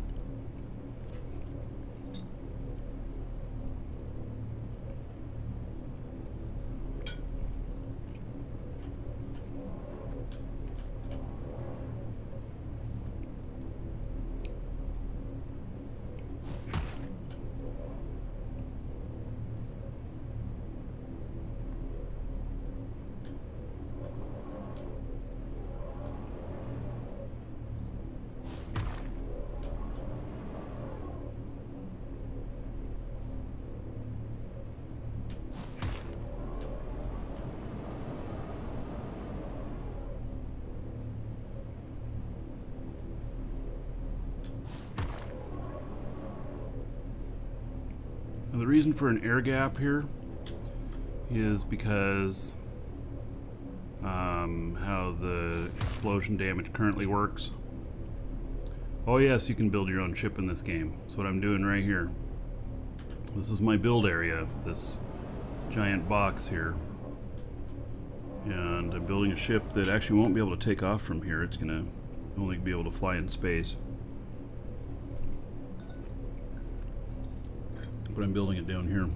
Now the reason for an air gap here is because how the explosion damage currently works. Oh yes, you can build your own ship in this game. That's what I'm doing right here. This is my build area, this giant box here. And I'm building a ship that actually won't be able to take off from here. It's going to only be able to fly in space. But I'm building it down here.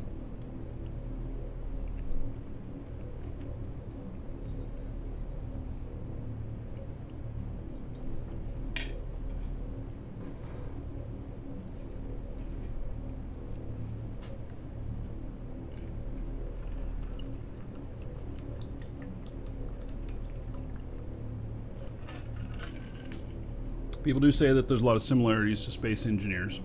People do say that there's a lot of similarities to Space Engineers.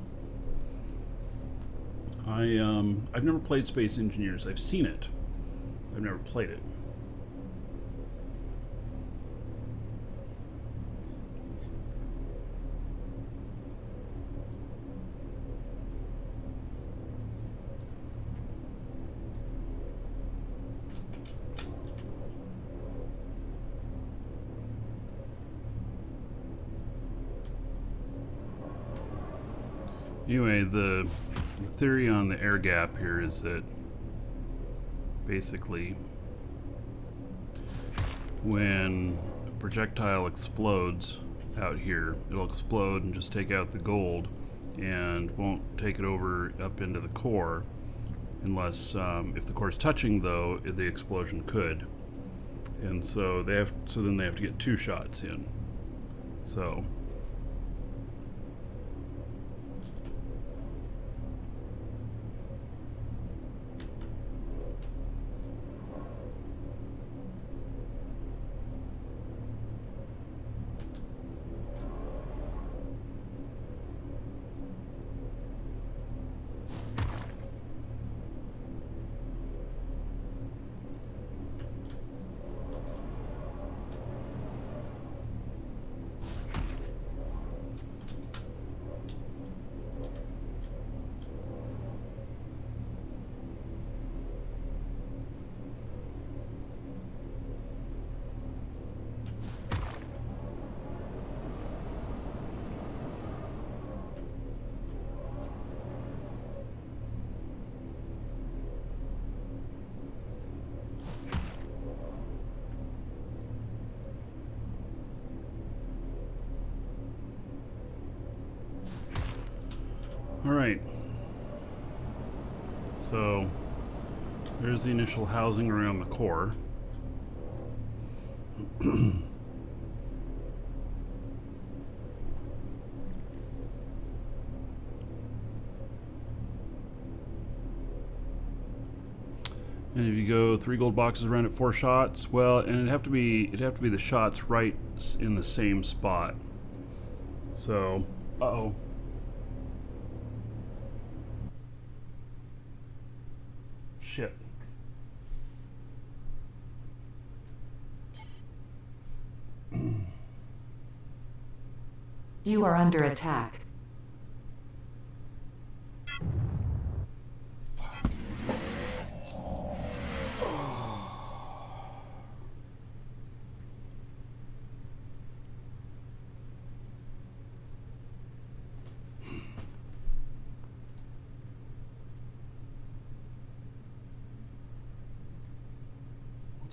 I've never played Space Engineers. I've seen it. I've never played it. Anyway, the theory on the air gap here is that basically when a projectile explodes out here, it'll explode and just take out the gold and won't take it over up into the core unless if the core is touching, though, the explosion could. And so then they have to get 2 shots in. So alright, so there's the initial housing around the core. And if you go 3 gold boxes around it, 4 shots, well, and it'd have to be the shots right in the same spot. So, uh-oh. Shit. You are under attack.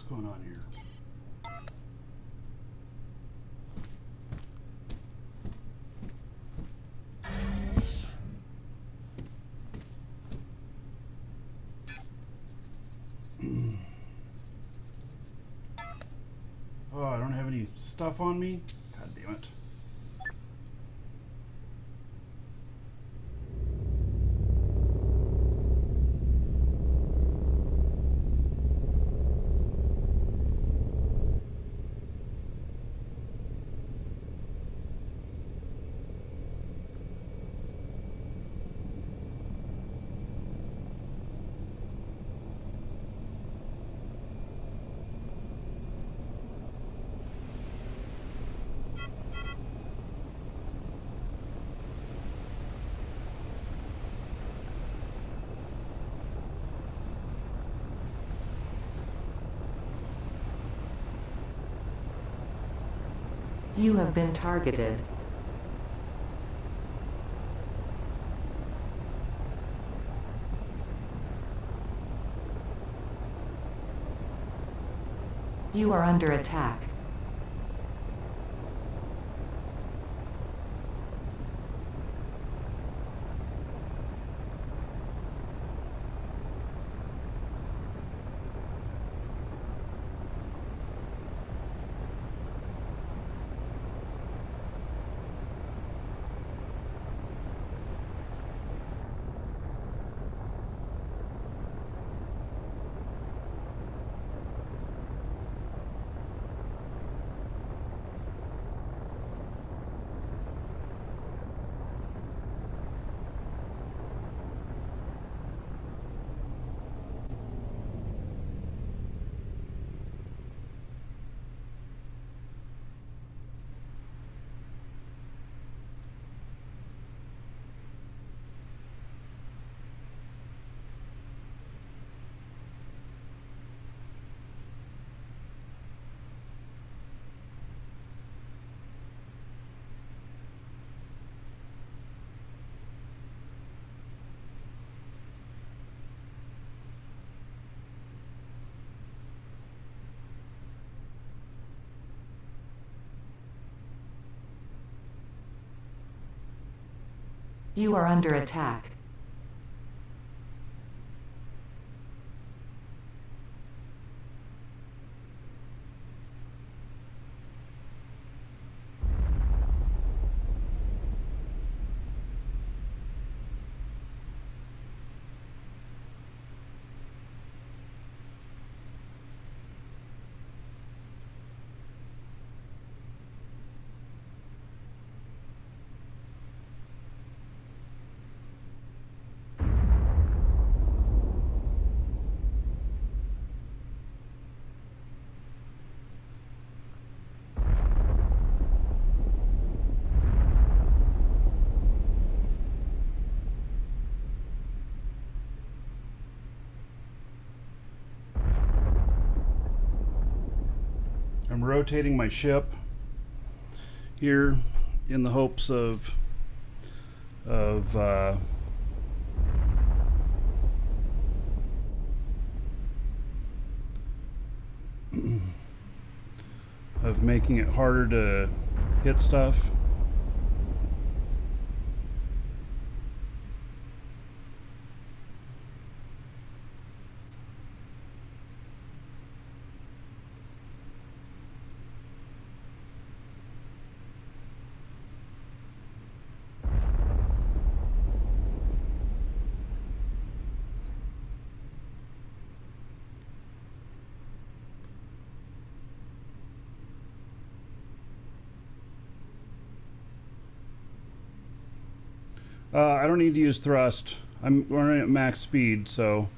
going on here? Oh, I don't have any stuff on me? God damn it. You have been targeted. You are under attack. You are under attack. I'm rotating my ship here in the hopes of of making it harder to hit stuff. I don't need to use thrust. I'm running at max speed, so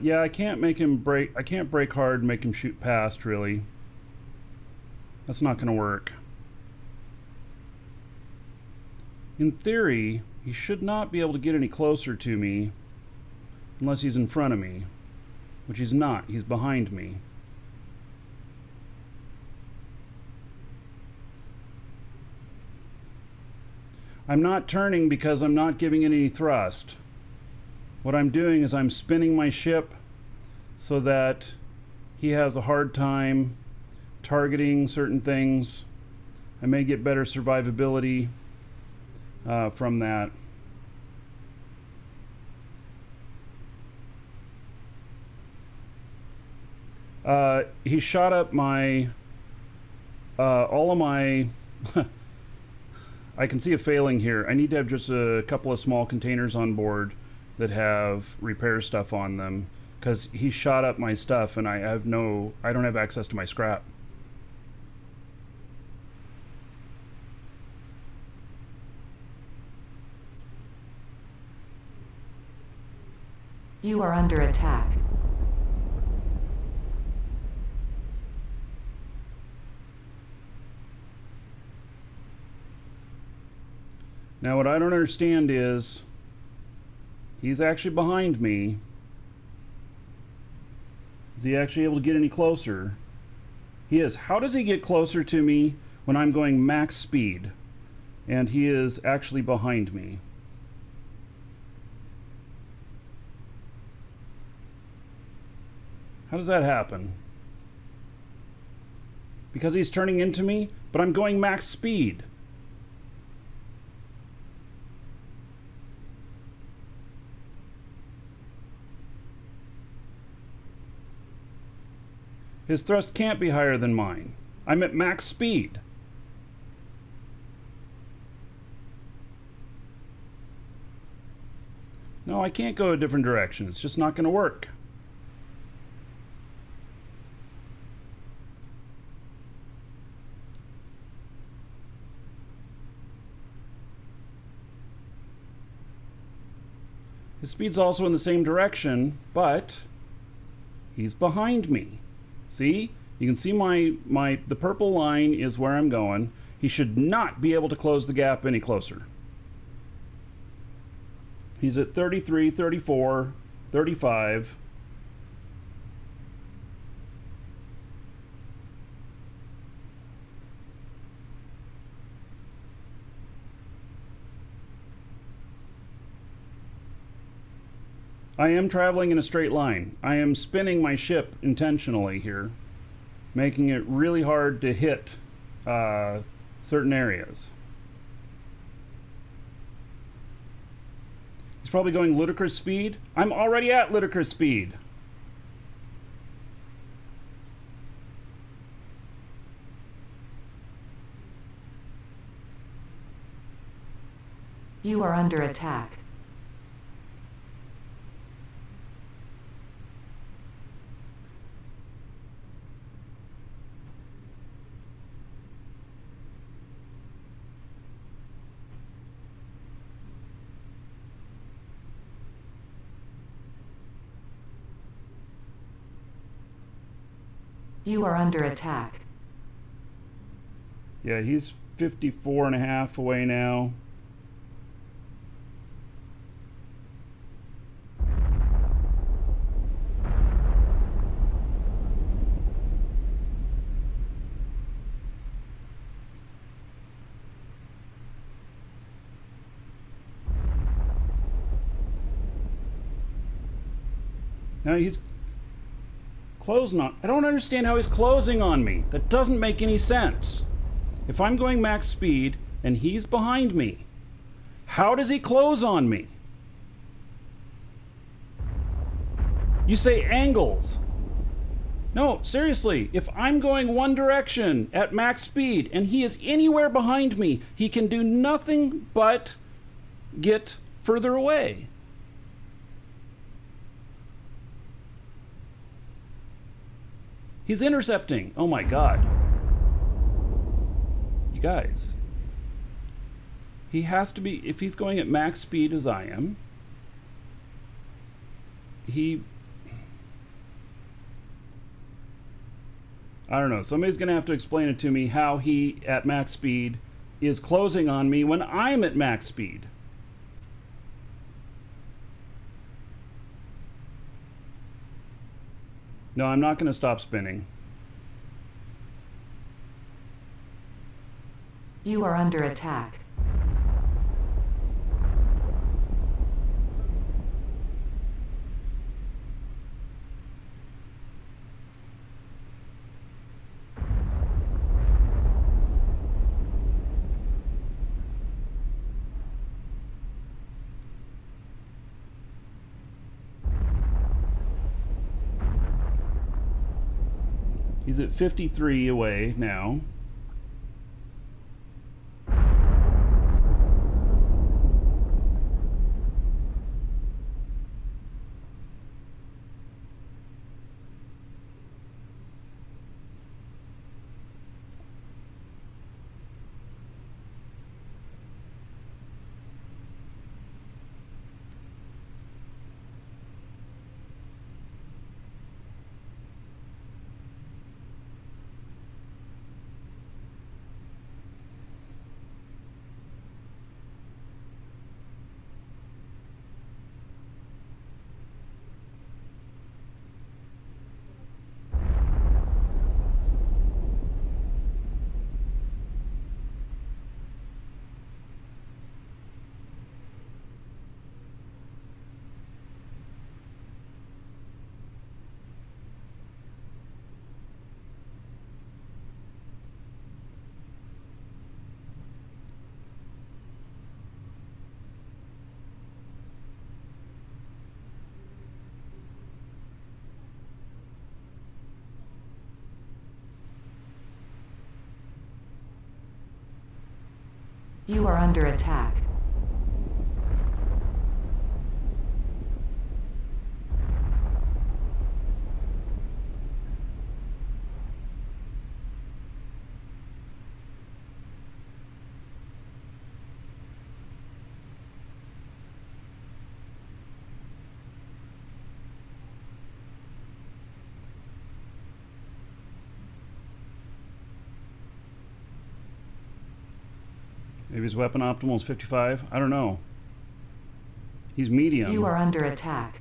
yeah, I can't make him break. I can't break hard and make him shoot past, really. That's not going to work. In theory, he should not be able to get any closer to me Unless he's in front of me, which he's not. He's behind me. I'm not turning because I'm not giving it any thrust. What I'm doing is I'm spinning my ship so that he has a hard time targeting certain things. I may get better survivability from that. He shot up my all of my I can see a failing here. I need to have just a couple of small containers on board that have repair stuff on them, because he shot up my stuff and I don't have access to my scrap. You are under attack. Now what I don't understand is he's actually behind me. Is he actually able to get any closer? He is. How does he get closer to me when I'm going max speed and he is actually behind me? How does that happen? Because he's turning into me, but I'm going max speed. His thrust can't be higher than mine. I'm at max speed. No, I can't go a different direction. It's just not going to work. His speed's also in the same direction, but he's behind me. See? You can see the purple line is where I'm going. He should not be able to close the gap any closer. He's at 33, 34, 35. I am traveling in a straight line. I am spinning my ship intentionally here, making it really hard to hit certain areas. He's probably going ludicrous speed. I'm already at ludicrous speed. You are under attack. You are under attack. Yeah, he's 54 and a half away now. Now he's closing on. I don't understand how he's closing on me. That doesn't make any sense. If I'm going max speed and he's behind me, how does he close on me? You say angles. No, seriously, if I'm going one direction at max speed and he is anywhere behind me, he can do nothing but get further away. He's intercepting. Oh my God. You guys. He has to be, if he's going at max speed as I am, I don't know. Somebody's going to have to explain it to me how he, at max speed, is closing on me when I'm at max speed. No, I'm not going to stop spinning. You are under attack. He's at 53 away now. You are under attack. Maybe his weapon optimal is 55. I don't know. He's medium. You are under attack.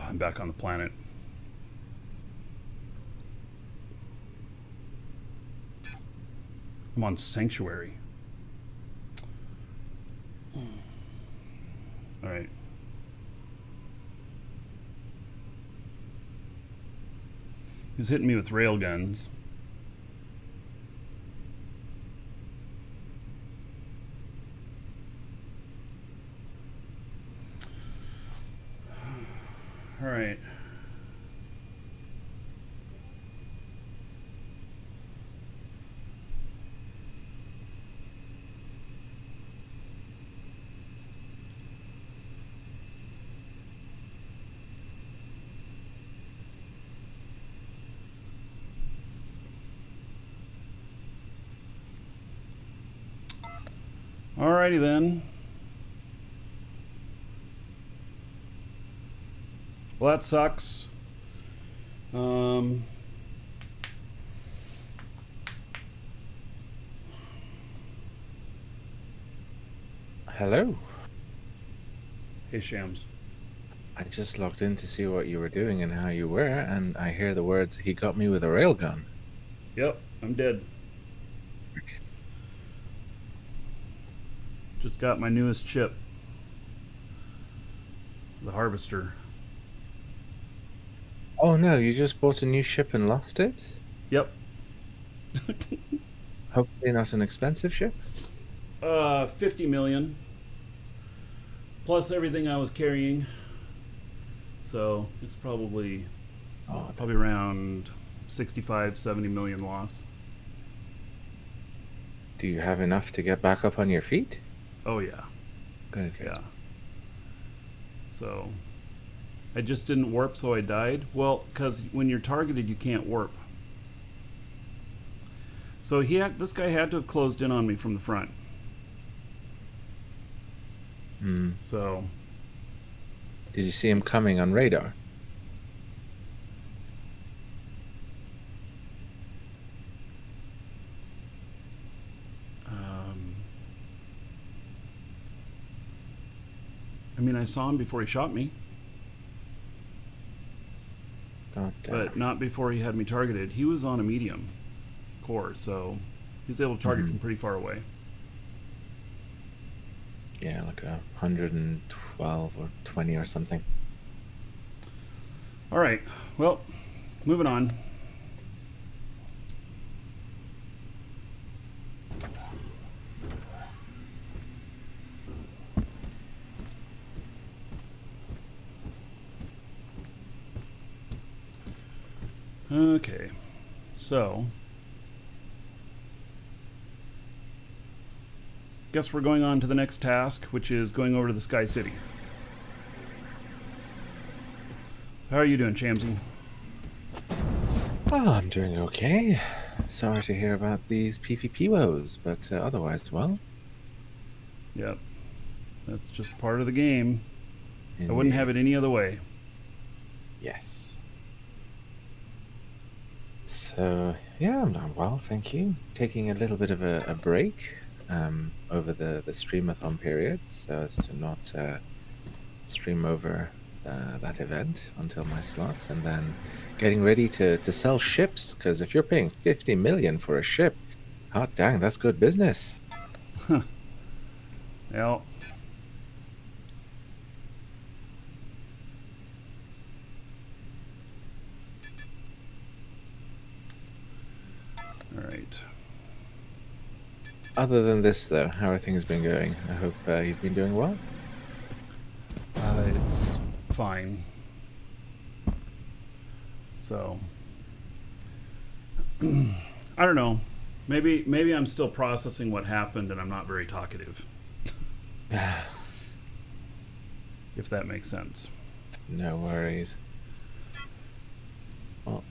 I'm back on the planet. I'm on Sanctuary. All right. He was hitting me with rail guns. All right. Alrighty then. Well, that sucks. Hello. Hey, Shams. I just logged in to see what you were doing and how you were, and I hear the words, "He got me with a railgun." Yep, I'm dead. Just got my newest chip. The Harvester. Oh no, you just bought a new ship and lost it? Yep. Hopefully not an expensive ship? 50 million. Plus everything I was carrying. So it's probably around 65, 70 million loss. Do you have enough to get back up on your feet? Oh yeah. Good. Yeah. So I just didn't warp, so I died. Well, because when you're targeted, you can't warp. So this guy had to have closed in on me from the front. So Did you see him coming on radar? I mean, I saw him before he shot me, God damn. but not before he had me targeted. He was on a medium core, so he was able to target from pretty far away. Yeah, like 112 or 20 or something. All right, well, moving on. Okay, so guess we're going on to the next task, which is going over to the Sky City. So how are you doing, Shamsy? Oh, I'm doing okay. Sorry to hear about these PvP woes, but otherwise, well. Yep, that's just part of the game. I wouldn't have it any other way. Yes. So, yeah, I'm doing well, thank you. Taking a little bit of a break over the streamathon period, so as to not stream over that event until my slot, and then getting ready to sell ships, because if you're paying 50 million for a ship, hot dang, that's good business. Well, all right. Other than this, though, how are things been going? I hope you've been doing well. It's fine. So, I don't know. Maybe I'm still processing what happened, and I'm not very talkative. If that makes sense. No worries. Well,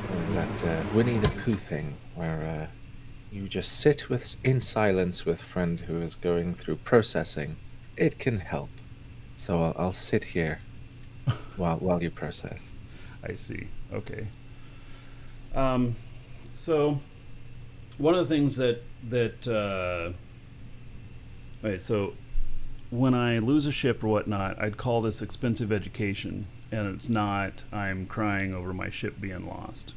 there's that Winnie the Pooh thing where you just sit in silence with a friend who is going through processing. It can help. So I'll sit here while you process. I see. Okay. So one of the things that okay, so when I lose a ship or whatnot, I'd call this expensive education, and it's not. I'm crying over my ship being lost.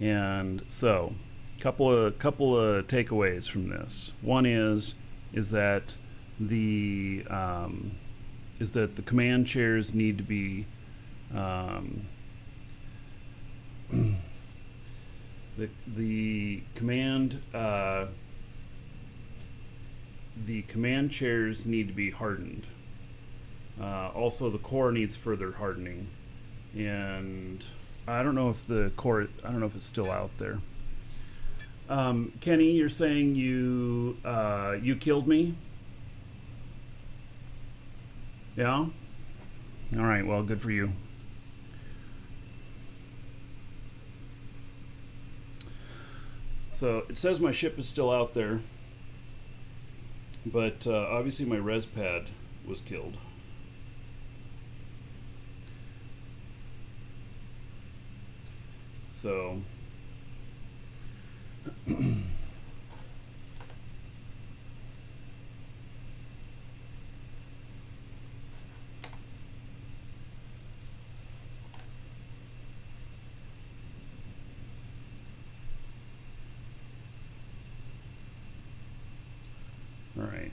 And so, couple of takeaways from this. One is that the command chairs need to be the command chairs need to be hardened. Also, the core needs further hardening, and I don't know if the core. I don't know if it's still out there. Kenny, you're saying you killed me? Yeah? All right, well, good for you. So it says my ship is still out there, but obviously my res pad was killed. So all right.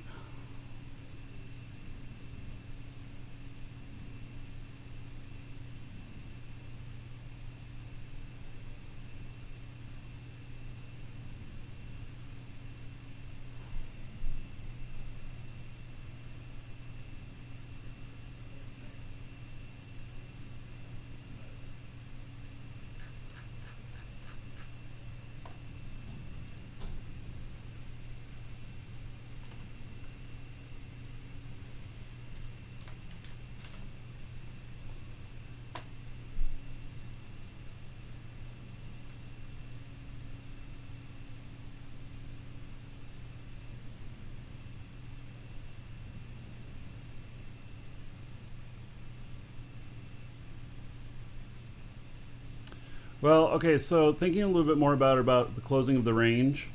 Well, okay, so thinking a little bit more about the closing of the range.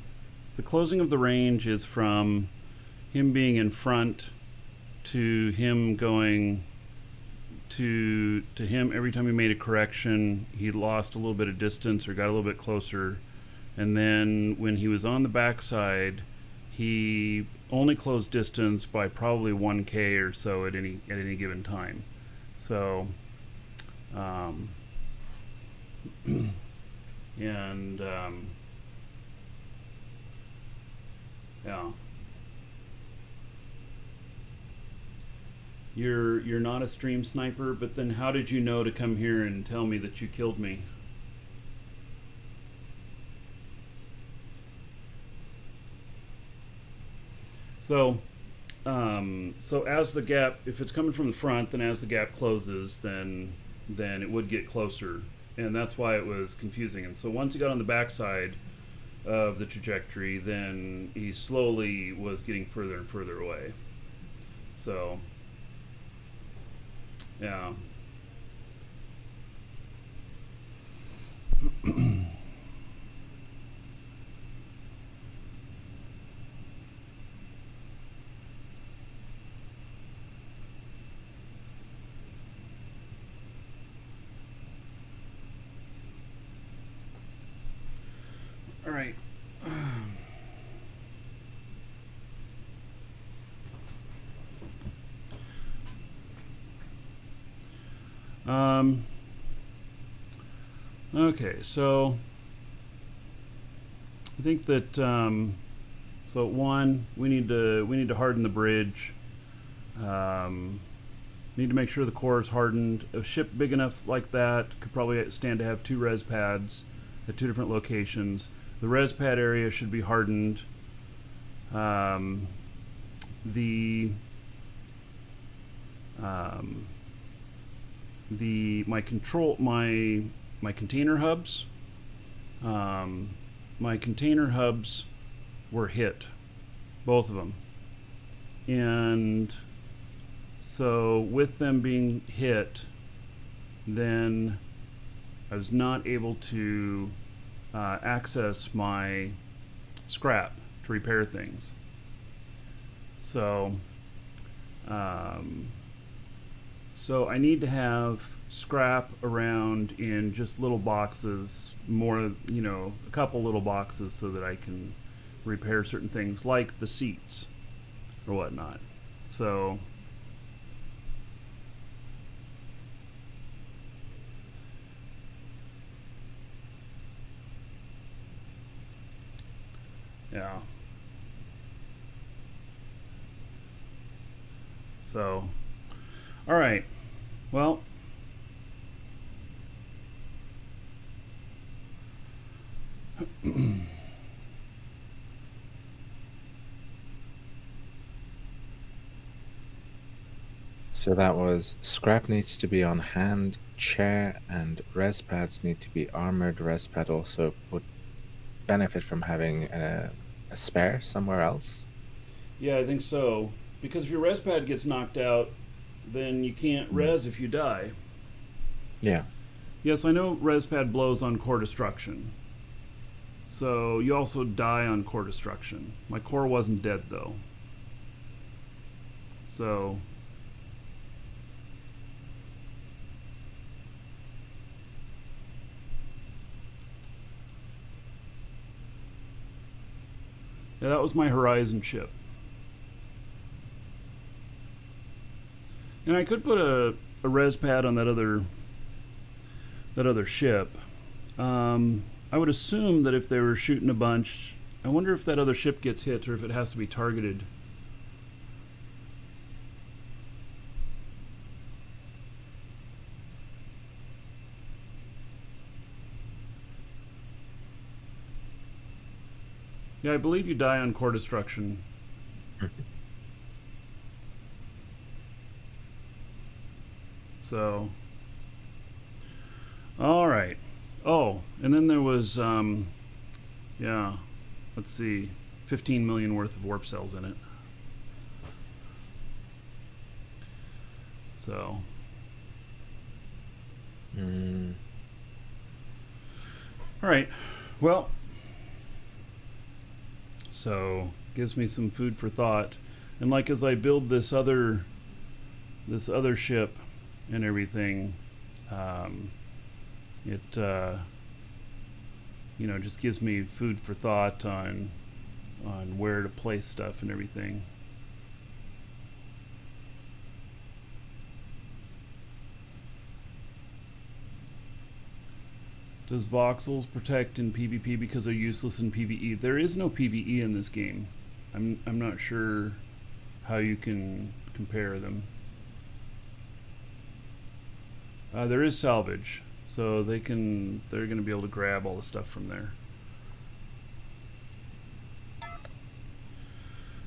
The closing of the range is from him being in front to him going to him every time he made a correction, he lost a little bit of distance or got a little bit closer. And then when he was on the backside, he only closed distance by probably 1K or so at any given time. So and yeah. You're not a stream sniper, but then how did you know to come here and tell me that you killed me? So, so as the gap, if it's coming from the front, then as the gap closes, then it would get closer, and that's why it was confusing. And so once he got on the backside of the trajectory, then he slowly was getting further and further away. So, yeah. All right. Okay, so I think that so one, we need to harden the bridge. Need to make sure the core is hardened. A ship big enough like that could probably stand to have 2 res pads at 2 different locations. The res pad area should be hardened. My container hubs, were hit, both of them, and so with them being hit, then I was not able to access my scrap to repair things. So so I need to have scrap around in just little boxes, more, a couple little boxes, so that I can repair certain things like the seats or whatnot. So yeah. So, all right. Well, So that was scrap needs to be on hand, chair and res pads need to be armored. Res pad also would benefit from having a spare somewhere else. yeah, I think so. Because if your res pad gets knocked out, then you can't res if you die. Yeah. Yes, I know res pad blows on core destruction. So you also die on core destruction. My core wasn't dead though. So yeah, that was my Horizon ship. And I could put a res pad on that other ship. I would assume that if they were shooting a bunch, I wonder if that other ship gets hit or if it has to be targeted. Yeah, I believe you die on core destruction. So, all right. Oh, and then there was, yeah, let's see, 15 million worth of warp cells in it. So. All right. Well, so gives me some food for thought. And like as I build this other ship and everything, it you know, just gives me food for thought on where to place stuff and everything. Does voxels protect in PvP because they're useless in PvE? There is no PvE in this game. I'm not sure how you can compare them. There is salvage, so they're going to be able to grab all the stuff from there.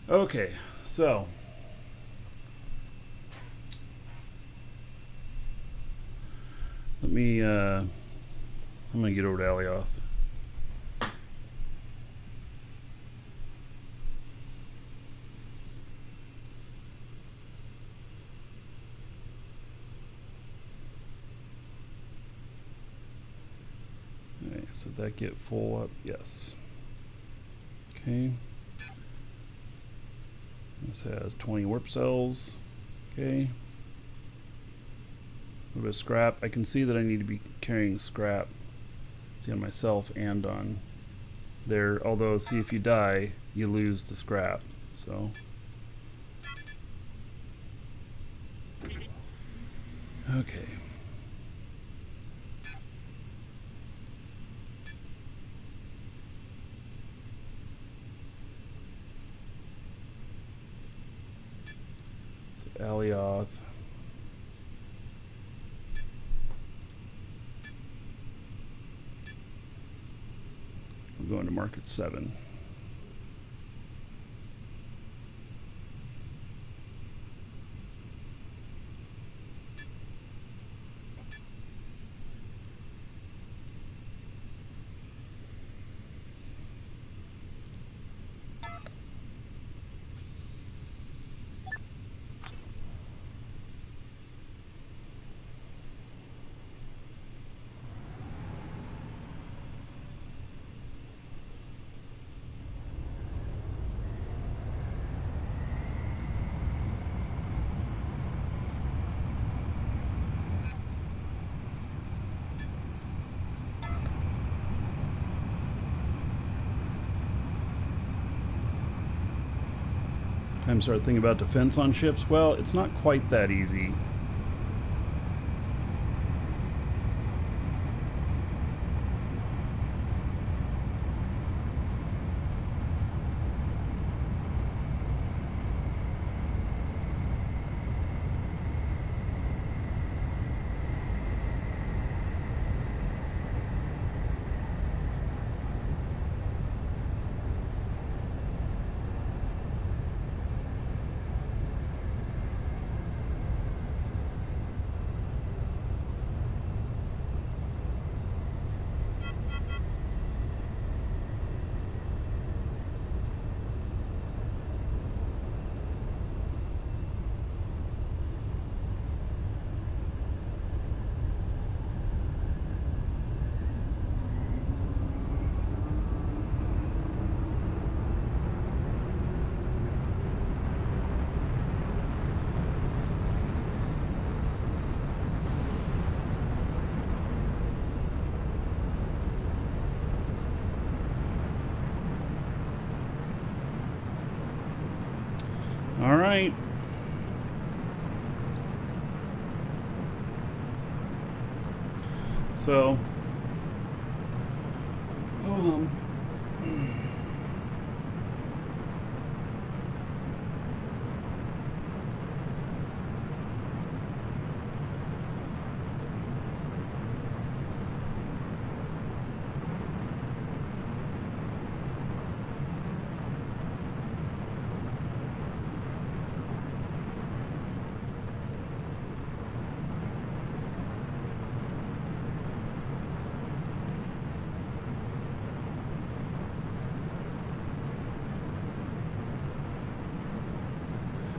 Okay, so let me I'm gonna get over to Alioth. Alright, so that get full up, yes. Okay. This has 20 warp cells. Okay. A little bit of scrap. I can see that I need to be carrying scrap. See, on myself and on there. Although, see, if you die, you lose the scrap. So. Okay. So, Alioth. We're going to market 7. Time to start thinking about defense on ships. Well, it's not quite that easy. All right. So,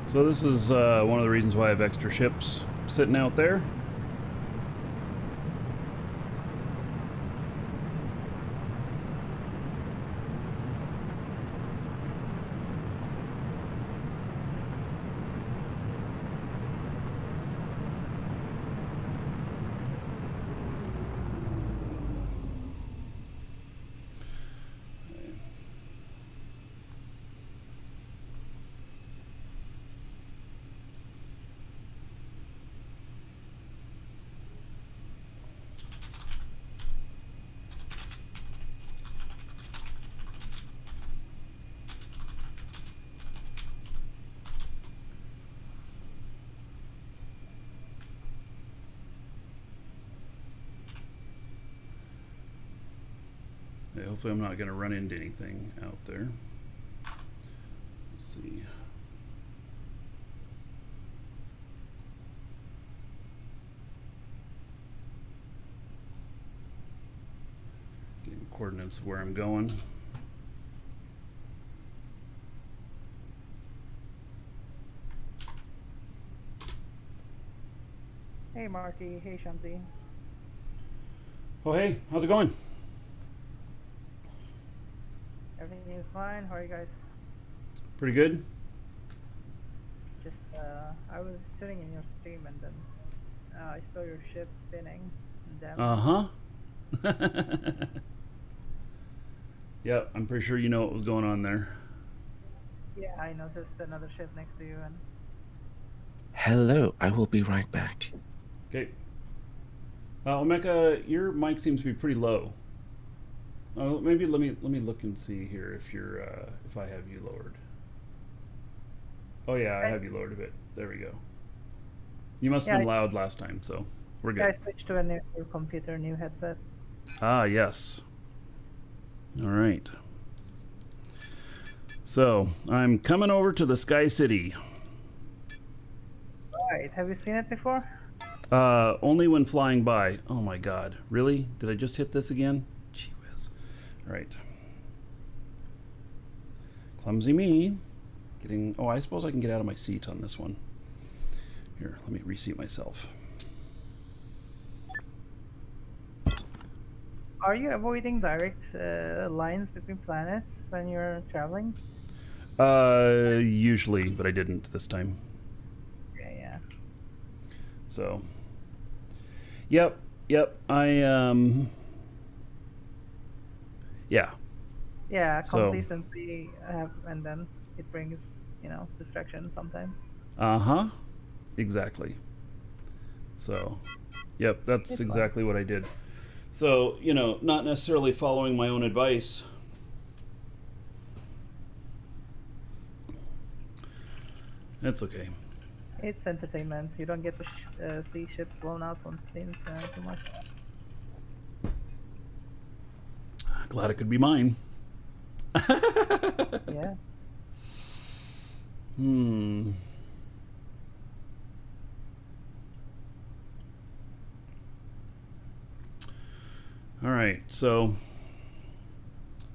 So this is one of the reasons why I have extra ships sitting out there. Okay, hopefully I'm not going to run into anything out there. Let's see. Getting coordinates of where I'm going. Hey Marky, hey Shamsi. Oh, hey, how's it going? Everything is fine. How are you guys? Pretty good. Just I was sitting in your stream and then I saw your ship spinning. And then Yeah, I'm pretty sure you know what was going on there. yeah, I noticed another ship next to you and Hello, I will be right back. Okay. Omeka, your mic seems to be pretty low. Maybe let me look and see here if you're if I have you lowered. Oh yeah, I have you lowered a bit. There we go. You must have been loud last time, so we're good. I switched to a new computer, new headset. Ah, yes. All right. So I'm coming over to the Sky City. Right, have you seen it before? Only when flying by. Oh my God, really? Did I just hit this again? Gee whiz. All right. Clumsy me. Getting. Oh, I suppose I can get out of my seat on this one. Here, let me reseat myself. Are you avoiding direct lines between planets when you're traveling? Usually, but I didn't this time. Yeah. So. Yep. I Yeah. Yeah, So- complacency and then it brings, distraction sometimes. Uh-huh. Exactly. So, yep, that's It's fine. exactly what I did. So, not necessarily following my own advice. That's okay. It's entertainment. You don't get to see ships blown up on streams too much. Glad it could be mine. Yeah. All right, so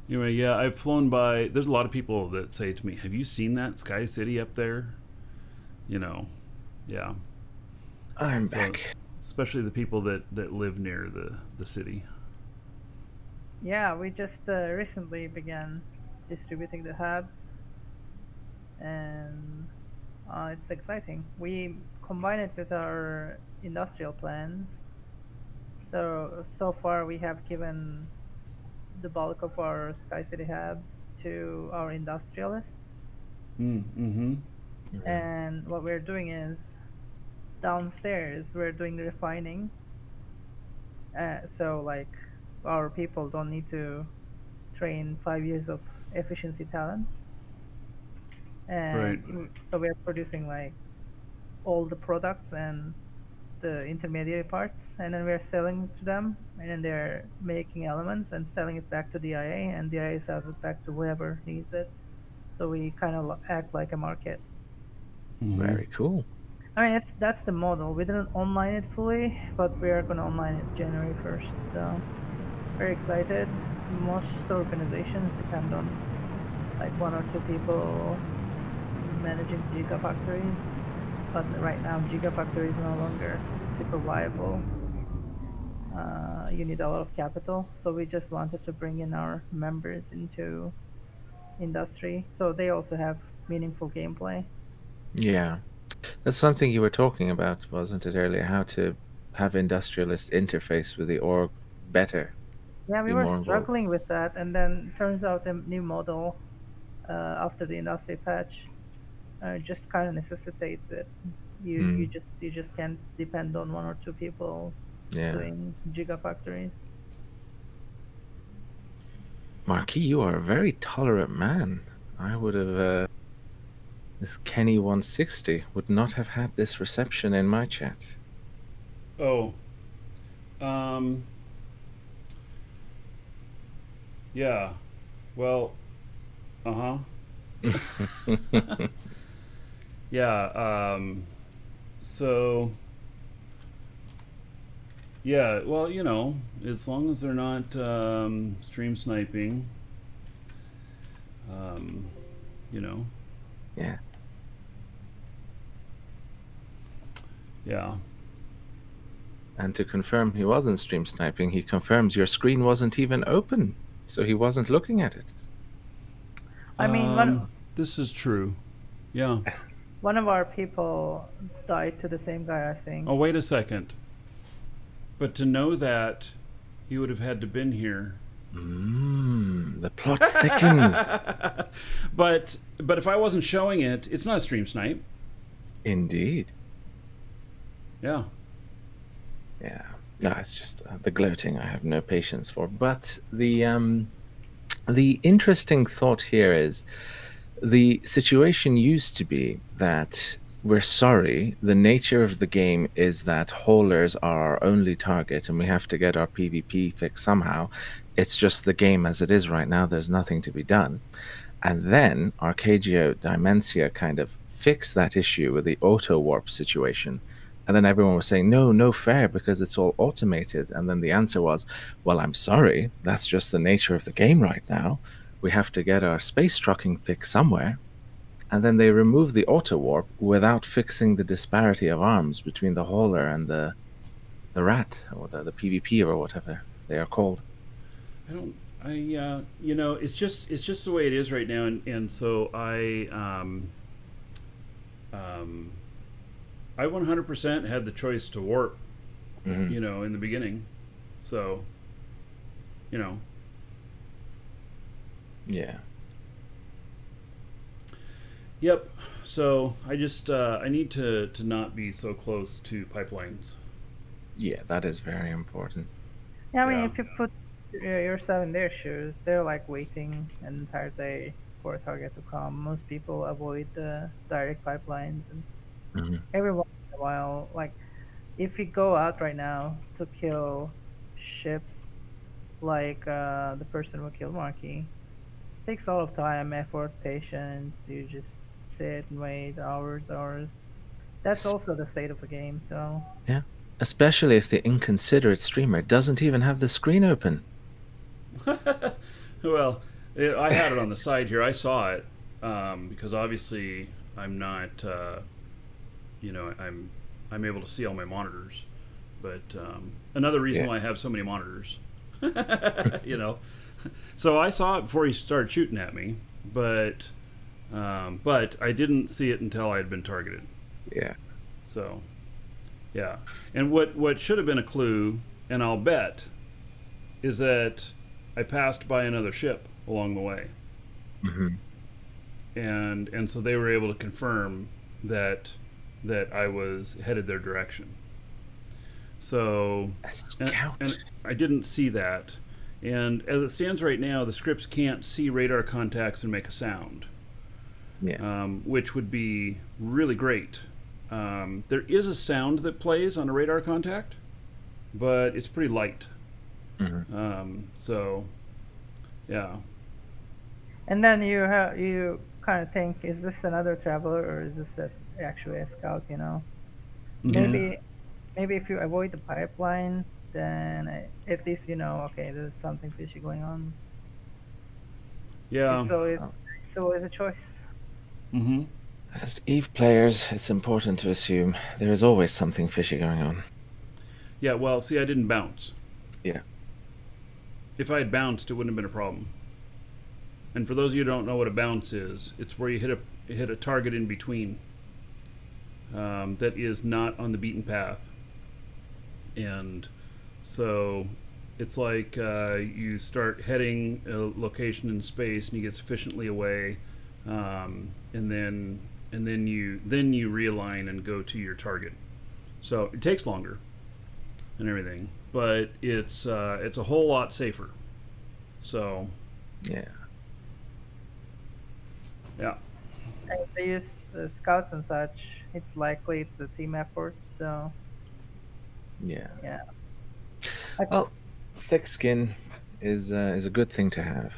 anyway, yeah, I've flown by. There's a lot of people that say to me, "Have you seen that Sky City up there?" Yeah. I'm So- back. Especially the people that live near the city. Yeah, we just recently began distributing the hubs, and it's exciting. We combine it with our industrial plans. So far we have given the bulk of our Sky City hubs to our industrialists. Mm-hmm. And what we're doing is downstairs we're doing the refining. So like our people don't need to train 5 years of efficiency talents. And so we're producing like all the products and the intermediary parts, and then we're selling to them, and then they're making elements and selling it back to DIA, and DIA sells it back to whoever needs it. So we kind of act like a market. Very cool. I mean, that's the model. We didn't online it fully, but we are going to online it January 1st. So very excited. Most organizations depend on like 1 or 2 people managing gigafactories, but right now gigafactory is no longer super viable. You need a lot of capital, so we just wanted to bring in our members into industry, so they also have meaningful gameplay. Yeah. That's something you were talking about, wasn't it, earlier? How to have industrialists interface with the org better. Yeah, we Be were more involved. struggling with that, and then turns out the new model after the industry patch just kind of necessitates it. You just can't depend on 1 or 2 people Yeah. doing gigafactories. Marky, you are a very tolerant man. I would have. This Kenny 160 would not have had this reception in my chat. Oh. Yeah. Well, uh huh. Yeah. So, yeah. Well, as long as they're not stream sniping, um, you know, Yeah. yeah. And to confirm he wasn't stream sniping, he confirms your screen wasn't even open, so he wasn't looking at it. I mean, This is true. Yeah. one of our people died to the same guy, I think. Oh, wait a second. But to know that, he would have had to been here. The plot thickens. but if I wasn't showing it, it's not a stream snipe. Indeed. Yeah. Yeah. No, it's just the gloating I have no patience for. But the interesting thought here is the situation used to be that we're sorry, the nature of the game is that haulers are our only target and we have to get our PvP fixed somehow. It's just the game as it is right now, there's nothing to be done. And then Arcadia Dimensia kind of fixed that issue with the auto warp situation. And then everyone was saying, no fair, because it's all automated. And then the answer was, well, I'm sorry, that's just the nature of the game right now. We have to get our space trucking fixed somewhere. And then they removed the auto warp without fixing the disparity of arms between the hauler and the rat, or the PvP, or whatever they are called. It's just the way it is right now, and so I 100% had the choice to warp, in the beginning, so, Yeah. Yep. So I just I need to not be so close to pipelines. Yeah, that is very important. Yeah, I mean, Yeah. if you put yourself in their shoes, they're like waiting an entire day for a target to come. Most people avoid the direct pipelines, and every once in a while, like if you go out right now to kill ships, like the person who killed Marky, takes a lot of time, effort, patience. You just sit and wait hours. That's also the state of the game. So Yeah. Especially if the inconsiderate streamer doesn't even have the screen open. Well, I had it on the side here. I saw it because obviously I'm not, I'm able to see all my monitors. But another reason Yeah. why I have so many monitors, So I saw it before he started shooting at me, but I didn't see it until I had been targeted. Yeah. So, yeah. And what should have been a clue, and I'll bet, is that I passed by another ship along the way. And so they were able to confirm that I was headed their direction. So, A scout. and I didn't see that. And as it stands right now, the scripts can't see radar contacts and make a sound, Yeah. which would be really great. There is a sound that plays on a radar contact, but it's pretty light. So, yeah. and then you kind of think, is this another traveler or is this actually a scout? Maybe if you avoid the pipeline, then at least okay, there's something fishy going on. Yeah. It's always a choice. Mm-hmm. As EVE players, it's important to assume there is always something fishy going on. Yeah, well, see, I didn't bounce. Yeah. If I had bounced, it wouldn't have been a problem. And for those of you who don't know what a bounce is, it's where you hit a target in between that is not on the beaten path. And so it's like you start heading a location in space and you get sufficiently away, and then you realign and go to your target. So it takes longer and everything, but it's a whole lot safer. So Yeah. yeah. And if they use scouts and such, it's likely it's a team effort. So Yeah. yeah. Well, thick skin is a good thing to have.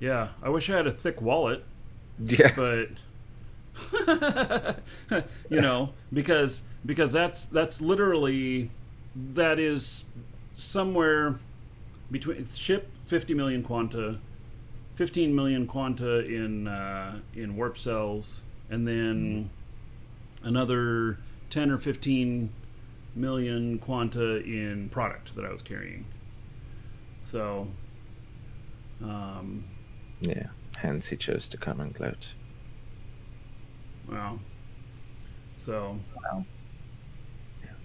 Yeah, I wish I had a thick wallet, Yeah. but because that's literally that is somewhere between ship 50 million quanta, 15 million quanta in warp cells, and then another 10 or 15 million quanta in product that I was carrying. So, Yeah. Hence, he chose to come and gloat. well, so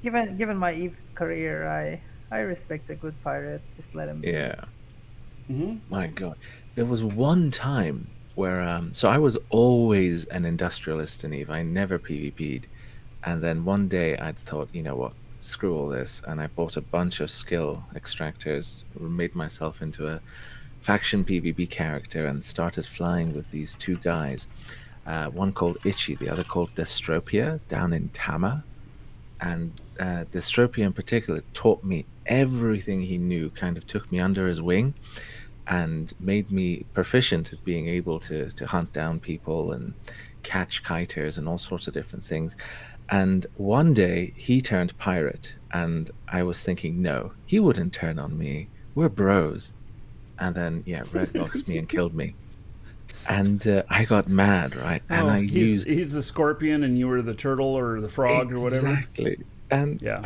Given my Eve career, I respect a good pirate. Just let him be. Yeah. mhm. My God, there was one time where so I was always an industrialist in Eve. I never PvP'd, and then one day I thought, you know what, screw all this, and I bought a bunch of skill extractors, made myself into a faction PvP character, and started flying with these two guys. One called Itchy, the other called Dystropia, down in Tama. And Dystropia in particular taught me everything he knew, kind of took me under his wing and made me proficient at being able to hunt down people and catch kiters and all sorts of different things. And one day he turned pirate, and I was thinking, no, he wouldn't turn on me. We're bros. And then, yeah, redboxed me and killed me. And I got mad, right? And I used he's the scorpion and you were the turtle or the frog or whatever. exactly. And Yeah.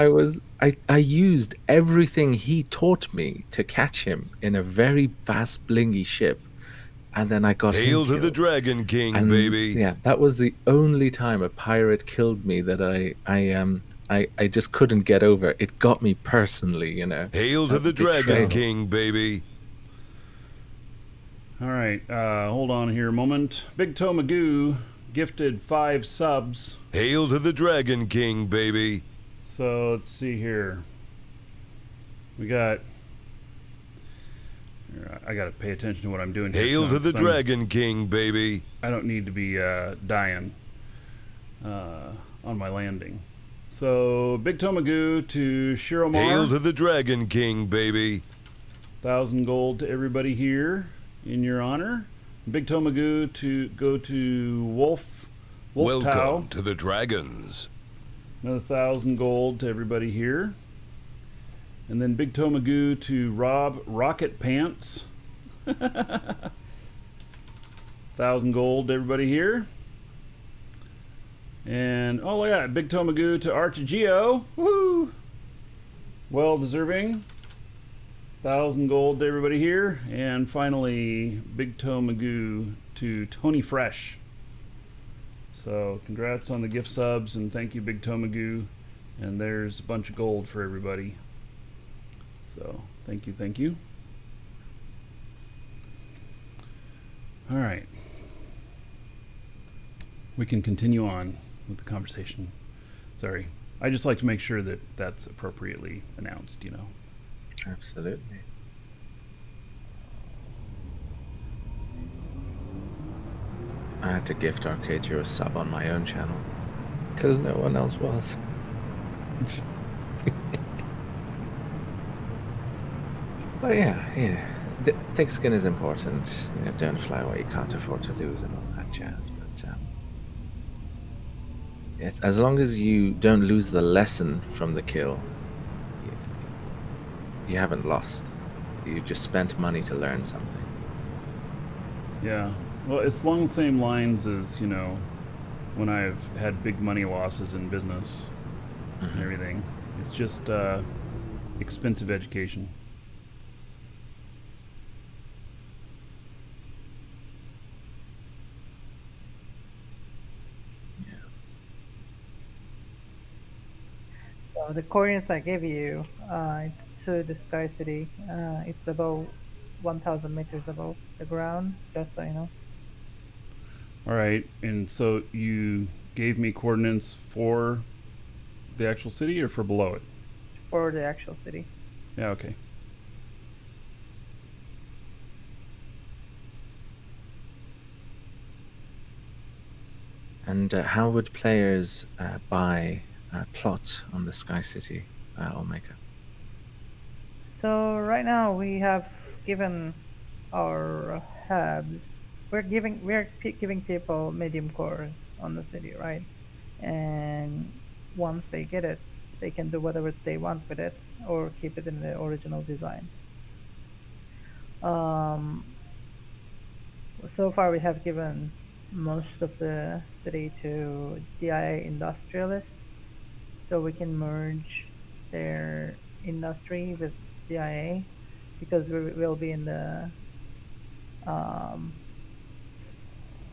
I used everything he taught me to catch him in a very fast blingy ship, and then I got Hail him to the killed. Dragon King, And baby. yeah, that was the only time a pirate killed me that I just couldn't get over. It got me personally, you know. Hail to the Betrayal. Dragon King, baby. All right, hold on here a moment. Big Toe Magoo gifted 5 subs. Hail to the Dragon King, baby. So let's see here. We got. I got to pay attention to what I'm doing here. Hail so to the I'm- Dragon King, baby. I don't need to be dying on my landing. So Big Toe Magoo to Shiromar. Hail to the Dragon King, baby. 1,000 gold to everybody here in your honor. Big Toe Magoo to go to Wolf Welcome Tao. to the Dragons. Another 1,000 gold to everybody here. And then Big Toe Magoo to Rob Rocket Pants. 1,000 gold to everybody here. And oh yeah, Big Toe Magoo to Archigeo. Woo! Well deserving. 1,000 gold to everybody here. And finally, Big Toe Magoo to Tony Fresh. So congrats on the gift subs and thank you, Big Toe Magoo. And there's a bunch of gold for everybody. So thank you, thank you. All right. We can continue on with the conversation. Sorry. I just like to make sure that that's appropriately announced, you know. Absolutely. I had to gift Arcadia a sub on my own channel because no one else was. But yeah, thick skin is important. You know, don't fly where you can't afford to lose and all that jazz. But yes, as long as you don't lose the lesson from the kill, you haven't lost. You just spent money to learn something. Yeah. Well, it's along the same lines as, you know, when I've had big money losses in business and everything. It's just expensive education. So the coordinates I gave you, it's to the Sky City. It's about 1,000 meters above the ground, just so you know. All right. And so you gave me coordinates for the actual city or for below it? For the actual city. Yeah, okay. And how would players buy plot on the Sky City Allmaker? So right now we have given our hubs, giving people medium cores on the city, right? And once they get it, they can do whatever they want with it or keep it in the original design. Um, so far, we have given most of the city to DIA industrialists, so we can merge their industry with DIA because we will be in the um,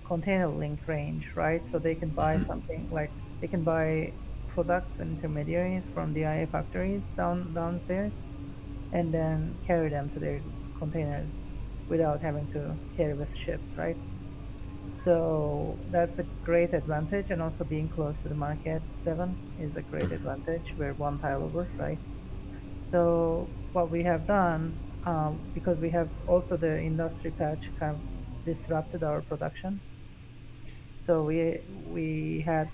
container link range, right? So they can buy something like they can buy products and intermediaries from DIA factories downstairs, and then carry them to their containers without having to carry with ships, right? So that's a great advantage, and also being close to the Market 7 is a great advantage. We're one tile over, right? So what we have done, because we have also the industry patch kind of disrupted our production. So we had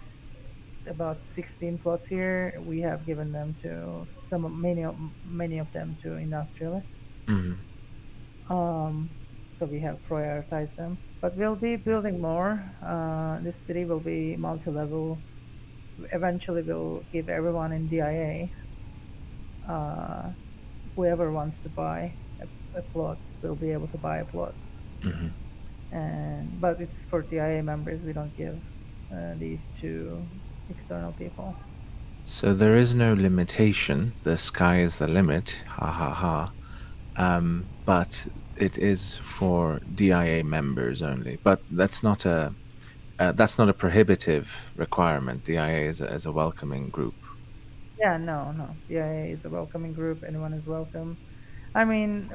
about 16 plots here. We have given them to many of them to industrialists. Mhm. So we have prioritized them, but we'll be building more. This city will be multi-level. Eventually, we'll give everyone in DIA, whoever wants to buy a plot will be able to buy a plot. Mhm. And but it's for DIA members. We don't give these to external people. So there is no limitation. The sky is the limit. Ha ha ha. But it is for DIA members only. But that's not a prohibitive requirement. DIA is a welcoming group. Yeah, no. DIA is a welcoming group. Anyone is welcome. I mean,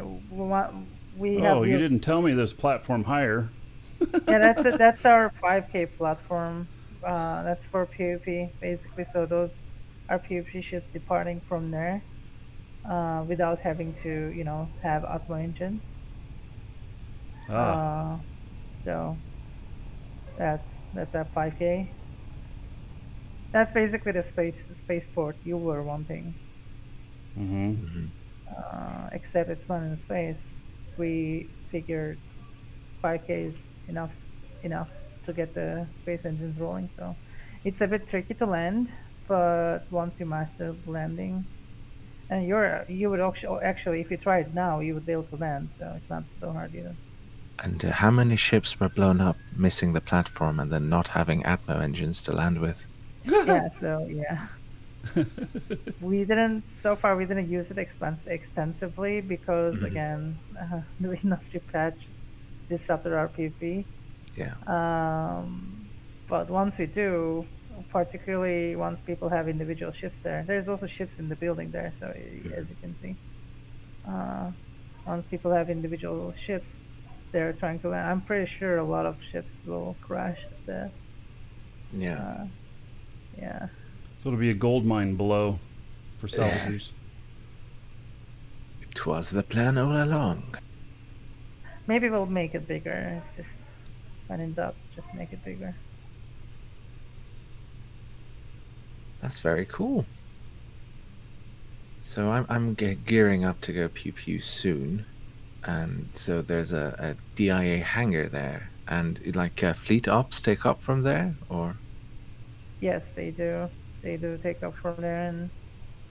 we have. Oh, you didn't tell me there's platform higher. Yeah, that's it. That's our 5K platform. That's for PvP basically. So those are PvP ships departing from there, without having to, have Atmo engines. Ah, So that's at 5K. That's basically the spaceport you were wanting. mm-hmm. Except it's not in space. We figured 5K is enough to get the space engines rolling. So it's a bit tricky to land, but once you master landing, and you would actually, if you try it now, you would be able to land. So it's not so hard either. And how many ships were blown up, missing the platform, and then not having Atmo engines to land with? Yeah. So yeah. We didn't so far. We didn't use it extensively because again, the industry patch disrupted our PvP. Yeah. But once we do, particularly once people have individual ships there, there's also ships in the building there. So as you can see, once people have individual ships, they're trying to land. I'm pretty sure a lot of ships will crash there. Yeah. Yeah. So it'll be a gold mine below for salvagers. It was the plan all along. Maybe we'll make it bigger. It's just when in doubt, just make it bigger. That's very cool. So I'm gearing up to go pew pew soon, and so there's a DIA hangar there, and like fleet ops take up from there, or Yes, they do. They do take up from there, and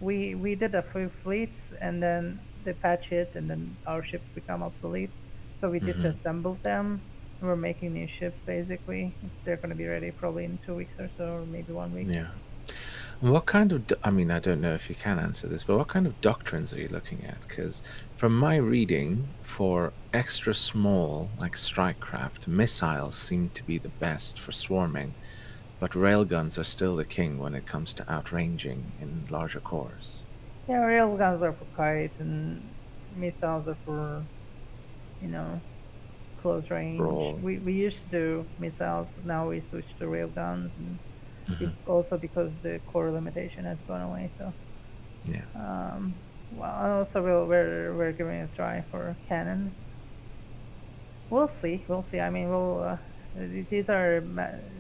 we did a few fleets, and then they patch it, and then our ships become obsolete. So we disassembled them. We're making new ships basically. They're going to be ready probably in 2 weeks or so, or maybe 1 week. yeah. And what kind of I mean, I don't know if you can answer this, but what kind of doctrines are you looking at? Because from my reading, for extra small like strike craft, missiles seem to be the best for swarming, but railguns are still the king when it comes to outranging in larger cores. Yeah, railguns are for kite, and missiles are for, close range. Brawl. We used to do missiles, but now we switched to railguns, and also because the core limitation has gone away. So Yeah. well, and also we're giving it a try for cannons. We'll see. I mean,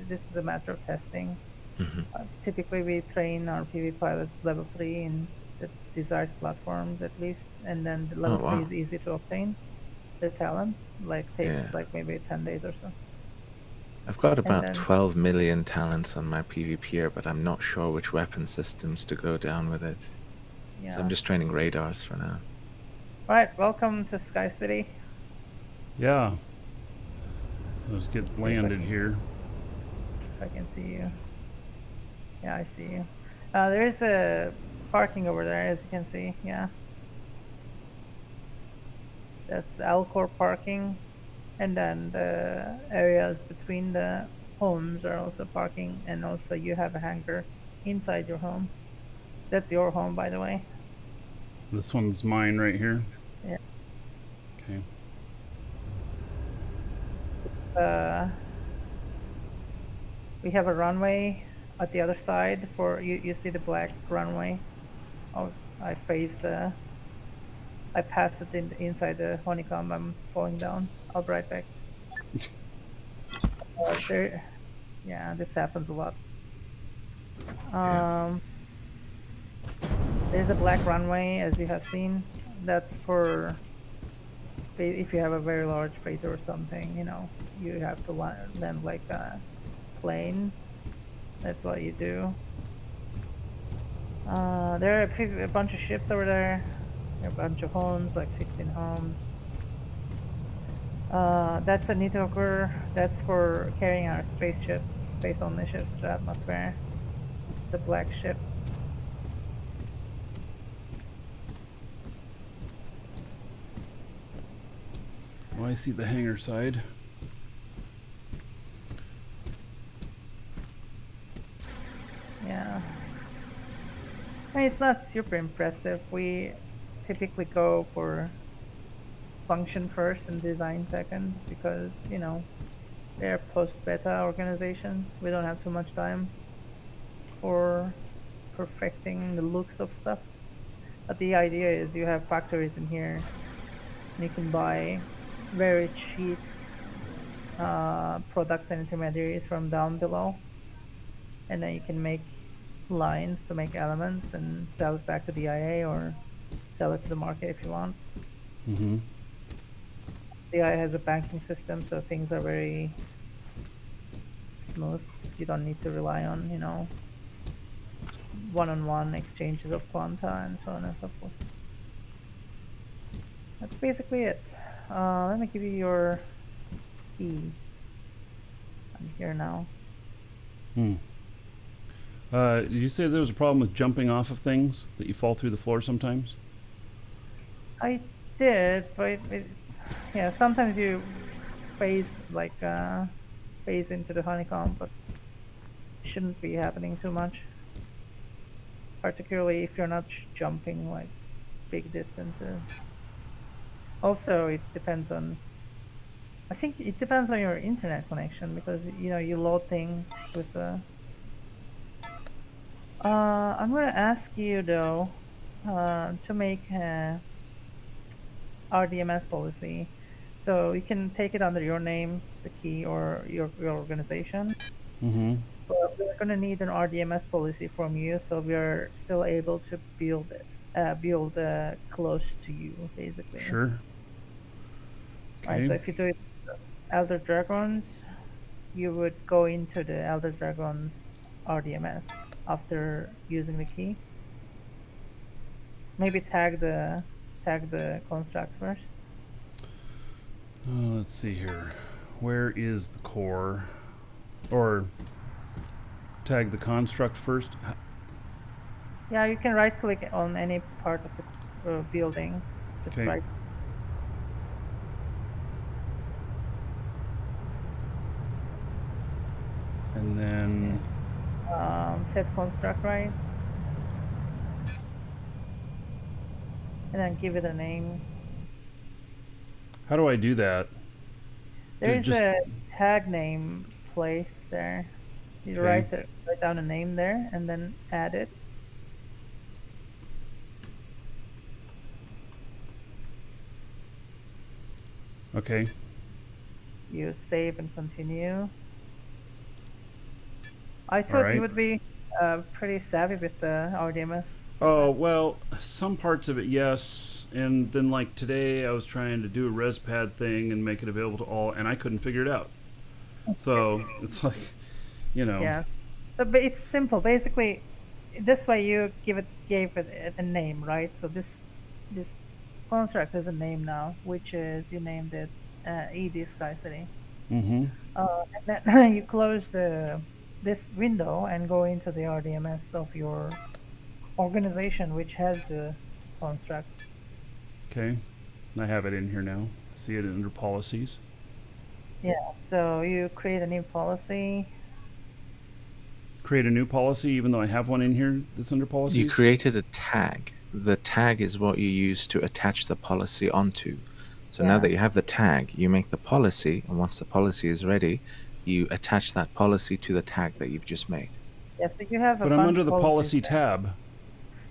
this is a matter of testing. Typically, we train our PV pilots level 3 in the desired platforms at least, and then the level 3 is easy to obtain. the talents. Like takes Yeah. like maybe 10 days or so. I've got about then- 12 million talents on my PvPer, but I'm not sure which weapon systems to go down with it. Yeah. So I'm just training radars for now. All right, welcome to Sky City. Yeah. So let's get See if I landed can- here. If I can see you. Yeah, I see you. There is a parking over there, as you can see. Yeah. That's Alcor parking. And then the areas between the homes are also parking. And also you have a hangar inside your home. That's your home, by the way. This one's mine right here. Yeah. Okay. We have a runway at the other side for you see the black runway. Oh, I passed it inside the honeycomb. I'm falling down. I'll be right back. Yeah, this happens a lot. There's a black runway, as you have seen. That's for if you have a very large freighter or something, you know, you have to land like a plane. That's what you do. There are a bunch of ships over there. There are a bunch of homes, like 16 homes. That's a Nitokur. That's for carrying our spaceships, space-only ships to atmosphere. The black ship. Oh, I see the hangar side. Yeah. I mean, it's not super impressive. We typically go for function first and design second because, you know, they're post-beta organization. We don't have too much time for perfecting the looks of stuff. But the idea is you have factories in here and you can buy very cheap products and intermediaries from down below. And then you can make lines to make elements and sell it back to the IA or sell it to the market if you want. Mm-hmm. The IA has a banking system, so things are very smooth. You don't need to rely on, you know, one-on-one exchanges of quanta and so on and so forth. That's basically it. Let me give you your key. I'm here now. Did you say there was a problem with jumping off of things, that you fall through the floor sometimes? I did, but yeah, sometimes you phase into the honeycomb, but it shouldn't be happening too much. Particularly if you're not jumping like big distances. Also, it depends on. I think it depends on your internet connection because you know you load things with the. I'm gonna ask you though to make a RDMS policy, so you can take it under your name, the key, or your organization. Mm-hmm. But we're gonna need an RDMS policy from you, so we're still able to build it, close to you, basically. Sure. Right. So if you do it Elder Dragons, you would go into the Elder Dragons RDMS after using the key. Maybe tag the construct first. Let's see here. Where is the core? Or tag the construct first? Yeah, you can right click on any part of the building. Just Okay. right. And then Set construct rights. And then give it a name. how do I do that? There Dude, is just- a tag name place there. You Okay. write down a name there and then add it. Okay. You save and continue. I thought Alright. you would be pretty savvy with the RDMS. Oh, well, some parts of it, yes. and then like today I was trying to do a ResPad thing and make it available to all, and I couldn't figure it out. So it's like, Yeah. So it's simple. Basically, this way you gave it a name, right? So this construct has a name now, which is you named it ED Sky City. Mm-hmm. And then you close this window and go into the RDMS of your organization, which has the construct. Okay. I have it in here now. See it under policies. Yeah. So you create a new policy. Create a new policy, even though I have one in here that's under policies. You created a tag. The tag is what you use to attach the policy onto. So now Yeah. that you have the tag, you make the policy, and once the policy is ready, you attach that policy to the tag that you've just made. Yeah. So you have a But I'm bunch under of the policies policy there. tab.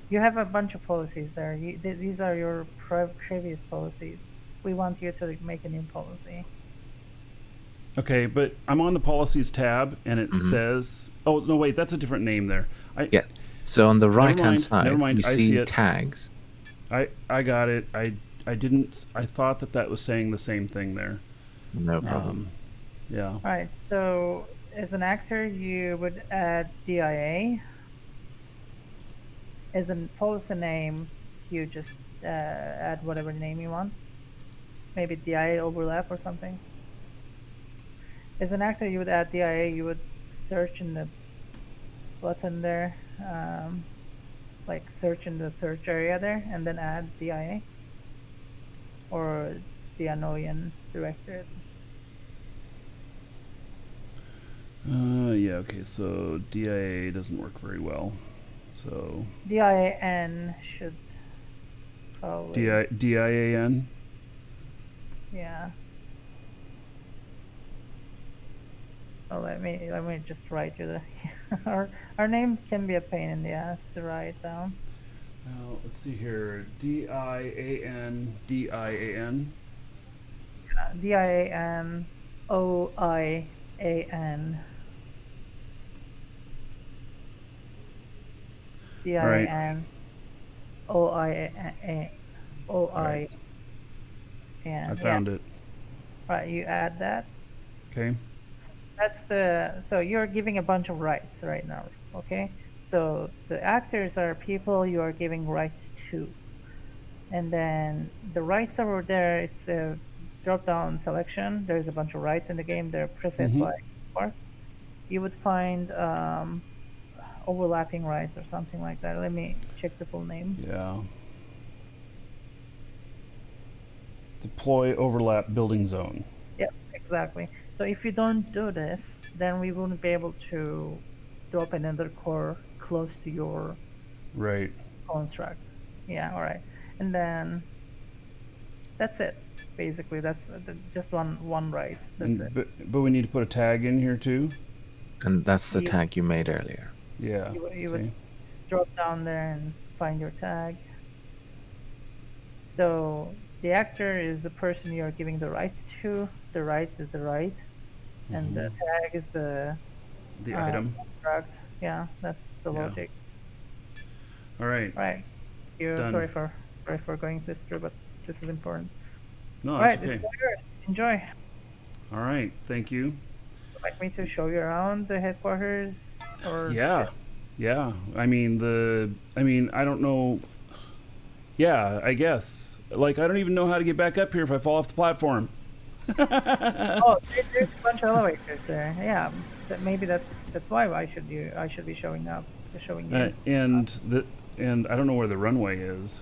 You have a bunch of policies there. These are your previous policies. We want you to make a new policy. Okay, but I'm on the policies tab, and it Mhm. says, "Oh no, wait, that's a different name there." Yeah. So on the right hand mind, side, never mind, you I see see it. tags. I got it. I didn't. I thought that was saying the same thing there. No problem. Yeah. All right. So as an actor, you would add DIA. As a policy name, you just add whatever name you want. Maybe DIA overlap or something. As an actor, you would add DIA. You would search in the button there, like search in the search area there, and then add DIA or the Anoyan directorate. Yeah. Okay. So DIA doesn't work very well. So DIAN should probably. DIAN. Yeah. Oh, let me just write you the our name can be a pain in the ass to write down. Now let's see here. DIAN. DIAN. DIAN OIAN. DIAN OIAN. Right. I found it. Right, you add that. Okay. That's so you're giving a bunch of rights right now, okay? So the actors are people you are giving rights to. And then the rights over there, it's a drop-down selection. There's a bunch of rights in the game. They're preset Mhm. by part. You would find overlapping rights or something like that. Let me check the full name. Yeah. Deploy overlap building zone. Yep, exactly. So if you don't do this, then we wouldn't be able to drop another core close to your Right. construct. Yeah, all right. And then that's it. Basically, that's just one right. That's And, it. but we need to put a tag in here too. And that's the You- tag you made earlier. Yeah. You okay. would drop down there and find your tag. So the actor is the person you are giving the rights to. The rights is the right, and the tag is the The item. construct. Yeah, that's the Yeah. logic. All right. Right. Done. Sorry for going this through, but this is important. No, All it's right, okay. it's all yours. Enjoy. All right. Thank you. Would you like me to show you around the headquarters, or Yeah. Yeah. I mean I don't know. Yeah, I guess. Like I don't even know how to get back up here if I fall off the platform. Oh, there's a bunch of elevators there. Yeah, maybe that's why I should be showing you. And I don't know where the runway is.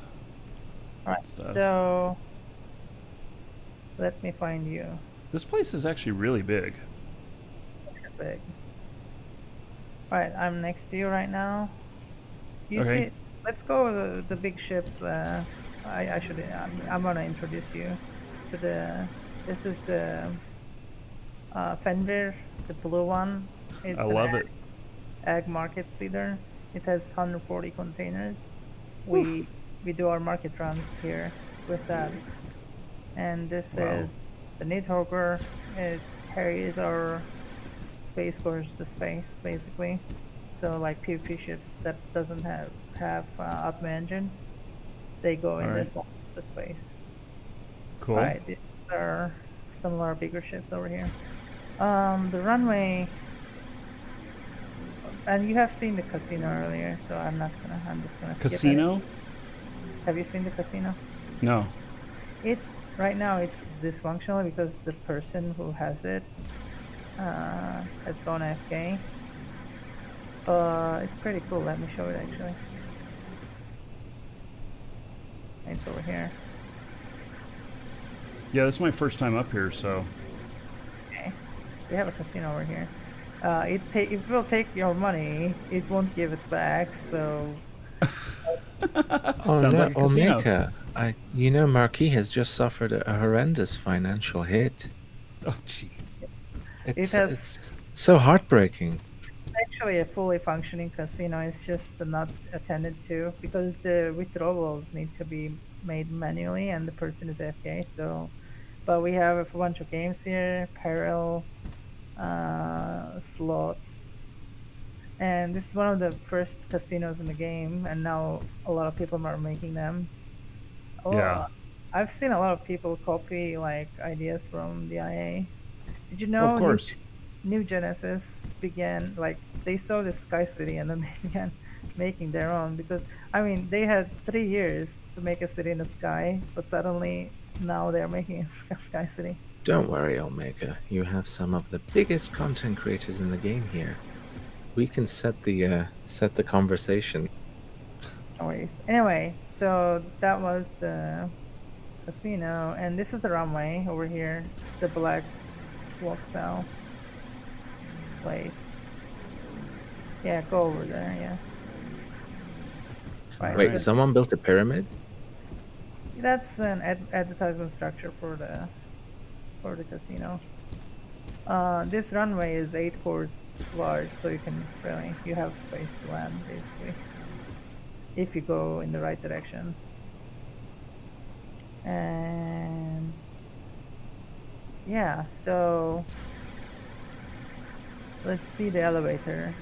All right, stuff. so let me find you. This place is actually really big. Perfect. All right, I'm next to you right now. You Okay. see, let's go with the big ships. I'm gonna introduce you to this is the Fenrir, the blue one. It's I love it. Ag market leader. It has 140 containers. We do our market runs here with that. And this Wow. is the Nidhogger. It carries our space cores to space basically. So like PvP ships that doesn't have Atma engines, they go in Alright. this one. the space. Cool. All right, these are some of our bigger ships over here. The runway, and you have seen the casino earlier, so I'm just gonna skip it. Casino? Have you seen the casino? No. It's right now it's dysfunctional because the person who has it has gone AFK. It's pretty cool. Let me show it actually. It's over here. Yeah, this is my first time up here, so. Okay. We have a casino over here. It will take your money. It won't give it back. So Oh Sounds no, like a casino. Omega. Marquis has just suffered a horrendous financial hit. Oh, gee. It's so heartbreaking. actually a fully functioning casino. It's just not attended to because the withdrawals need to be made manually and the person is AFK. So, but we have a bunch of games here, peril, slots, and this is one of the first casinos in the game. And now a lot of people are making them. Yeah. I've seen a lot of people copy like ideas from the IA. Did you know? Well, of course. New Genesis began like they saw the Sky City and then they began making their own because I mean they had 3 years to make a city in the sky, but suddenly now they're making a Sky City. Don't worry, Omega. You have some of the biggest content creators in the game here. We can set the conversation. No worries. Anyway, so that was the casino, and this is the runway over here, the Black Vauxhall place. Yeah, go over there. Yeah. Right. Wait, so someone built a pyramid? that's an advertisement structure for the casino. This runway is 8 cores large, so you have space to land basically if you go in the right direction. And yeah, so let's see the elevator.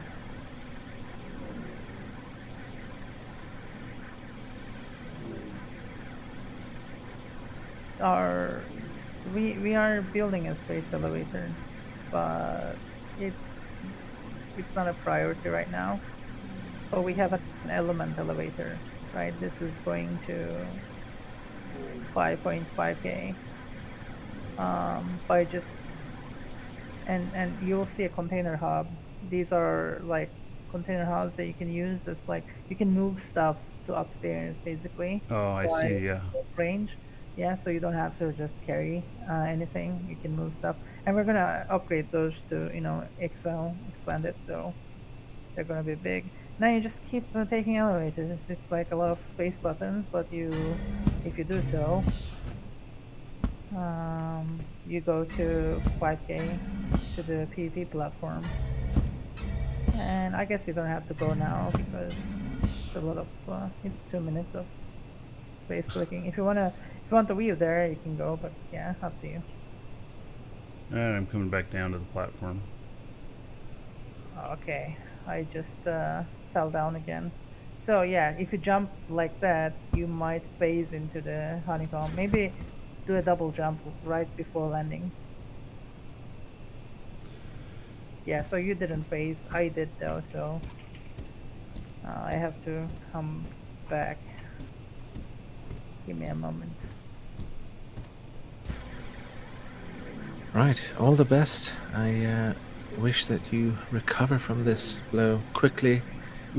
We are building a space elevator, but it's not a priority right now. But we have an element elevator, right? This is going to 5.5k. By just and you'll see a container hub. These are like container hubs that you can use as like you can move stuff to upstairs basically. Oh, I by see. Yeah. range. Yeah, so you don't have to just carry anything. You can move stuff, and we're gonna upgrade those to XL expanded, so they're gonna be big. Now you just keep taking elevators. It's like a lot of space buttons, but if you do so, you go to 5k to the PvP platform, and I guess you don't have to go now because it's a lot of it's 2 minutes of space clicking. If you want to weave there, you can go, but yeah, up to you. And I'm coming back down to the platform. Okay, I just fell down again. So yeah, if you jump like that, you might phase into the honeycomb. Maybe do a double jump right before landing. Yeah, so you didn't phase. I did though, so I have to come back. Give me a moment. Right, all the best. I wish that you recover from this blow quickly,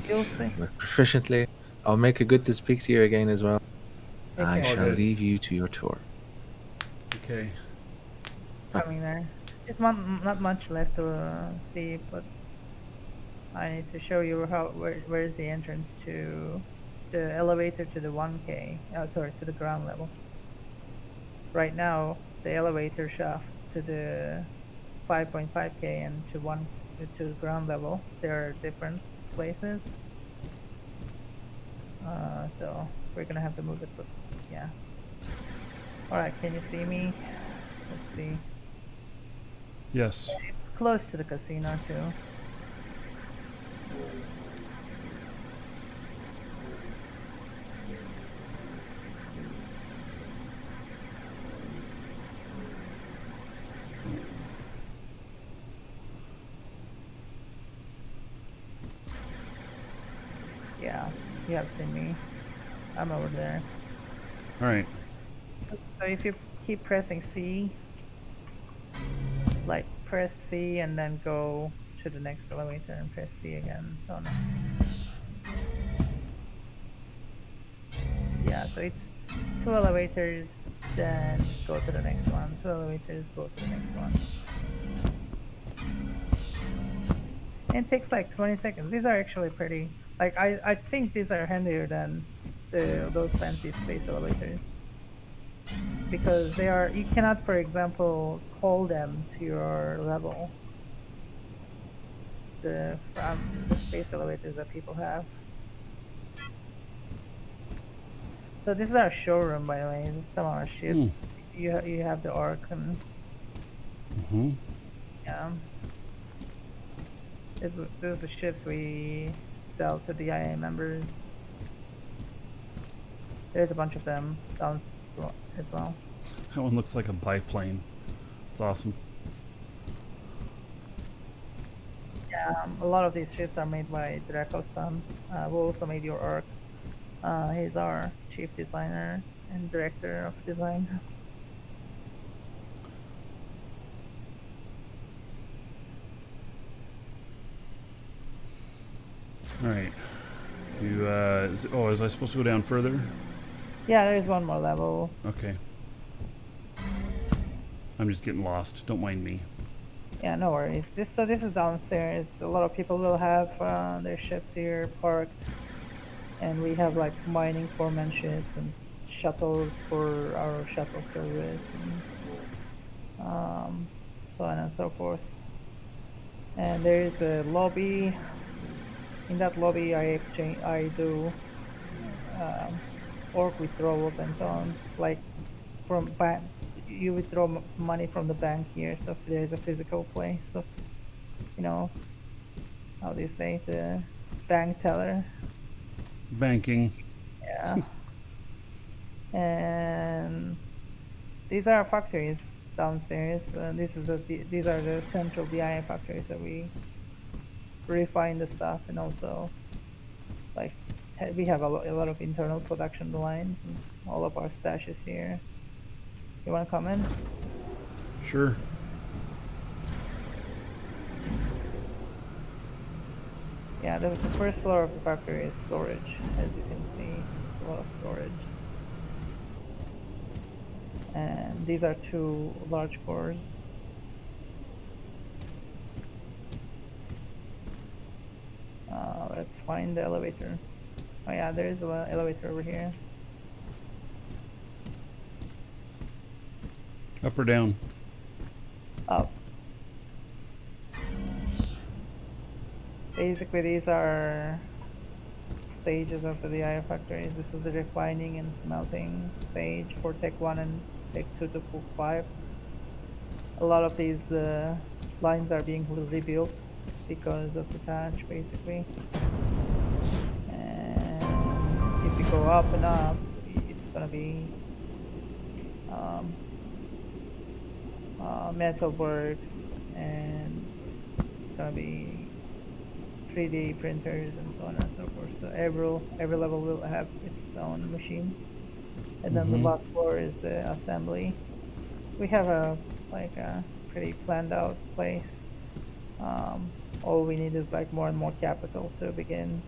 You'll see. proficiently. I'll make it good to speak to you again as well. Take I care. shall good. leave you to your tour. Okay. Coming there. It's not much left to see, but I need to show you where's the entrance to the elevator to the 1k. Sorry, to the ground level. Right now, the elevator shaft to the 5.5k and to the ground level, they're different places. So we're gonna have to move it, but yeah. All right, can you see me? Let's see. Yes. It's close to the casino too. Yeah, you have seen me. I'm over there. All right. So if you keep pressing C, like press C and then go to the next elevator and press C again, so on. Yeah, so it's 2 elevators, then go to the next one. 2 elevators, go to the next one. And it takes like 20 seconds. These are actually pretty, like I think these are handier than those fancy space elevators. Because they are, you cannot, for example, call them to your level. From the space elevators that people have. So this is our showroom, by the way. This is some of our ships. You have the Ark and Mm-hmm. yeah. This is the ships we sell to the IA members. There's a bunch of them down as well. That one looks like a biplane. It's awesome. Yeah, a lot of these ships are made by Dracostan. We also made your Ark. He's our chief designer and director of design. All right. You. Is I supposed to go down further? Yeah, there's one more level. Okay. I'm just getting lost. Don't mind me. Yeah, no worries. This is downstairs. A lot of people will have their ships here parked, and we have like mining foreman ships and shuttles for our shuttle service, and so on and so forth. And there is a lobby. In that lobby, I do orc withdrawals and so on. Like from bank, you withdraw money from the bank here. So if there's a physical place of, how do you say, the bank teller. Banking. Yeah. And these are our factories downstairs. These are the central DIA factories that we refine the stuff, and also like we have a lot of internal production lines and all of our stashes here. You want to come in? Sure. Yeah, the first floor of the factory is storage. As you can see, it's a lot of storage. And these are 2 large cores. Let's find the elevator. Oh yeah, there is an elevator over here. Up or down? Up. Basically, these are stages of the DIA factories. This is the refining and smelting stage for Tech 1 and Tech 2 to Full 5. A lot of these lines are being rebuilt because of the patch, basically. And if you go up and up, it's gonna be metal works, and it's gonna be 3D printers and so on and so forth. So every level will have its own machines. And then the last floor is the assembly. We have a pretty planned out place. All we need is like more and more capital to begin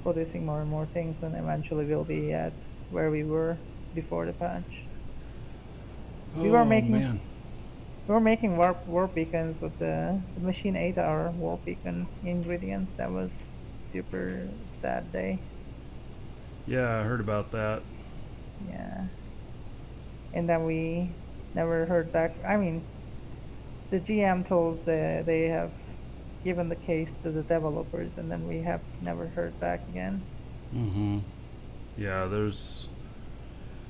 producing more and more things, and eventually we'll be at where we were before the patch. We were making warp beacons with the machine ate our warp beacon ingredients. That was super sad day. Yeah, I heard about that. Yeah. And then we never heard back. I mean, the GM told they have given the case to the developers, and then we have never heard back again. Yeah,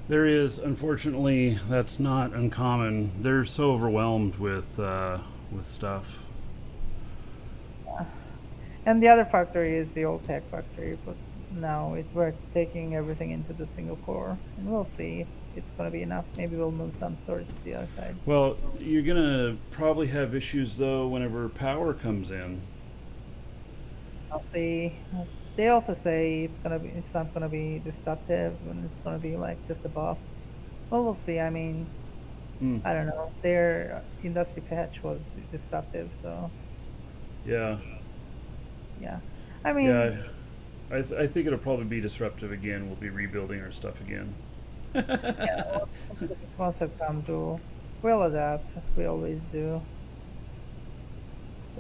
there is, unfortunately, that's not uncommon. They're so overwhelmed with stuff. And the other factory is the old tech factory, but now we're taking everything into the single core, and we'll see if it's going to be enough. Maybe we'll move some storage to the other side. Well, you're gonna probably have issues though whenever power comes in. I'll see. They also say it's not gonna be disruptive and it's gonna be like just a buff. Well, we'll see. I mean, Mm, I don't know. Their industry patch was disruptive, so yeah, yeah. I mean, yeah. I think it'll probably be disruptive again. We'll be rebuilding our stuff again. yeah. Once it comes to, we'll adapt. We always do.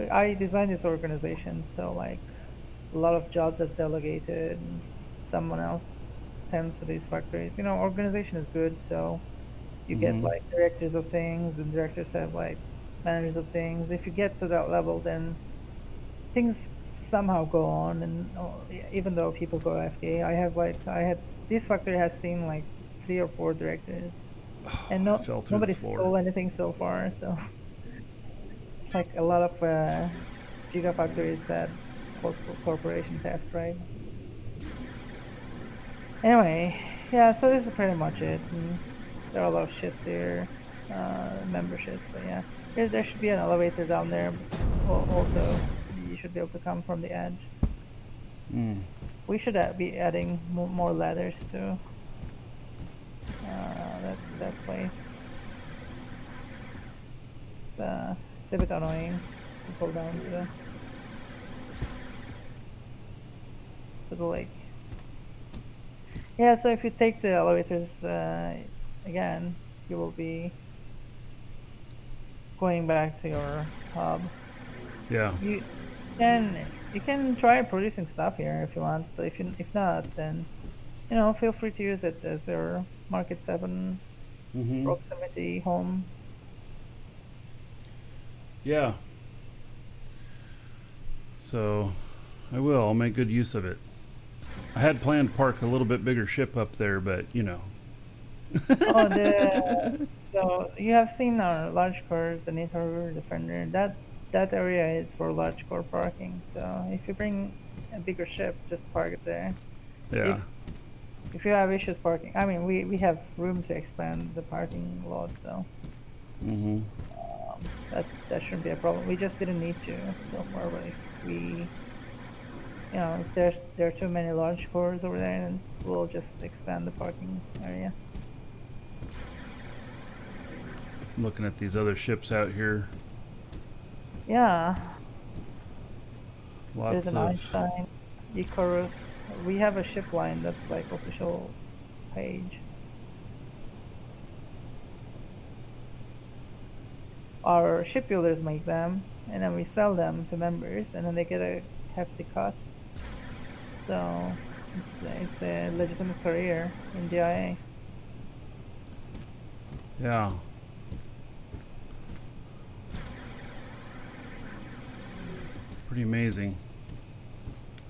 I designed this organization, so like a lot of jobs are delegated, and someone else tends to these factories. You know, organization is good, so you get Hmm. like directors of things, and directors have like managers of things. If you get to that level, then things somehow go on, and even though people go AFK, I had this factory has seen like 3 or 4 directors, and I fell through the nobody floor. stole anything so far. So like a lot of gigafactories had corporation theft, right? Anyway, yeah, so this is pretty much it. And there are a lot of ships here, memberships, but yeah, there should be an elevator down there. Also, you should be able to come from the edge. Mm. We should be adding more ladders to that place. It's a bit annoying to go down to the lake. Yeah, so if you take the elevators again, you will be going back to your hub. Yeah. You you can try producing stuff here if you want. But if not, then feel free to use it as your Market 7 Hmm. proximity home. Yeah. So I will. I'll make good use of it. I had planned to park a little bit bigger ship up there, but you know. Oh, so you have seen our large cars, the Nitro Defender. That area is for large car parking. So if you bring a bigger ship, just park it there. Yeah. If you have issues parking, I mean, we have room to expand the parking lot, so Hmm. that shouldn't be a problem. We just didn't need to so far, but if if there are too many large cars over there, then we'll just expand the parking area. Looking at these other ships out here. Yeah, there's Lots an of. Einstein, Icarus. We have a ship line that's like official page. Our shipbuilders make them, and then we sell them to members, and then they get a hefty cut. So it's a legitimate career in DIA. Yeah. Pretty amazing.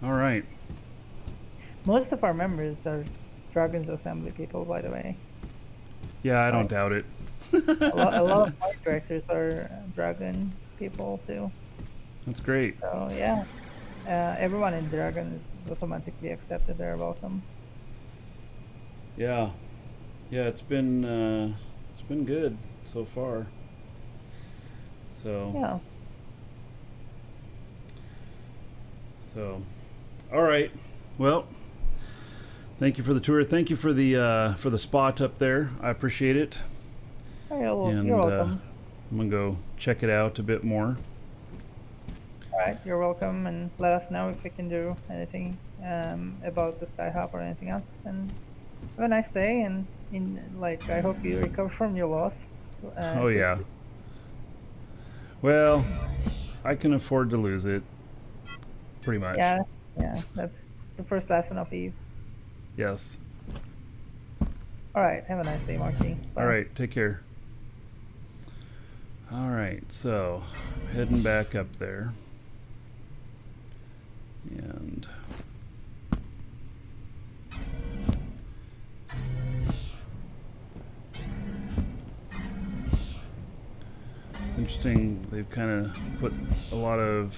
All right. Most of our members are Dragons Assembly people, by the way. Yeah, I don't Like, doubt it. a lot of our directors are Dragon people too. That's great. So yeah, everyone in Dragon is automatically accepted. They're welcome. Yeah. Yeah, it's been good so far. So Yeah. so all right. Well, thank you for the tour. Thank you for the spot up there. I appreciate it. Oh, yeah, well, And you're welcome. I'm gonna go check it out a bit more. All right, you're welcome, and let us know if we can do anything about the Skyhop or anything else. And have a nice day, and I hope you recover from your loss. Oh yeah. Well, I can afford to lose it. Pretty much. Yeah, yeah, that's the first lesson of Eve. Yes. All right, have a nice day, Marky. Bye. All right. Take care. All right. So, heading back up there. And it's interesting. They've kind of put a lot of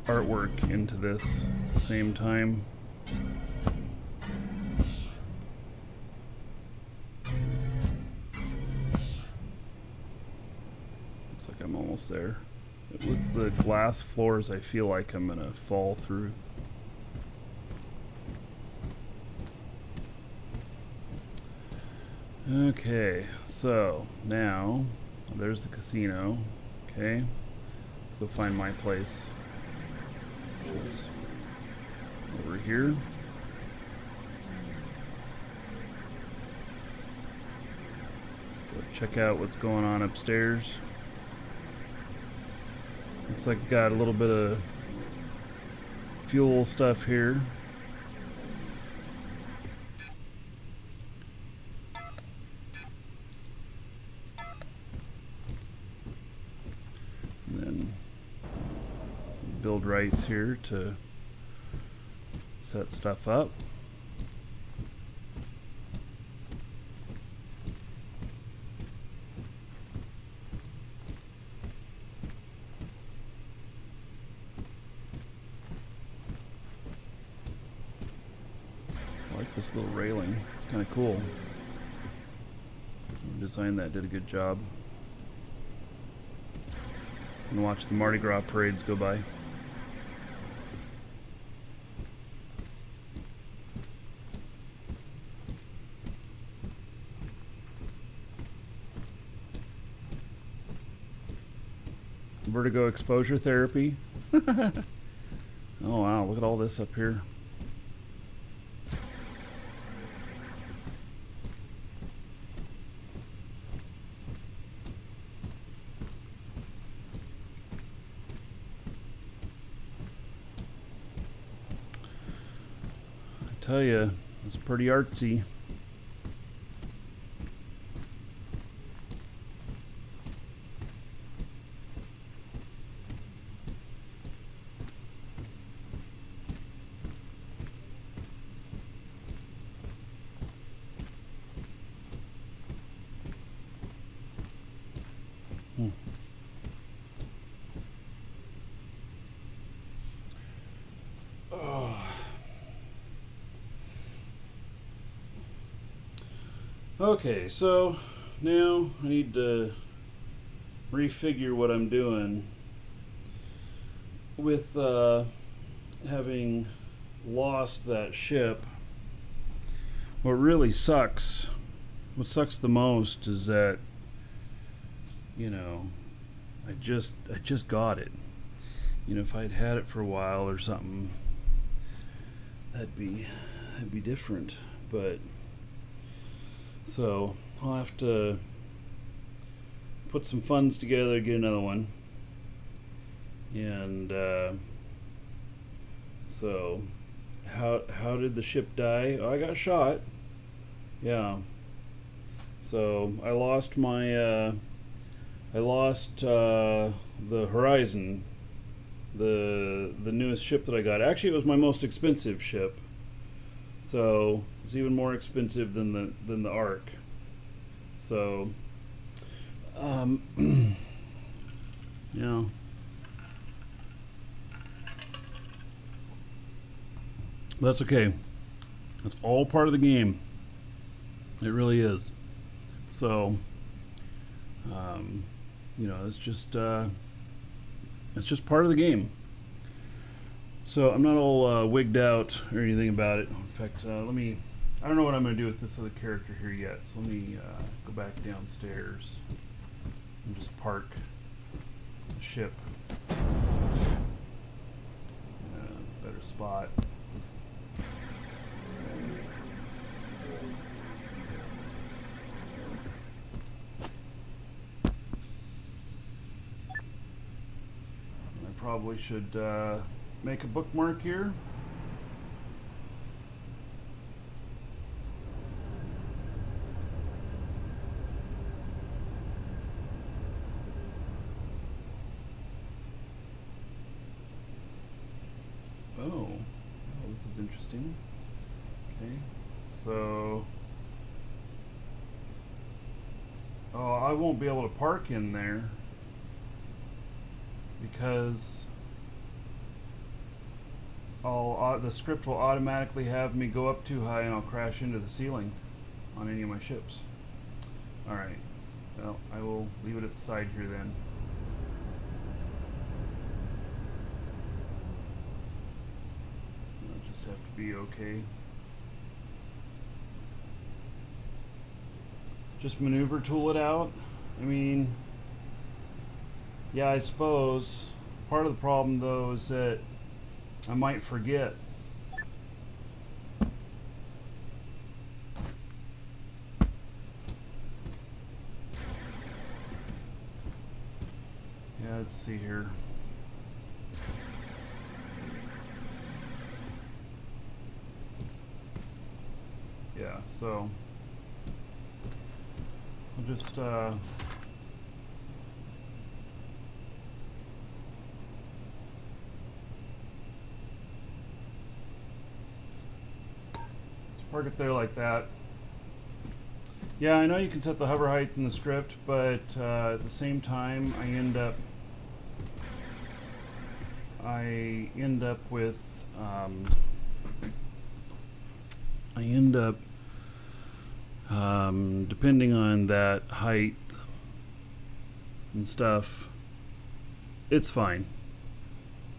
artwork into this at the same time. Looks like I'm almost there. With the glass floors, I feel like I'm gonna fall through. Okay, so now there's the casino. Okay, let's go find my place. Which is over here. Go check out what's going on upstairs. Looks like got a little bit of fuel stuff here. And then build rights here to set stuff up. I like this little railing. It's kind of cool. Whoever designed that did a good job. And watch the Mardi Gras parades go by. Vertigo exposure therapy. Oh wow, look at all this up here. I tell you, it's pretty artsy. Okay, so now I need to refigure what I'm doing with having lost that ship. What really sucks, what sucks the most is that, you know, I just got it. You know, if I'd had it for a while or something, that'd be different, but so I'll have to put some funds together, get another one, and so how did the ship die? Oh, I got shot. Yeah. So I lost my the Horizon, the newest ship that I got. Actually, it was my most expensive ship. So it's even more expensive than the Ark. So, yeah. That's okay. That's all part of the game. It really is. So, you know, it's just part of the game. So I'm not all wigged out or anything about it. In fact, I don't know what I'm going to do with this other character here yet. So let me go back downstairs and just park the ship in a better spot. I probably should make a bookmark here. Oh, this is interesting. Okay, so I won't be able to park in there because the script will automatically have me go up too high and I'll crash into the ceiling on any of my ships. Alright, well, I will leave it at the side here then. just have to be okay. Just maneuver tool it out. I mean, yeah, I suppose. Part of the problem though is that I might forget. Yeah, let's see here. Yeah, so I'll just park it there like that. Yeah, I know you can set the hover height in the script, but at the same time, I end up with depending on that height and stuff, it's fine.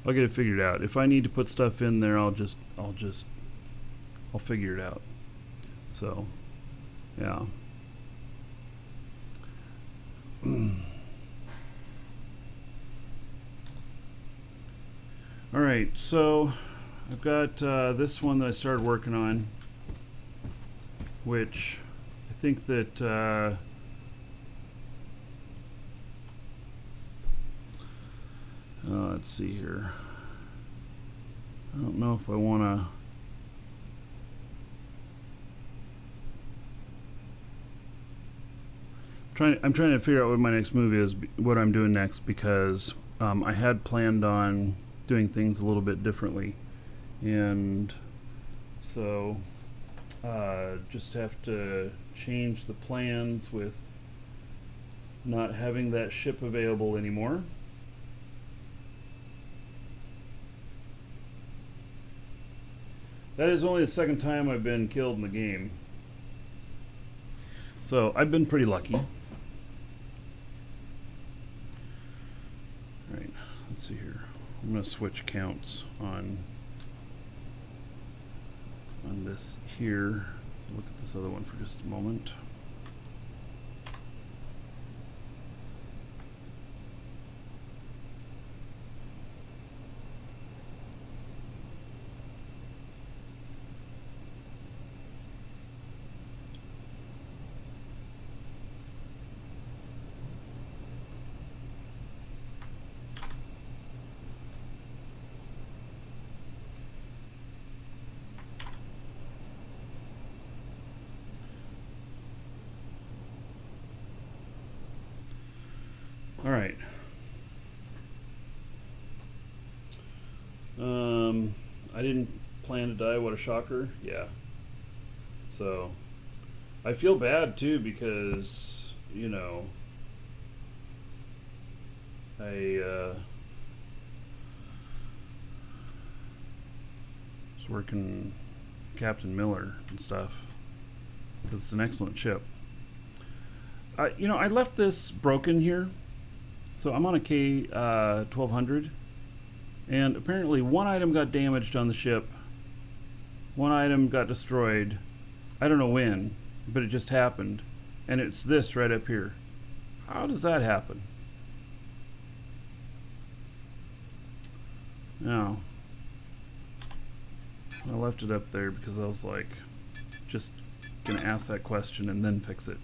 I'll get it figured out. If I need to put stuff in there, I'll figure it out. So, yeah. All right, so I've got this one that I started working on, which I think that let's see here. I don't know if I want to. I'm trying to figure out what my next move is, what I'm doing next, because I had planned on doing things a little bit differently, and so just have to change the plans with not having that ship available anymore. That is only the second time I've been killed in the game, so I've been pretty lucky. Alright, let's see here. I'm going to switch counts on this here. So look at this other one for just a moment. All right. I didn't plan to die. What a shocker. Yeah. So, I feel bad too because, you know, I was working Captain Miller and stuff because it's an excellent ship. You know, I left this broken here. So I'm on a K-1200, and apparently one item got damaged on the ship. One item got destroyed. I don't know when, but it just happened. And it's this right up here. How does that happen? No. I left it up there because I was like, just gonna ask that question and then fix it.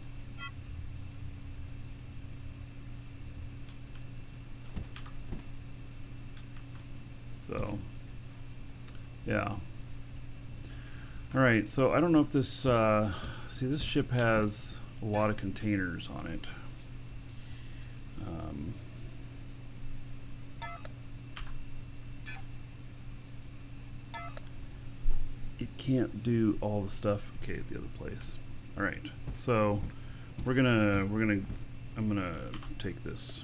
So, yeah. All right, so I don't know if this, see, this ship has a lot of containers on it. It can't do all the stuff, okay, at the other place. All right, so I'm gonna take this.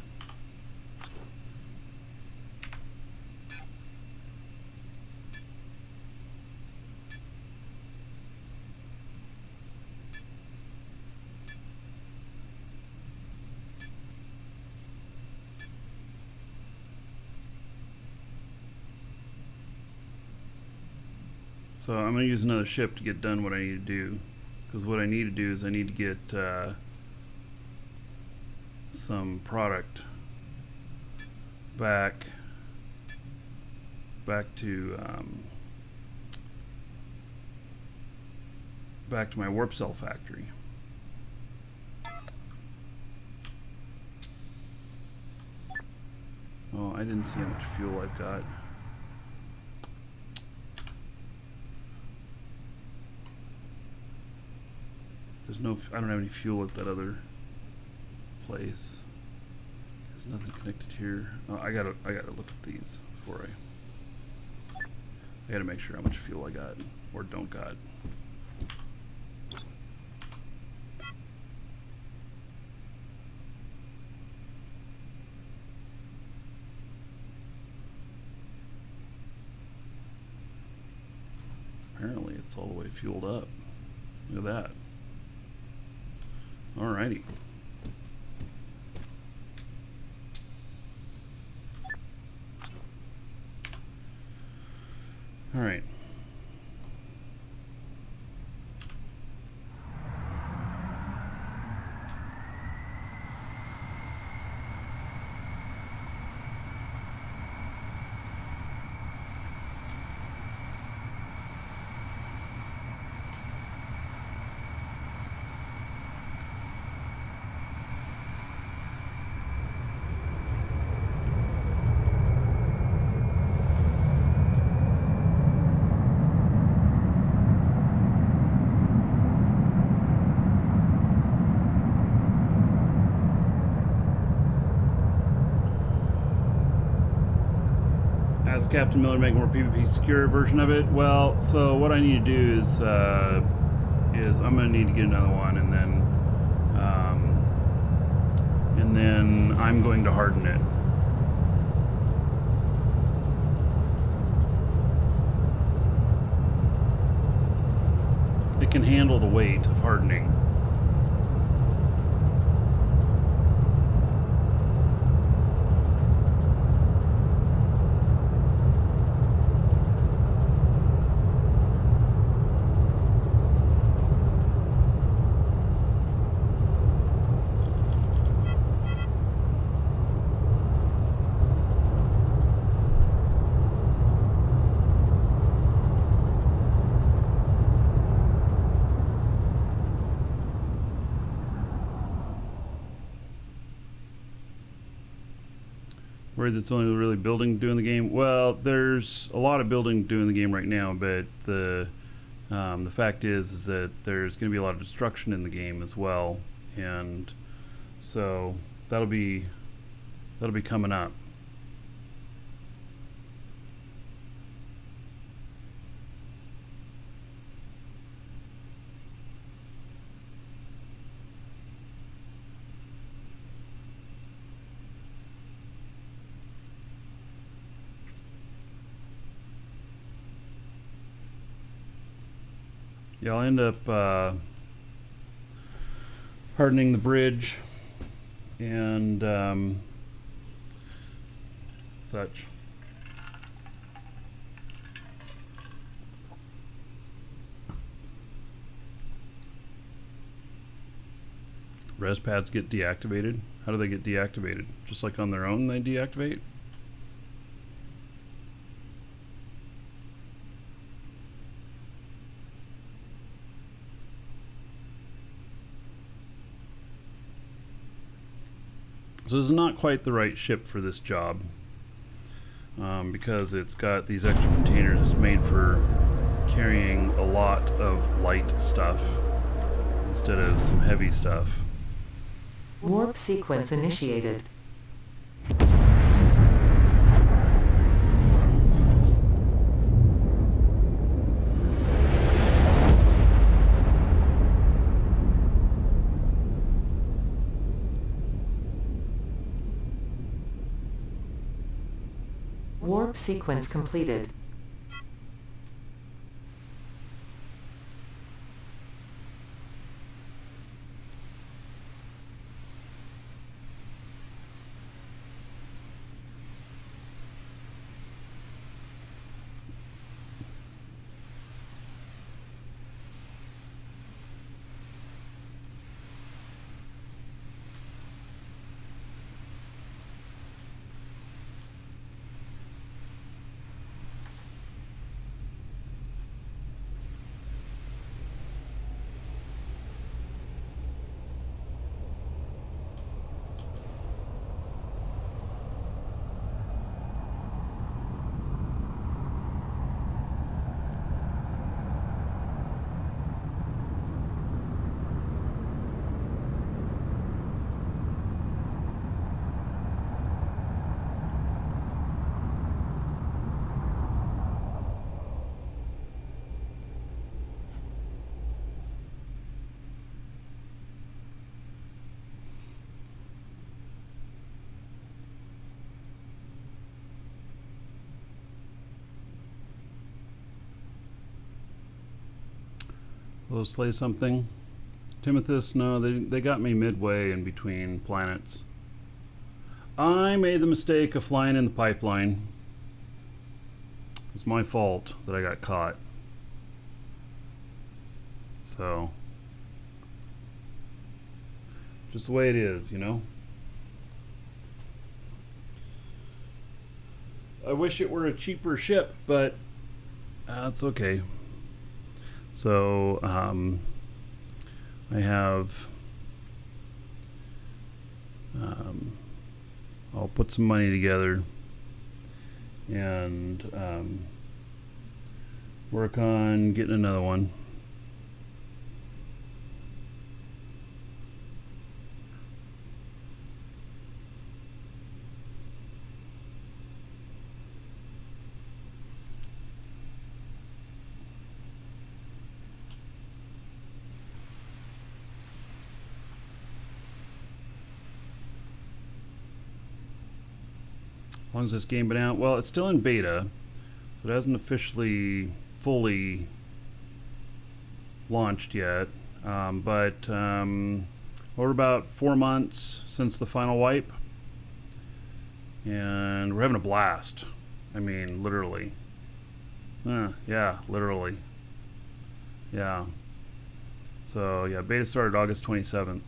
So I'm gonna use another ship to get done what I need to do, because what I need to do is I need to get some product back to my warp cell factory. Oh, I didn't see how much fuel I've got. There's no, I don't have any fuel at that other place. There's nothing connected here. Oh, I gotta look at these before I gotta make sure how much fuel I got or don't got. Apparently it's all the way fueled up. Look at that. Alrighty. Alright. As Captain Miller make a more PvP secure version of it. Well, so what I need to do is I'm gonna need to get another one, and then I'm going to harden it. It can handle the weight of hardening. Whereas it's only really building doing the game. Well, there's a lot of building doing the game right now, but the fact is that there's going to be a lot of destruction in the game as well, and so that'll be coming up. Yeah, I'll end up hardening the bridge and such. Res pads get deactivated. How do they get deactivated? Just like on their own they deactivate? So this is not quite the right ship for this job, because it's got these extra containers. It's made for carrying a lot of light stuff instead of some heavy stuff. Warp sequence initiated. Warp sequence completed. Will slay something? Timothus, no, they got me midway in between planets. I made the mistake of flying in the pipeline. It's my fault that I got caught. So, just the way it is, you know? I wish it were a cheaper ship, but it's okay. So, I have, I'll put some money together and work on getting another one. How long has this game been out? Well, it's still in beta, so it hasn't officially fully launched yet. But we're about 4 months since the final wipe, and we're having a blast. I mean, literally. Yeah, literally. Yeah. So yeah, beta started August 27th.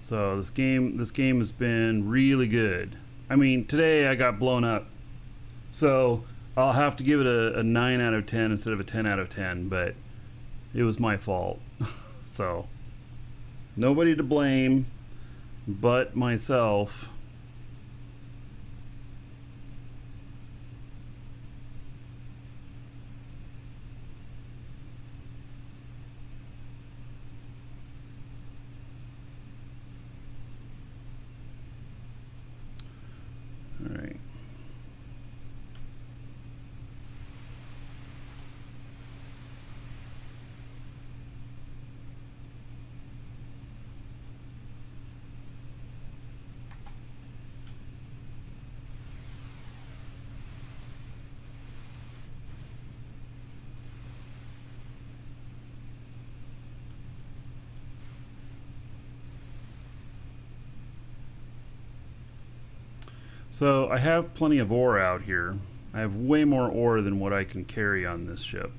So this game has been really good. I mean, today I got blown up, so I'll have to give it a 9 out of 10 instead of a 10 out of 10, but it was my fault. So nobody to blame but myself. All right. So I have plenty of ore out here. I have way more ore than what I can carry on this ship.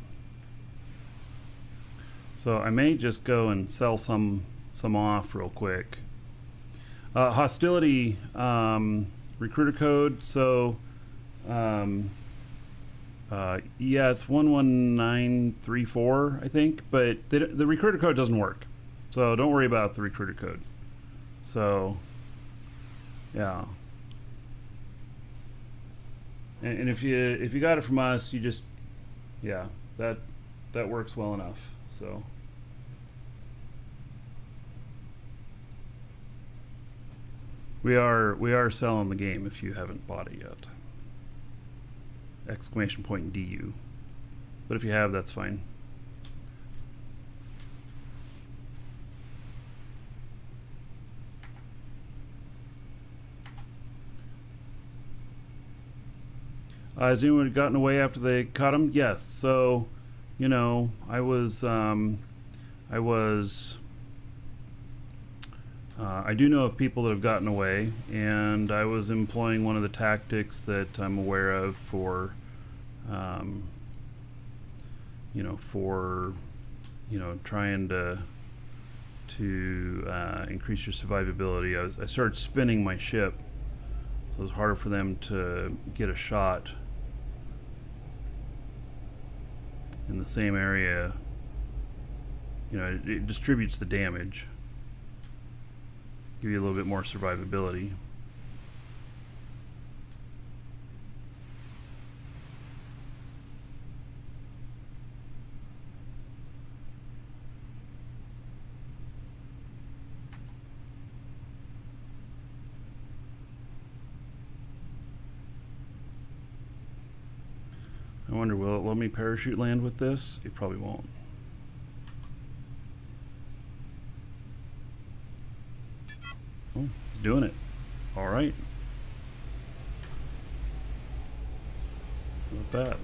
So I may just go and sell some off real quick. Hostility recruiter code. So yeah, it's 11934, I think, but the recruiter code doesn't work. So don't worry about the recruiter code. So yeah. And if you got it from us, you just, yeah, that works well enough. So we are selling the game if you haven't bought it yet. Exclamation point DU. But if you have, that's fine. Has anyone gotten away after they caught him? Yes. So, you know, I do know of people that have gotten away, and I was employing one of the tactics that I'm aware of for, trying to increase your survivability. I started spinning my ship, so it was harder for them to get a shot in the same area. You know, it distributes the damage, give you a little bit more survivability. I wonder, will it let me parachute land with this? It probably won't. Oh, he's doing it. All right. How about that?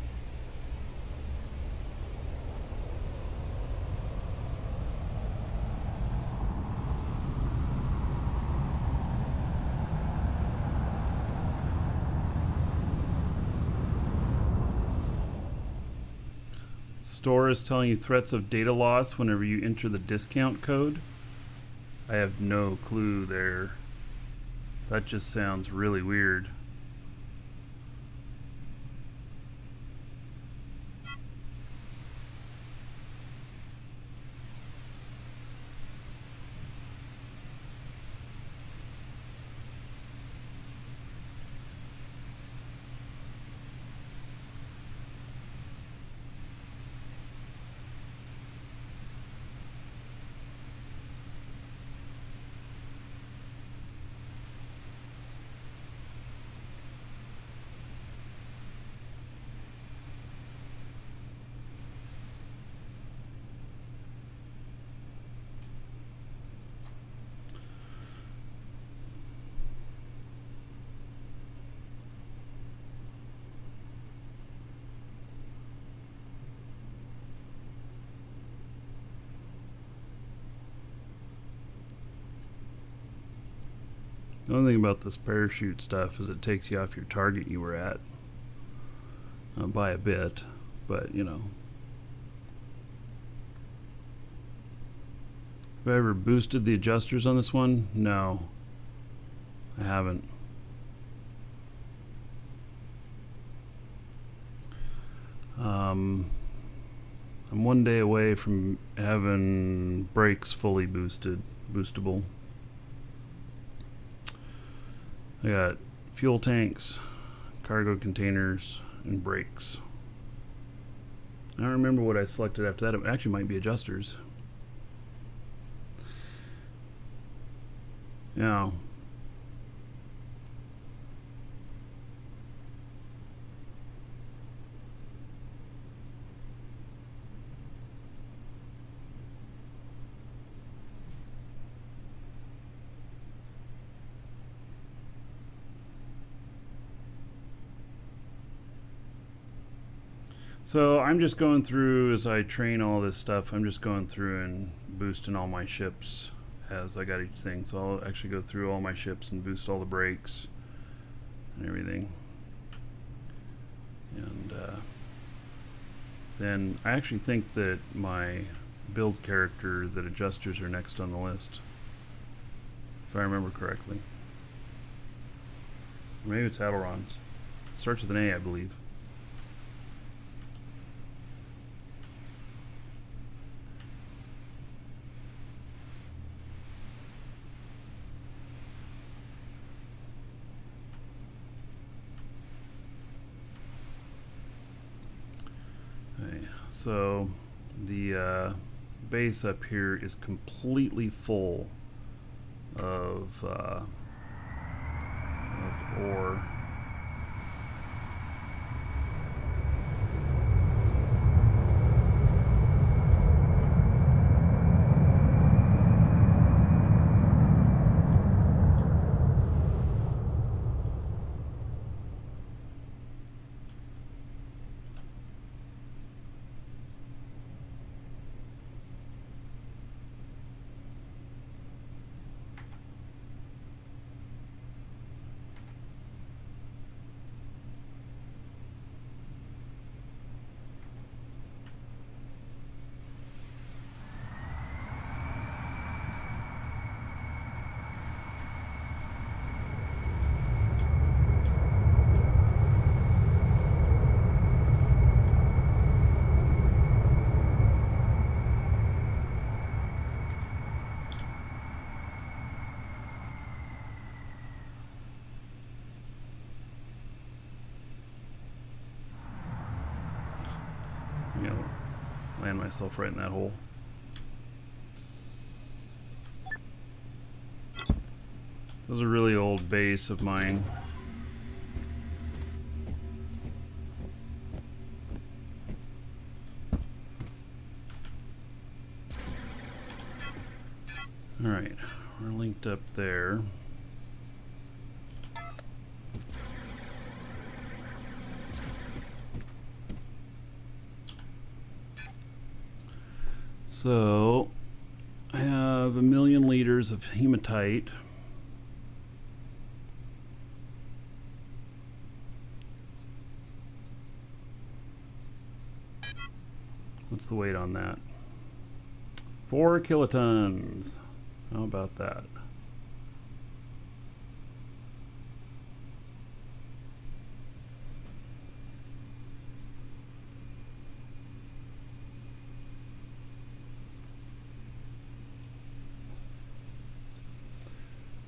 store is telling you threats of data loss whenever you enter the discount code. I have no clue there. That just sounds really weird. The only thing about this parachute stuff is it takes you off your target you were at by a bit, but you know. Have I ever boosted the adjusters on this one? No, I haven't. I'm one day away from having brakes fully boostable. I got fuel tanks, cargo containers, and brakes. I don't remember what I selected after that. It actually might be adjusters. Yeah. So I'm just going through, as I train all this stuff, I'm just going through and boosting all my ships as I got each thing. So I'll actually go through all my ships and boost all the brakes and everything. And then I actually think that my build character, that adjusters are next on the list, if I remember correctly. Or maybe it's Ailerons. It starts with an A, I believe. So the base up here is completely full of ore. You know, land myself right in that hole. This is a really old base of mine. Alright, we're linked up there. So, I have 1,000,000 liters of hematite. What's the weight on that? 4 kilotons. How about that?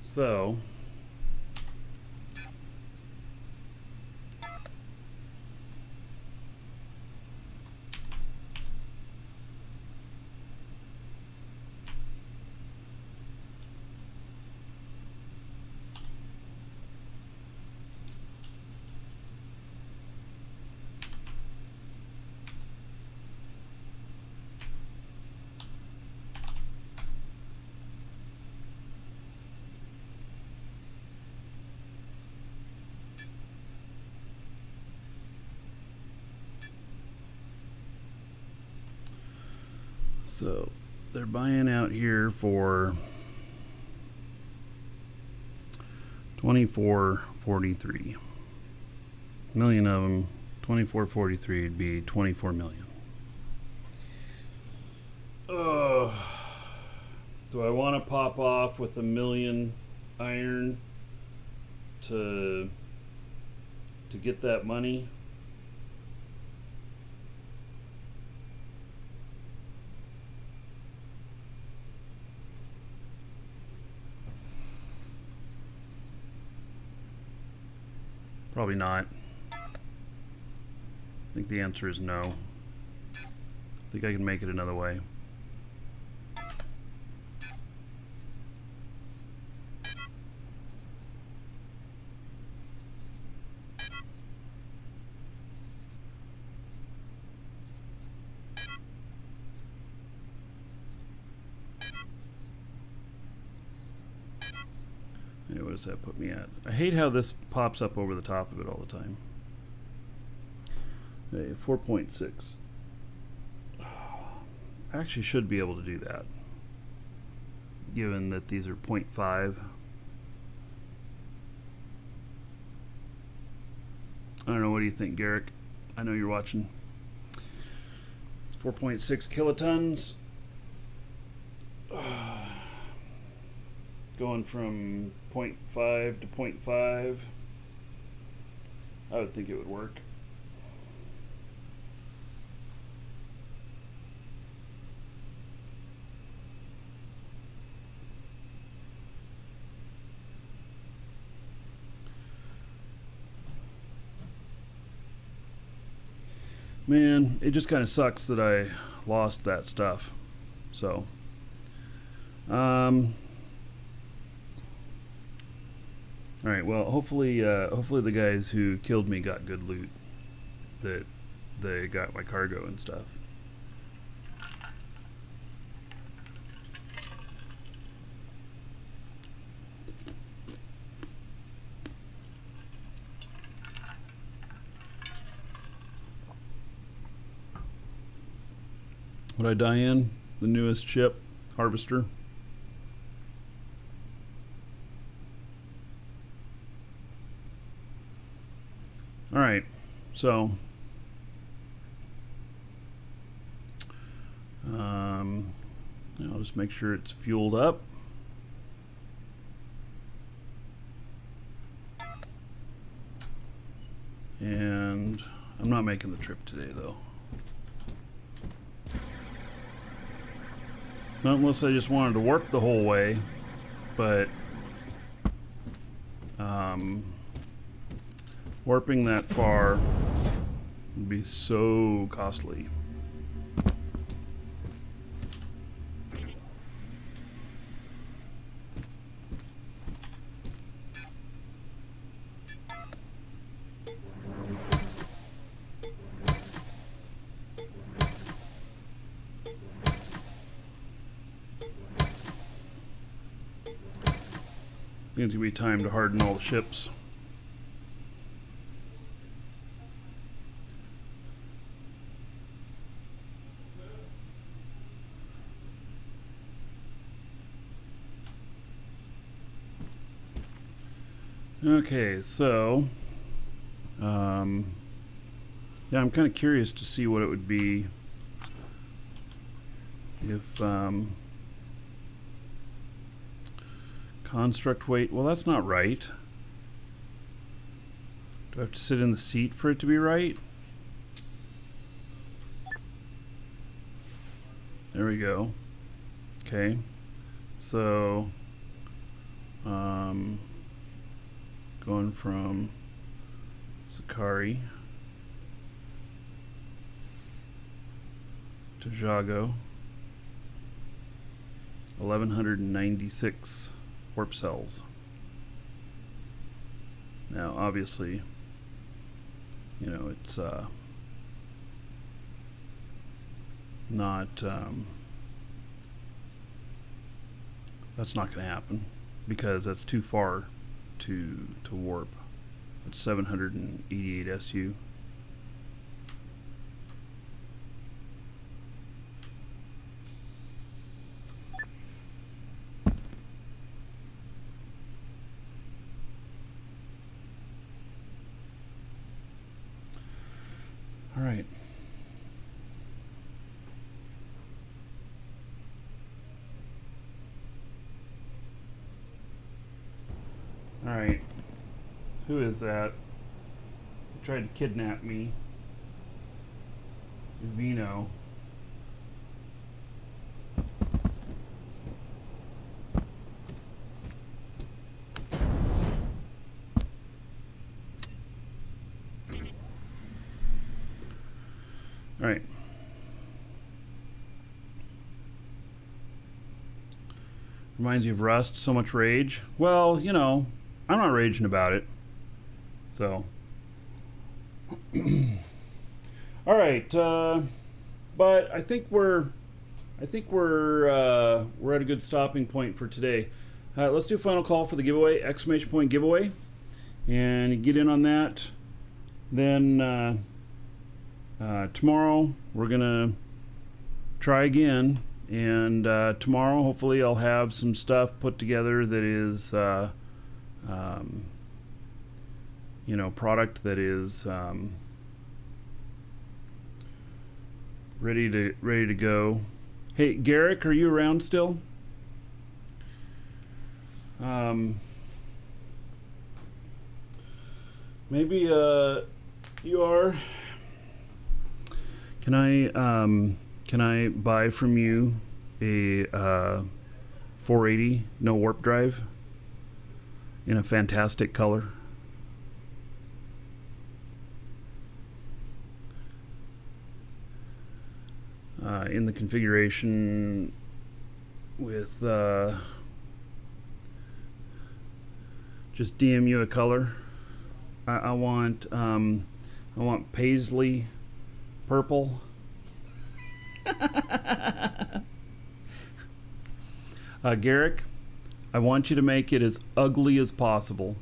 So, So they're buying out here for 24.43 million of them. 24.43 would be 24 million. Do I want to pop off with 1 million iron to get that money? Probably not. I think the answer is no. I think I can make it another way. Yeah, what does that put me at? I hate how this pops up over the top of it all the time. Okay, 4.6. I actually should be able to do that, given that these are 0.5. I don't know, what do you think, Garrick? I know you're watching. It's 4.6 kilotons. Going from 0.5 to 0.5. I would think it would work. Man, it just kind of sucks that I lost that stuff. So, all right. Well, hopefully the guys who killed me got good loot. That they got my cargo and stuff. Would I die in the newest ship, Harvester? All right, so I'll just make sure it's fueled up. And I'm not making the trip today, though. Not unless I just wanted to warp the whole way, but warping that far would be so costly. I think it's gonna be time to harden all the ships. Okay, so yeah, I'm kind of curious to see what it would be if construct weight, well, that's not right. Do I have to sit in the seat for it to be right? There we go. Okay, so going from Sakari to Jago, 1196 warp cells. Now, obviously, you know, it's not that's not going to happen because that's too far to warp. It's 788 SU. All right. All right. Who is that? He tried to kidnap me. Vino. All right. Reminds you of Rust, so much rage. Well, you know, I'm not raging about it. So. All right, but I think we're at a good stopping point for today. Let's do a final call for the giveaway, exclamation point giveaway, and you get in on that. Then tomorrow we're gonna try again, and tomorrow hopefully I'll have some stuff put together that is you know, product that is ready to go. Hey, Garrick, are you around still? Maybe you are. Can I buy from you a 480 no warp drive in a fantastic color? In the configuration with just DM you a color. I want paisley purple. Garrick, I want you to make it as ugly as possible.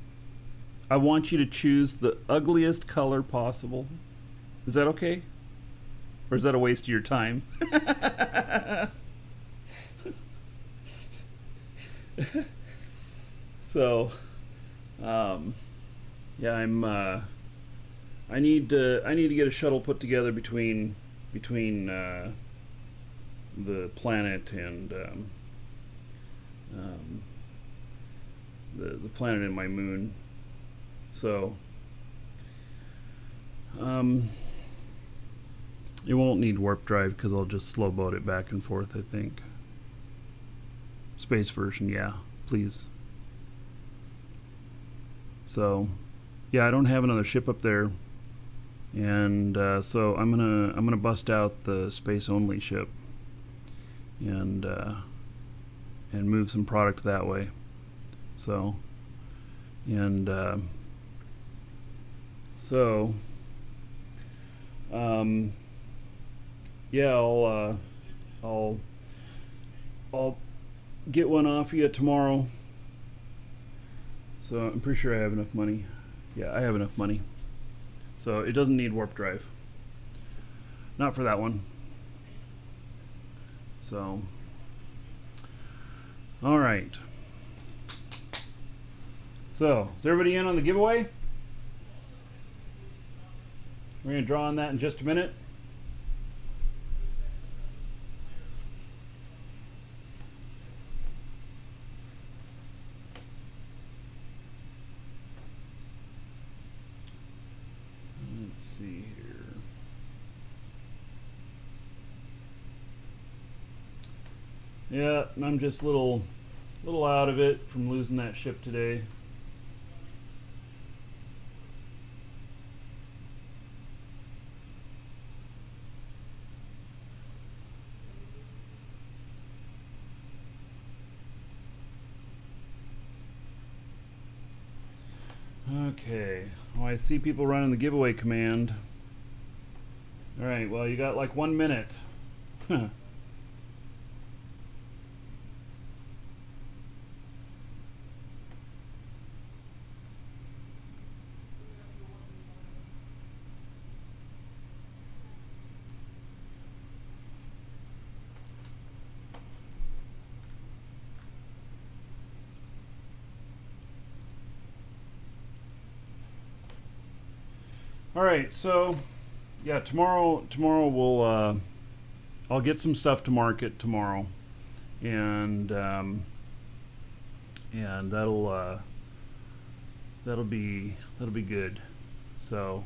I want you to choose the ugliest color possible. Is that okay? Or is that a waste of your time? So, yeah, I need to get a shuttle put together between the planet and the planet and my moon. So, it won't need warp drive because I'll just slow boat it back and forth, I think. Space version, yeah, please. So, yeah, I don't have another ship up there, and so I'm gonna bust out the space only ship and move some product that way. So, and yeah, I'll get one off you tomorrow. So I'm pretty sure I have enough money. Yeah, I have enough money. So it doesn't need warp drive. Not for that one. So, all right. So, is everybody in on the giveaway? We're going to draw on that in just a minute. Yeah, and I'm just a little out of it from losing that ship today. Okay. Well, I see people running the giveaway command. All right. Well, you got like 1 minute. All right, so yeah, tomorrow we'll I'll get some stuff to market tomorrow, and that'll be good. So,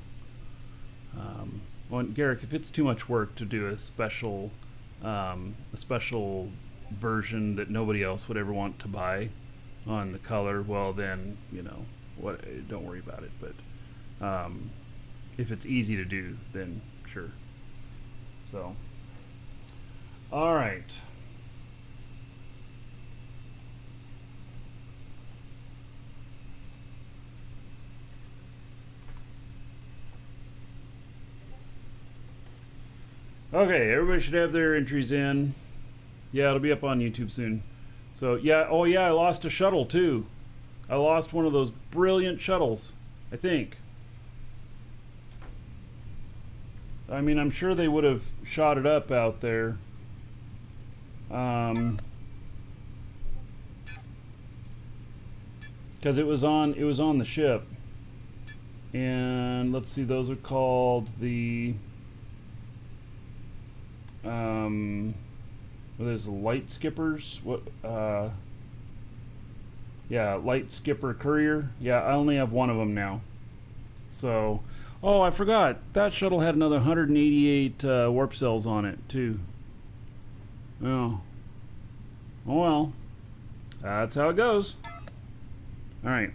well, Garrick, if it's too much work to do a special version that nobody else would ever want to buy on the color, well then what? Don't worry about it. But if it's easy to do, then sure. So, all right. Okay, everybody should have their entries in. Yeah, it'll be up on YouTube soon. So, yeah, oh yeah, I lost a shuttle too. I lost one of those brilliant shuttles, I think. I mean, I'm sure they would have shot it up out there. Because it was on the ship. And let's see, those are called the well, there's light skippers. What yeah, light skipper courier. Yeah, I only have one of them now. So, oh, I forgot. That shuttle had another 188 warp cells on it, too. Oh. Oh, well. That's how it goes. All right.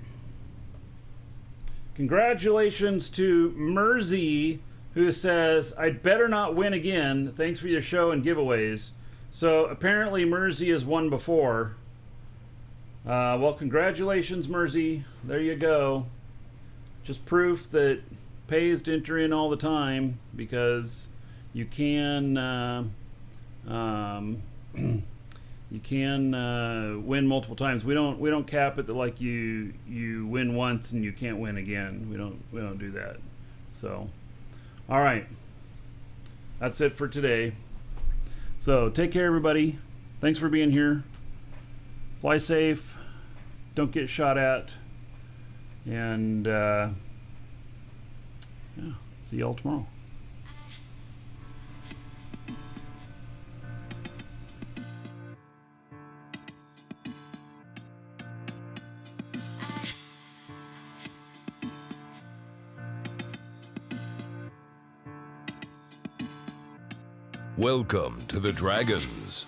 Congratulations to Mersey, who says, I'd better not win again. Thanks for your show and giveaways. So, apparently Mersey has won before. Well, congratulations, Mersey. There you go. Just proof that pays to enter in all the time, because you can you can win multiple times. We don't cap it that like you win once and you can't win again. We don't do that. So, all right, that's it for today. So take care, everybody. Thanks for being here. Fly safe. Don't get shot at. And yeah, see y'all tomorrow. Welcome to the Dragons.